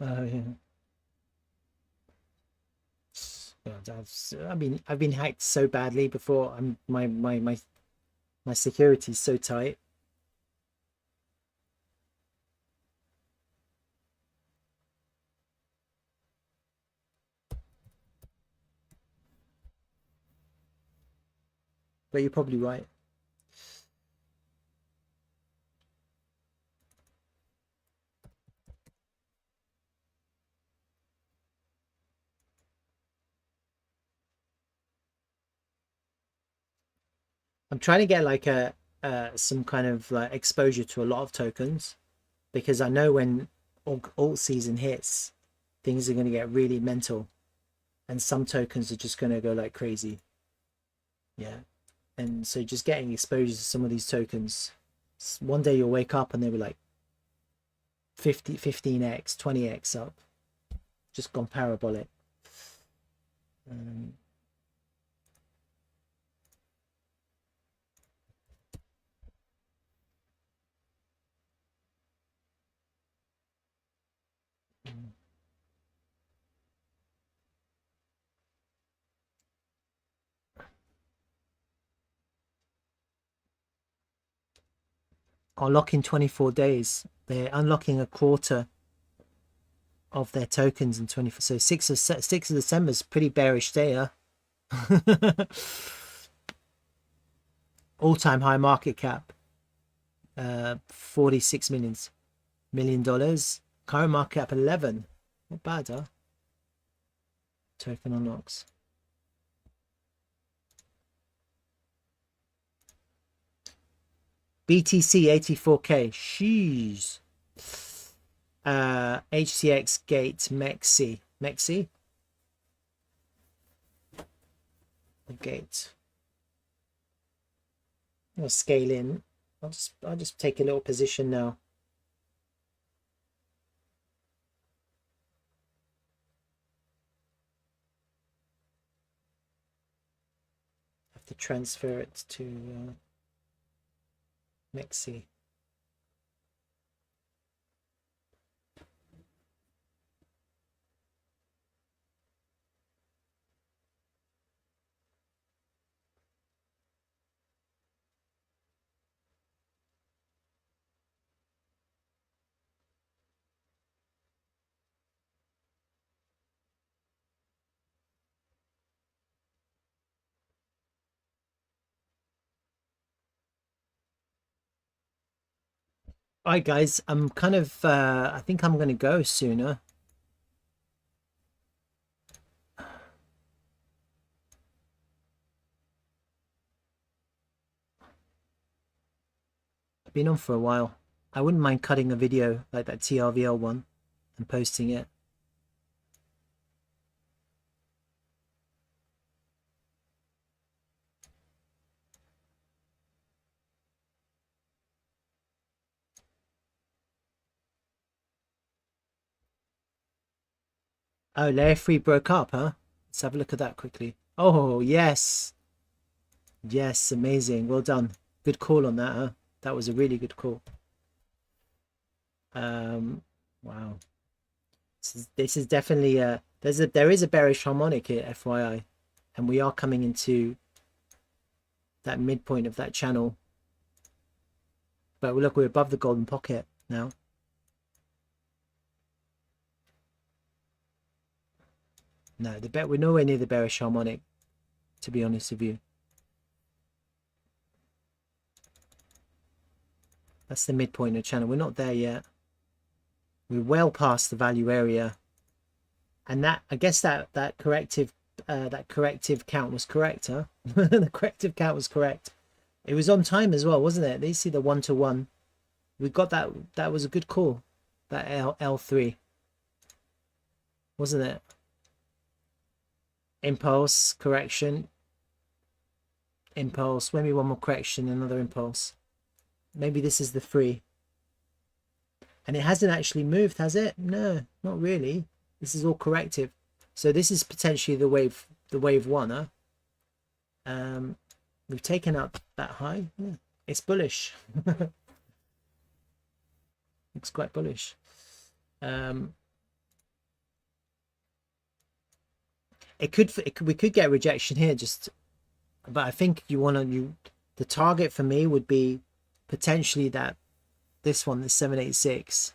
yeah. I've been hacked so badly before. My security is so tight. But you're probably right. I'm trying to get like some kind of like exposure to a lot of tokens, because I know when alt season hits, things are going to get really mental, and some tokens are just going to go like crazy. Yeah, and so just getting exposure to some of these tokens, one day you'll wake up and they were like 15x 20x up, just gone parabolic. I'll lock in 24 days. They're unlocking a quarter of their tokens in 24. So 6 of December is pretty bearish day, huh? All-time high market cap, $46 million. Current market cap 11. Not bad, huh? Token unlocks. BTC 84K. Sheesh. HCX Gate Mexi. Gate. I'll scale in. I'll just take a little position now. Have to transfer it to Mexi. All right, guys, I'm kind of, I think I'm going to go sooner. I've been on for a while. I wouldn't mind cutting a video like that TRVL one and posting it. Oh, Layer 3 broke up, huh? Let's have a look at that quickly. Oh, yes. Yes, amazing. Well done. Good call on that, huh? That was a really good call. Wow. This is definitely there is a bearish harmonic here, FYI. And we are coming into that midpoint of that channel. But look, we're above the golden pocket now. No, we're nowhere near the bearish harmonic, to be honest with you. That's the midpoint of the channel. We're not there yet. We're well past the value area. And that, I guess that corrective count was correct, huh? The corrective count was correct. It was on time as well, wasn't it? They see the 1-to-1. We got that. That was a good call. That L3, wasn't it? Impulse, correction, impulse. Maybe one more correction, another impulse. Maybe this is the 3. And it hasn't actually moved, has it? No, not really. This is all corrective. So this is potentially the wave 1, huh? We've taken out that high. Yeah, it's bullish. Looks quite bullish. We could get rejection here, but I think the target for me would be potentially this one, the 786.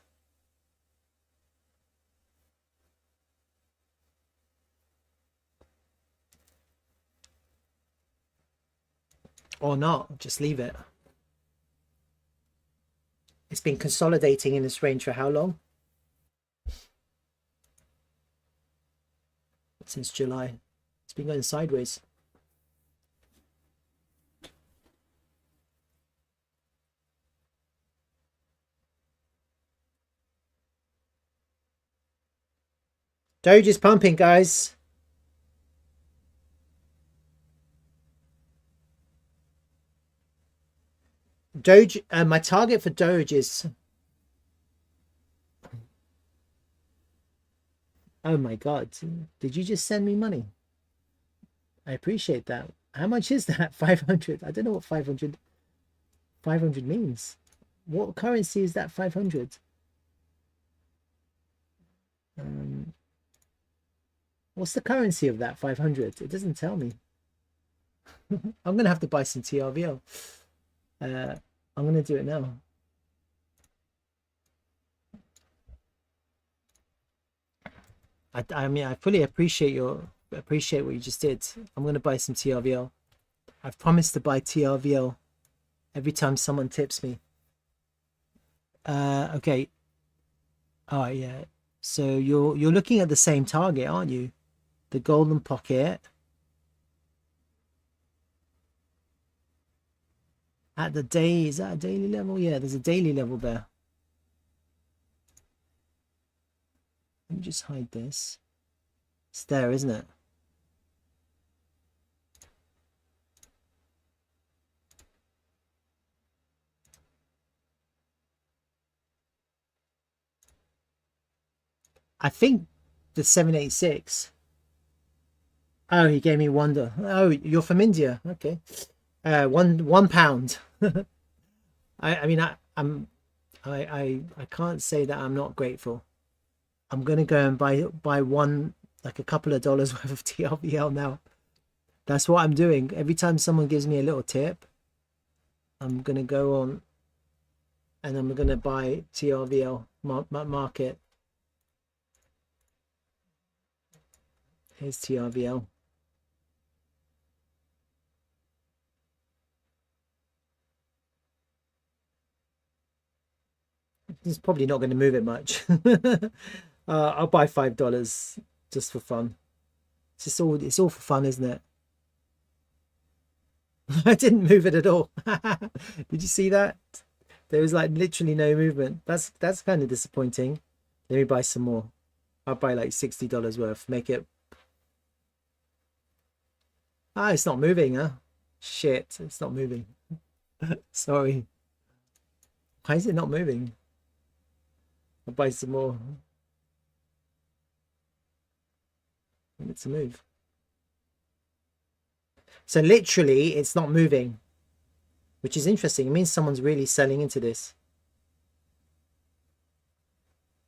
Or not, just leave it. It's been consolidating in this range for how long? Since July. It's been going sideways. Doge is pumping, guys. Doge, my target for Doge is... Oh my God. Did you just send me money? I appreciate that. How much is that? 500. I don't know what 500 means. What currency is that 500? What's the currency of that 500? It doesn't tell me. I'm going to have to buy some TRVL. I'm going to do it now. I mean, I fully appreciate what you just did. I'm going to buy some TRVL. I've promised to buy TRVL every time someone tips me. Okay. All right, yeah. So you're looking at the same target, aren't you? The golden pocket at the day. Is that a daily level? Yeah, there's a daily level there. Let me just hide this. It's there, isn't it? I think the 786. Oh, he gave me $1. Oh, you're from India. Okay. £1. I mean, I can't say that I'm not grateful. I'm gonna go and buy one, like a couple of dollars worth of TRVL now. That's what I'm doing. Every time someone gives me a little tip, I'm gonna go on and I'm gonna buy TRVL market. Here's TRVL. it's probably not going to move it much. I'll buy $5 just for fun. It's all for fun, isn't it? I didn't move it at all. Did you see that? There was like literally no movement. That's kind of disappointing. Let me buy some more. I'll buy like $60 worth. Make it. Ah, it's not moving, huh? Shit, it's not moving. Sorry. Why is it not moving? I'll buy some more. It's a move. So literally, it's not moving, which is interesting. It means someone's really selling into this.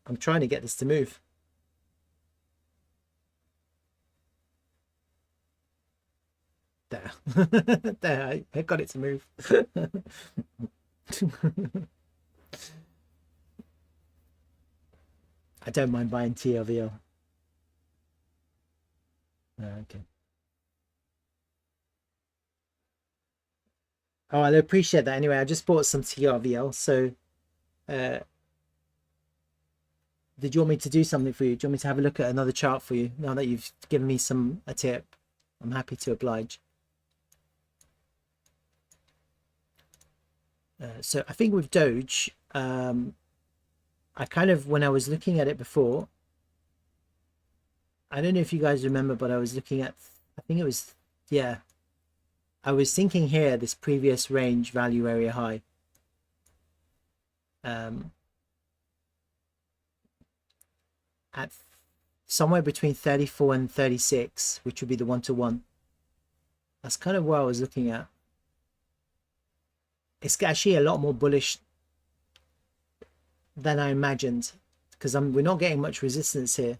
I'm trying to get this to move. There. There, I got it to move. I don't mind buying TRVL. Okay. Oh, I appreciate that. Anyway, I just bought some TRVL. So, did you want me to do something for you? Do you want me to have a look at another chart for you now that you've given me a tip? I'm happy to oblige. So I think with Doge, I kind of, when I was looking at it before, I don't know if you guys remember, but I was looking at, I think it was, yeah, I was thinking here, this previous range value area high. At somewhere between 34 and 36, which would be the 1-to-1. That's kind of what I was looking at. It's actually a lot more bullish than I imagined, because we're not getting much resistance here.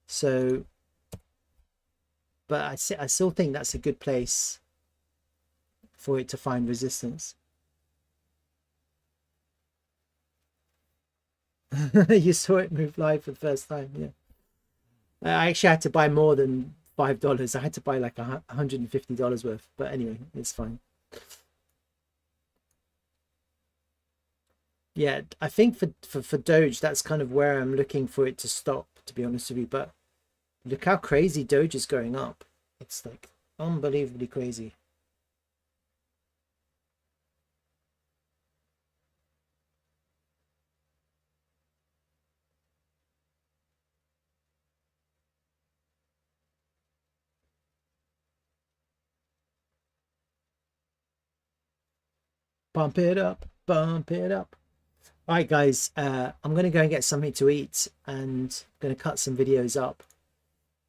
So, but I still think that's a good place for it to find resistance. You saw it move live for the first time, yeah. I actually had to buy more than $5. I had to buy like $150 worth, but anyway, it's fine. Yeah, I think for Doge, that's kind of where I'm looking for it to stop, to be honest with you. But look how crazy Doge is going up. It's like unbelievably crazy. Bump it up, bump it up. All right, guys, I'm going to go and get something to eat and I'm going to cut some videos up.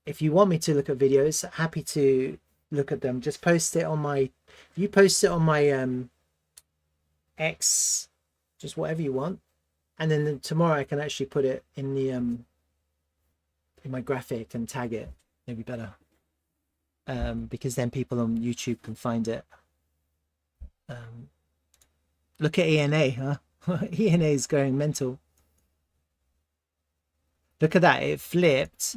If you want me to look at videos, happy to look at them. Just post it on my, if you post it on my X, just whatever you want. And then tomorrow I can actually put it in the in my graphic and tag it. Maybe better. Because then people on YouTube can find it. Look at ENA, huh? ENA is going mental. Look at that, it flipped.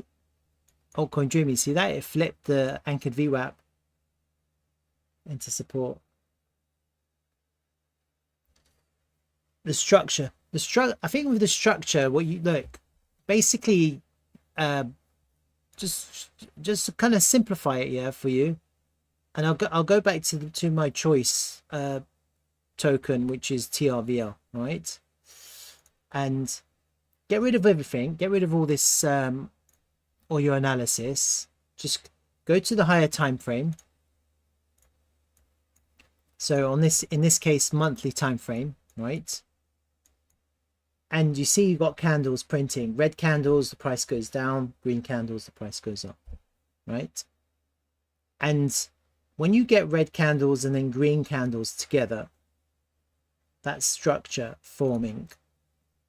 Altcoin Dreamy, see that? It flipped the anchored VWAP into support. The structure. I think with the structure, what you look, basically, just kind of simplify it, yeah, for you. And I'll go back to my choice token, which is TRVL, right? And get rid of everything. Get rid of all this, all your analysis. Just go to the higher time frame. So on this, in this case, monthly time frame, right? And you see you've got candles printing. Red candles, the price goes down. Green candles, the price goes up, right? And when you get red candles and then green candles together, that structure forming.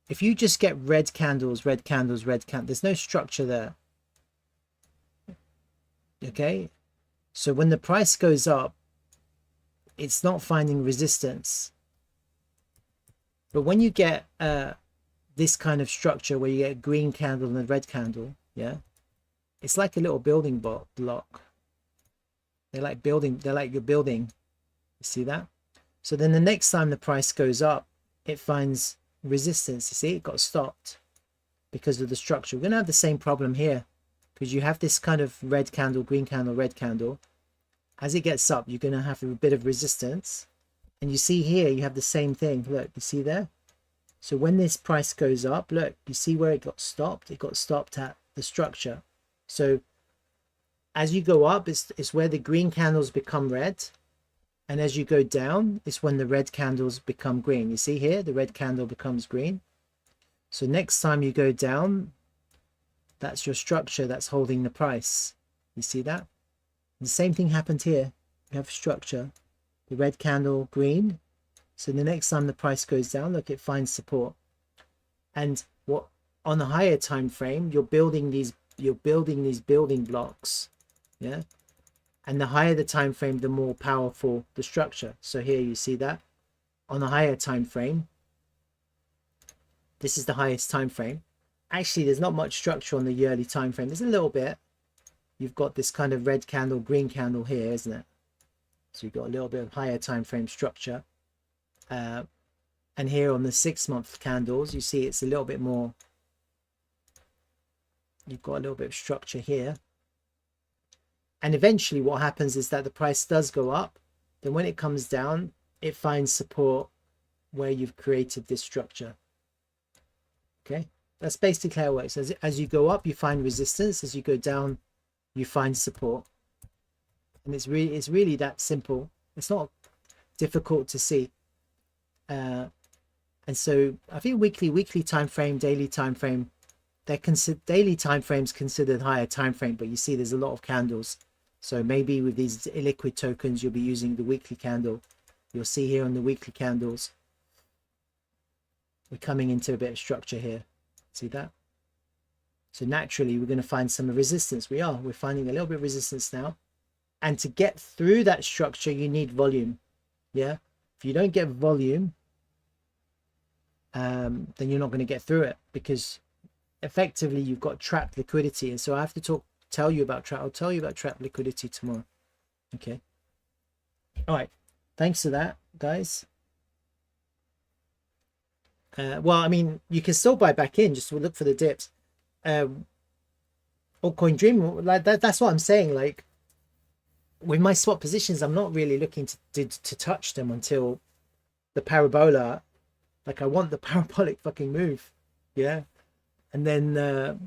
If you just get red candles, red candles, red candles, there's no structure there. Okay? So when the price goes up, it's not finding resistance. But when you get this kind of structure where you get a green candle and a red candle, yeah, it's like a little building block. They're like you're building. You see that? So then the next time the price goes up, it finds resistance. You see, it got stopped because of the structure. We're going to have the same problem here because you have this kind of red candle, green candle, red candle. As it gets up, you're going to have a bit of resistance. And you see here, you have the same thing. Look, you see there? So when this price goes up, look, you see where it got stopped? It got stopped at the structure. So as you go up, it's where the green candles become red. And as you go down, it's when the red candles become green. You see here, the red candle becomes green. So next time you go down, that's your structure that's holding the price. You see that? And the same thing happened here. You have structure, the red candle, green. So the next time the price goes down, look, it finds support. And what on a higher time frame, you're building these building blocks. Yeah. And the higher the time frame, the more powerful the structure. So here you see that on a higher time frame. This is the highest time frame. Actually, there's not much structure on the yearly time frame. There's a little bit. You've got this kind of red candle, green candle here, isn't it? So you've got a little bit of higher time frame structure. And here on the 6-month candles, you see it's a little bit more. You've got a little bit of structure here. And eventually what happens is that the price does go up. Then when it comes down, it finds support where you've created this structure. Okay, that's basically how it works. As you go up, you find resistance. As you go down, you find support. And it's really that simple. It's not difficult to see. And so I think weekly time frame, daily time frame, they're considered daily time frames considered higher time frame, but you see there's a lot of candles. So maybe with these illiquid tokens, you'll be using the weekly candle. You'll see here on the weekly candles, we're coming into a bit of structure here. See that? So naturally, we're going to find some resistance. We're finding a little bit of resistance now. And to get through that structure, you need volume. Yeah. If you don't get volume, then you're not going to get through it because effectively you've got trapped liquidity. And so I have to tell you about I'll tell you about trapped liquidity tomorrow. Okay. All right. Thanks for that, guys. Well, I mean, you can still buy back in, just look for the dips. Altcoin Dream, like that's what I'm saying. Like with my swap positions, I'm not really looking to touch them until the parabola. Like I want the parabolic fucking move. Yeah. And then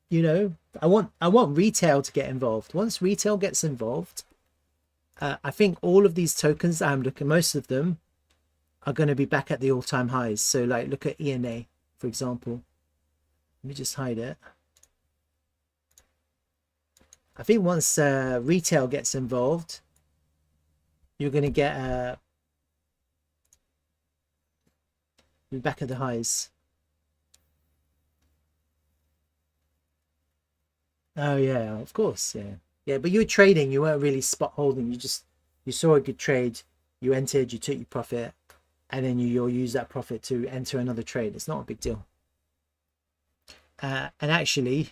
you know, I want retail to get involved. Once retail gets involved, I think all of these tokens that I'm looking, most of them are going to be back at the all-time highs. So like look at ENA, for example. Let me just hide it. I think once retail gets involved, you're going to get back at the highs. Oh yeah, of course, yeah. But you were trading, you weren't really spot holding. You saw a good trade, you entered, you took your profit, and then you'll use that profit to enter another trade. It's not a big deal. And actually,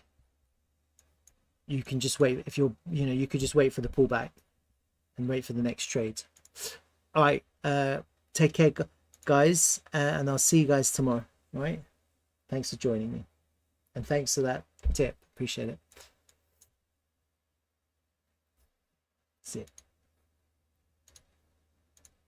you can just wait. If you could just wait for the pullback and wait for the next trade. All right, take care, guys, and I'll see you guys tomorrow. All right, thanks for joining me, and thanks for that tip. Appreciate it. See it.